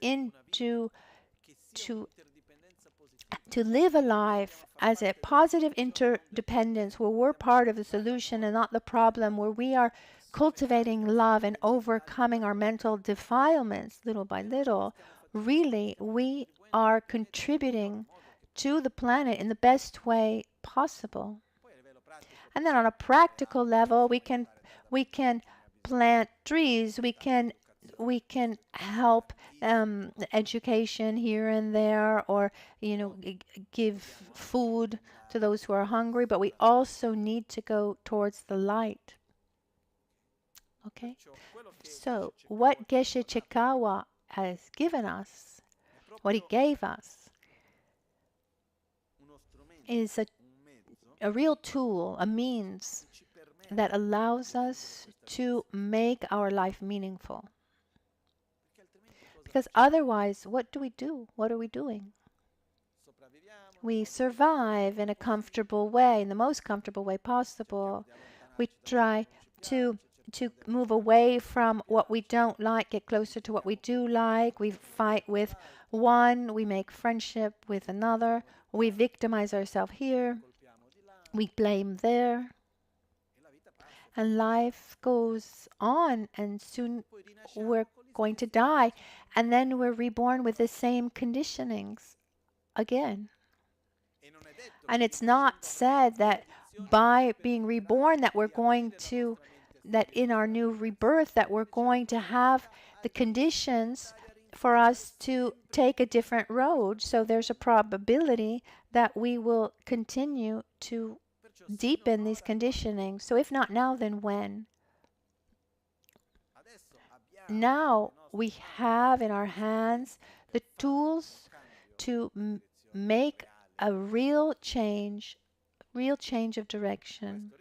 live a life as a positive interdependence, where we're part of the solution and not the problem, where we are cultivating love and overcoming our mental defilements little by little, really we are contributing to the planet in the best way possible. And then on a practical level, we can plant trees, we can help education here and there, or give food to those who are hungry, but we also need to go towards the light. Okay? So what Geshe Chekawa has given us, what he gave us, is a real tool, a means that allows us to make our life meaningful. Because otherwise, what do we do? What are we doing? We survive in a comfortable way, in the most comfortable way possible. We try to move away from what we don't like, get closer to what we do like. We fight with one, we make friendship with another, we victimize ourselves here, we blame there. And life goes on, and soon we're going to die, and then we're reborn with the same conditionings again. And it's not said that by being reborn that we're going to, that in our new rebirth, that we're going to have the conditions for us to take a different road. So there's a probability that we will continue to deepen these conditionings. So if not now, then when? Now we have in our hands the tools to make a real change of direction.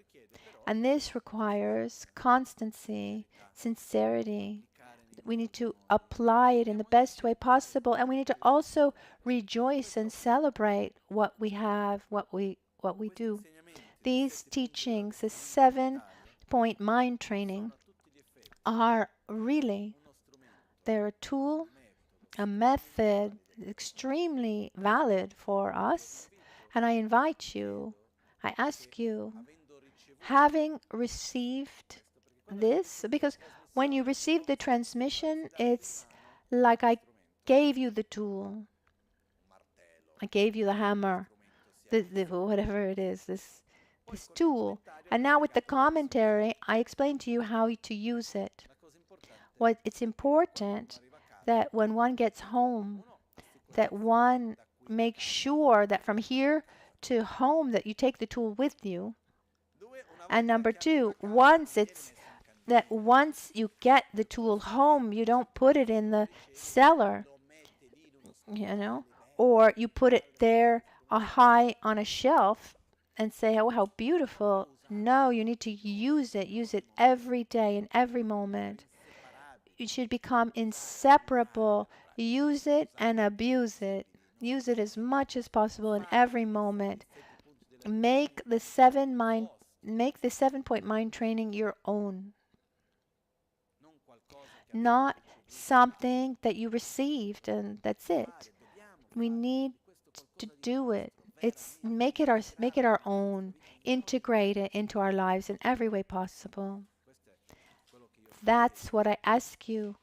And this requires constancy, sincerity. We need to apply it in the best way possible, and we need to also rejoice and celebrate what we have, what we do. These teachings, the 7-point mind training, are really, they're a tool, a method, extremely valid for us. And I invite you, I ask you, having received this, because when you receive the transmission, it's like I gave you the tool. I gave you the hammer, whatever it is, this tool. And now with the commentary, I explain to you how to use it. It's important that when one gets home, that one makes sure that from here to home that you take the tool with you. And number two, once you get the tool home, you don't put it in the cellar, or you put it there high on a shelf and say, oh, how beautiful. No, you need to use it every day, in every moment. It should become inseparable. Use it and abuse it. Use it as much as possible in every moment. Make the 7-point mind training your own. Not something that you received and that's it. We need to do it. Make it our own. Integrate it into our lives in every way possible. That's what I ask you,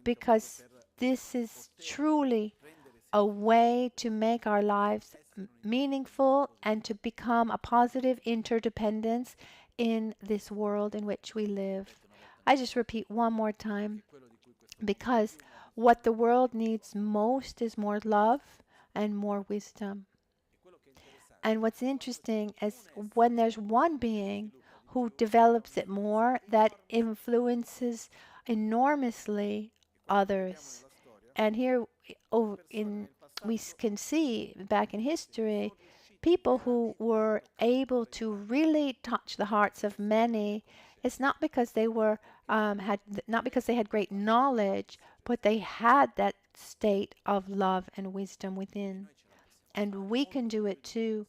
because this is truly a way to make our lives meaningful and to become a positive interdependence in this world in which we live. I just repeat one more time, because what the world needs most is more love and more wisdom. And what's interesting is when there's one being who develops it more, that influences enormously others. And here we can see back in history people who were able to really touch the hearts of many. It's not because they were not because they had great knowledge, but they had that state of love and wisdom within. And we can do it too,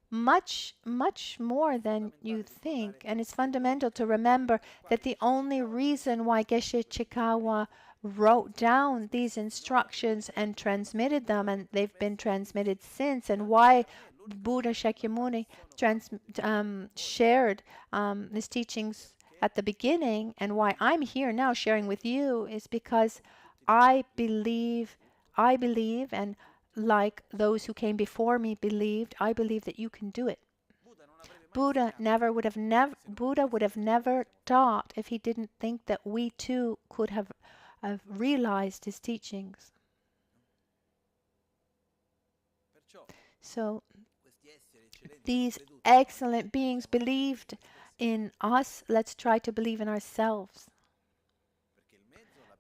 much, much more than you think. And it's fundamental to remember that the only reason why Geshe Chekawa wrote down these instructions and transmitted them, and they've been transmitted since, and why Buddha Shakyamuni shared his teachings at the beginning, and why I'm here now sharing with you, is because I believe, and like those who came before me believed, I believe that you can do it. Buddha would have never taught if he didn't think that we too could have realized his teachings. So these excellent beings believed in us. Let's try to believe in ourselves.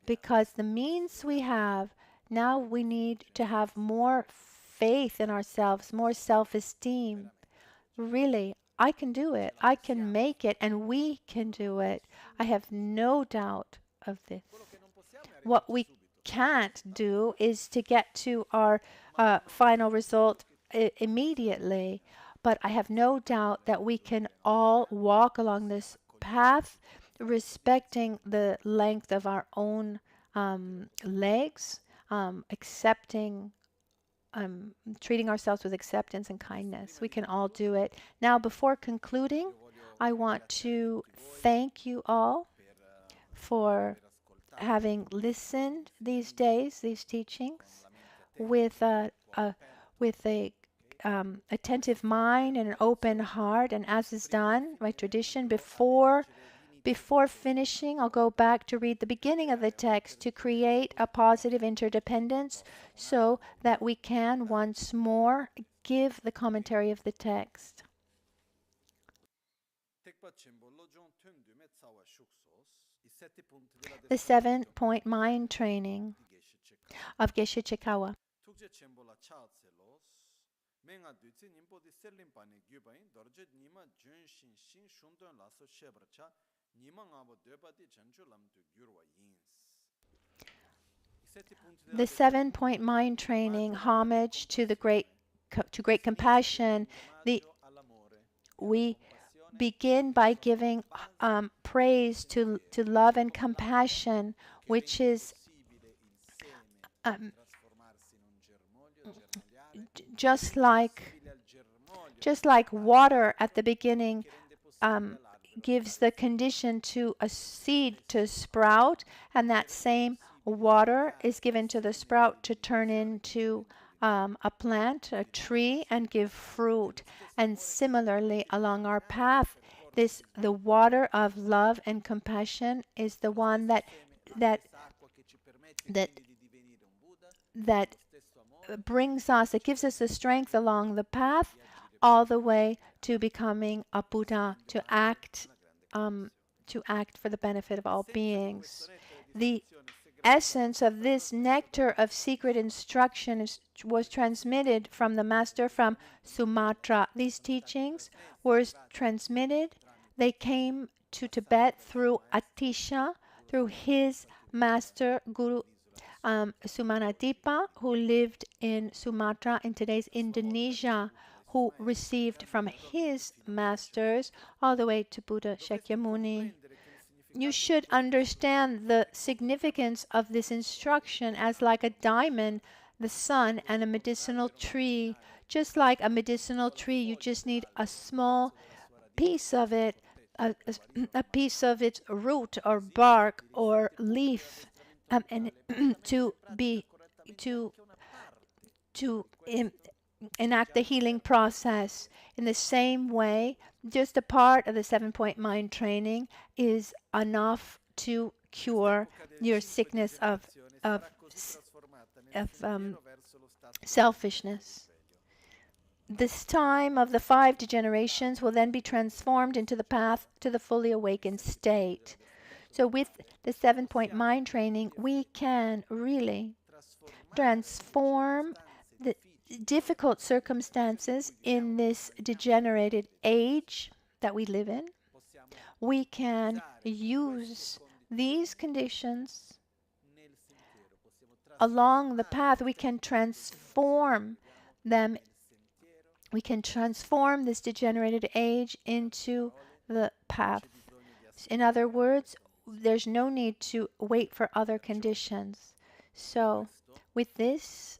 Because the means we have, now we need to have more faith in ourselves, more self-esteem. Really, I can do it. I can make it, and we can do it. I have no doubt of this. What we can't do is to get to our final result immediately. But I have no doubt that we can all walk along this path, respecting the length of our own legs, accepting, treating ourselves with acceptance and kindness. We can all do it. Now, before concluding, I want to thank you all for having listened these days, these teachings, with a attentive mind and an open heart. And as is done by tradition, before finishing, I'll go back to read the beginning of the text to create a positive interdependence so that we can once more give the commentary of the text. The 7-point mind training of Geshe Chekawa. The 7-point mind training, homage to the great compassion. We begin by giving praise to love and compassion, which is just like water at the beginning gives the condition to a seed to sprout, and that same water is given to the sprout to turn into a plant, a tree, and give fruit. And similarly, along our path, the water of love and compassion is the one that brings us, it gives us the strength along the path all the way to becoming a Buddha, to act for the benefit of all beings. The essence of this nectar of secret instruction was transmitted from the master from Sumatra. These teachings were transmitted. They came to Tibet through Atisha, through his master, Guru Sumanadipa, who lived in Sumatra in today's Indonesia, who received from his masters all the way to Buddha Shakyamuni. You should understand the significance of this instruction as like a diamond, the sun, and a medicinal tree. Just like a medicinal tree, you just need a small piece of it, a piece of its root or bark or leaf, and to enact the healing process. In the same way, just a part of the 7-point mind training is enough to cure your sickness of selfishness. this time of the 5 degenerations will then be transformed into the path to the fully awakened state. So with the 7-point mind training, we can really transform the difficult circumstances in this degenerated age that we live in. We can use these conditions along the path. We can transform them. We can transform this degenerated age into the path. In other words, there's no need to wait for other conditions. So, with this,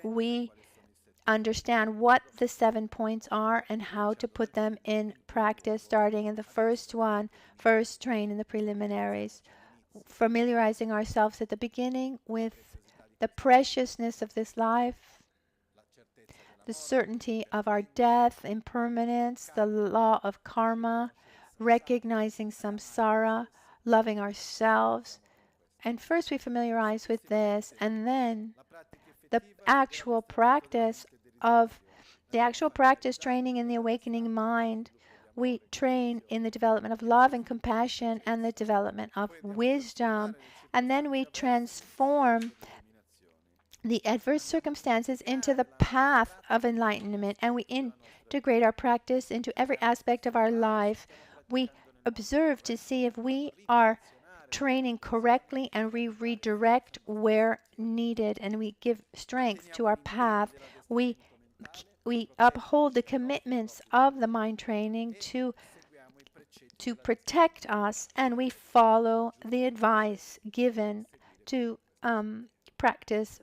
we understand what the 7 points are and how to put them in practice, starting in the first one, first train in the preliminaries, familiarizing ourselves at the beginning with the preciousness of this life, the certainty of our death, impermanence, the law of karma, recognizing samsara, loving ourselves. And first we familiarize with this, and then the actual practice training in the awakening mind. We train in the development of love and compassion and the development of wisdom. And then we transform the adverse circumstances into the path of enlightenment. And we integrate our practice into every aspect of our life. We observe to see if we are training correctly, and we redirect where needed, and we give strength to our path. We uphold the commitments of the mind training to protect us, and we follow the advice given to practice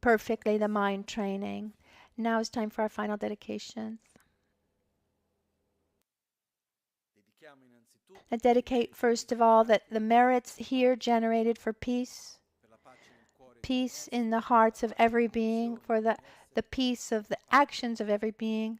perfectly the mind training. Now it's time for our final dedications. I dedicate first of all that the merits here generated for peace, peace in the hearts of every being, for the peace of the actions of every being,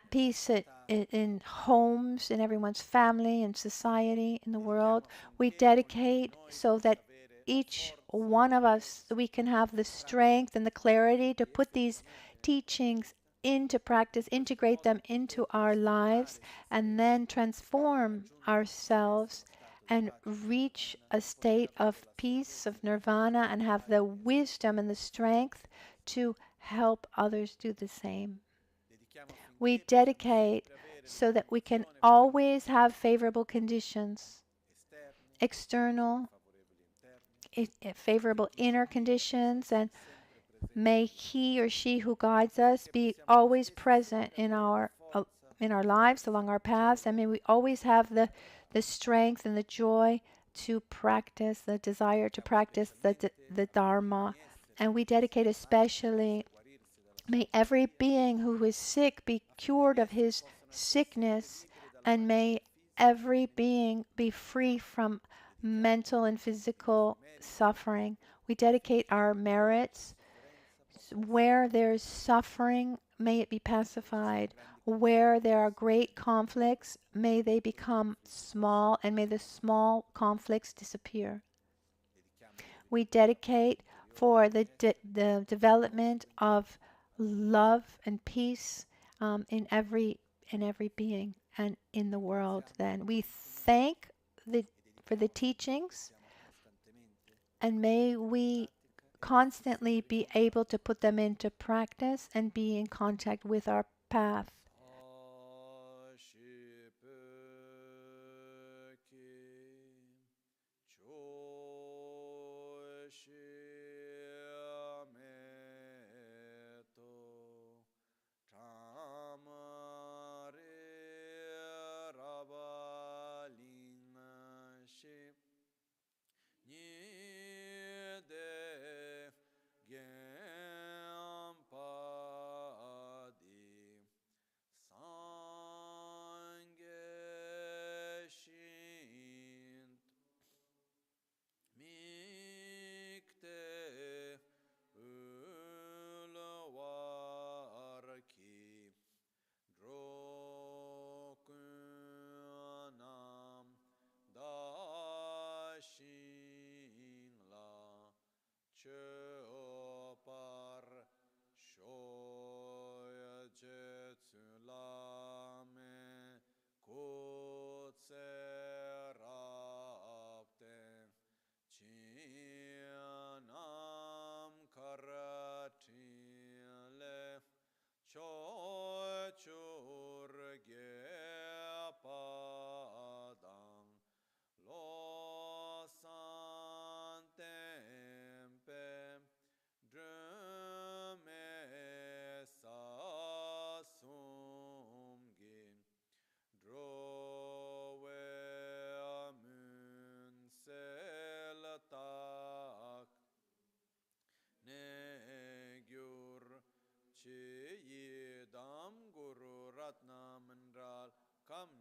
peace in homes, in everyone's family, in society, in the world. We dedicate so that each one of us, we can have the strength and the clarity to put these teachings into practice, integrate them into our lives, and then transform ourselves and reach a state of peace, of nirvana, and have the wisdom and the strength to help others do the same. We dedicate so that we can always have favorable conditions, external, favorable inner conditions, and may he or she who guides us be always present in our lives, along our paths, and may we always have the strength and the joy to practice, the desire to practice the Dharma. And we dedicate especially, may every being who is sick be cured of his sickness, and may every being be free from mental and physical suffering. We dedicate our merits. Where there's suffering, may it be pacified. Where there are great conflicts, may they become small, and may the small conflicts disappear. We dedicate for the development of love and peace in every being and in the world. Then we thank for the teachings, and may we constantly be able to put them into practice and be in contact with our path.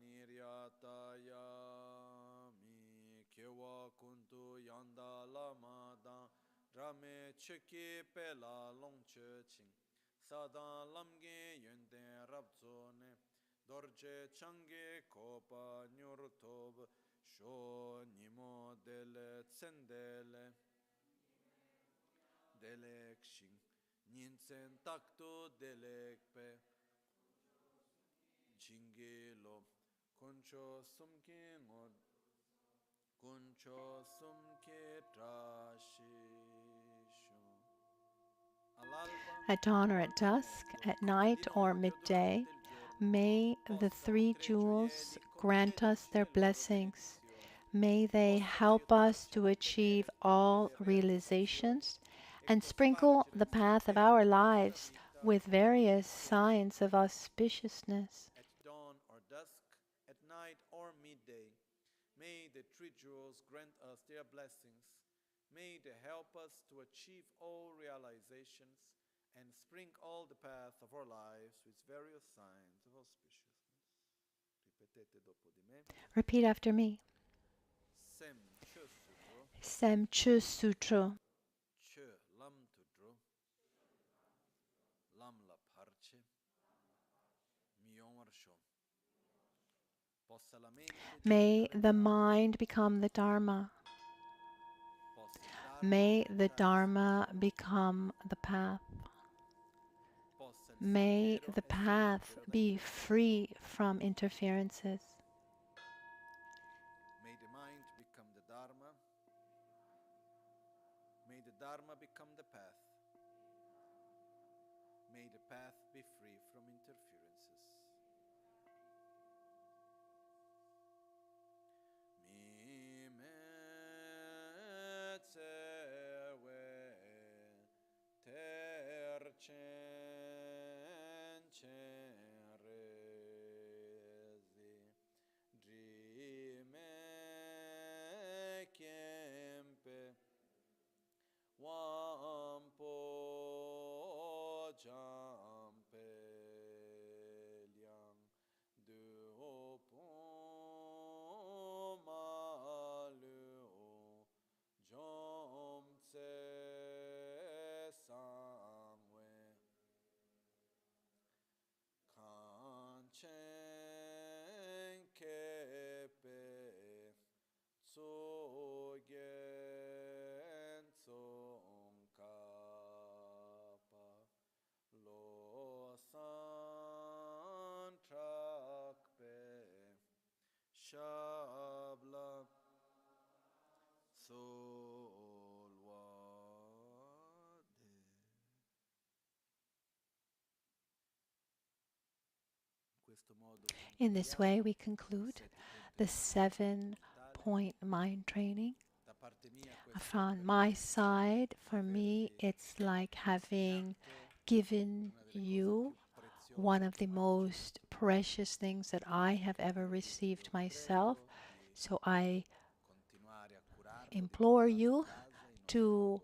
niryatayami kewa kuntu yanda lama dan rame cheki pela longche ching sadan lamge yende rabzone dorje change kopa nyurtob sho nimo dele tsendele delek shing ninsen takto delek pe jinge lo kuncho sumke ngod kuncho sumke trashisho At dawn or at dusk, at night or midday, may the three jewels grant us their blessings. May they help us to achieve all realizations and sprinkle the path of our lives with various signs of auspiciousness. At dawn or dusk, at night or midday, may the three jewels grant us their blessings. May they help us to achieve all realizations and sprinkle all the path of our lives with various signs of auspiciousness. Ripetete dopo di me. Repeat after me. Sem Chö Sutro, Sem Chu Sutro, Chö Lam Tudro, Lam La Parche, Myon Warsho. Possa la mente may diventare the mind become the Dharma. possa il Dharma May the diventare Dharma become the path. possa il May sentiero the essere path libero da be interferenze. free from interferences. May the mind become the Dharma. May the Dharma become the path. May the path be free from interferences. Mi me tsewe ter chen chen rezi dri me kempe Wampo jampe liang du po malu jom tse sangwe kanchen kepe Tsogen tsongkapa lo san trakpe shabla solwade. In this way, we conclude the 7-point mind training. From my side, for me, it's like having given you one of the most precious things that I have ever received myself. So I implore you to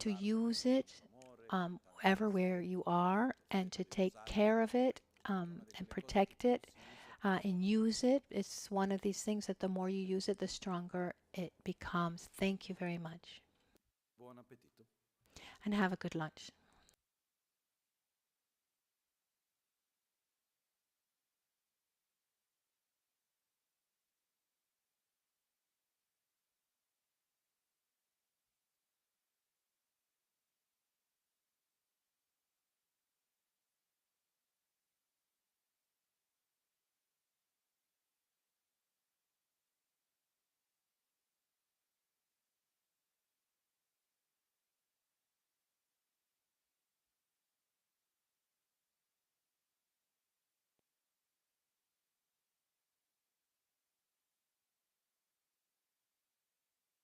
use it everywhere you are and to take care of it and protect it and use it. It's one of these things that the more you use it, the stronger it becomes. Thank you very much. Buon appetito. And have a good lunch.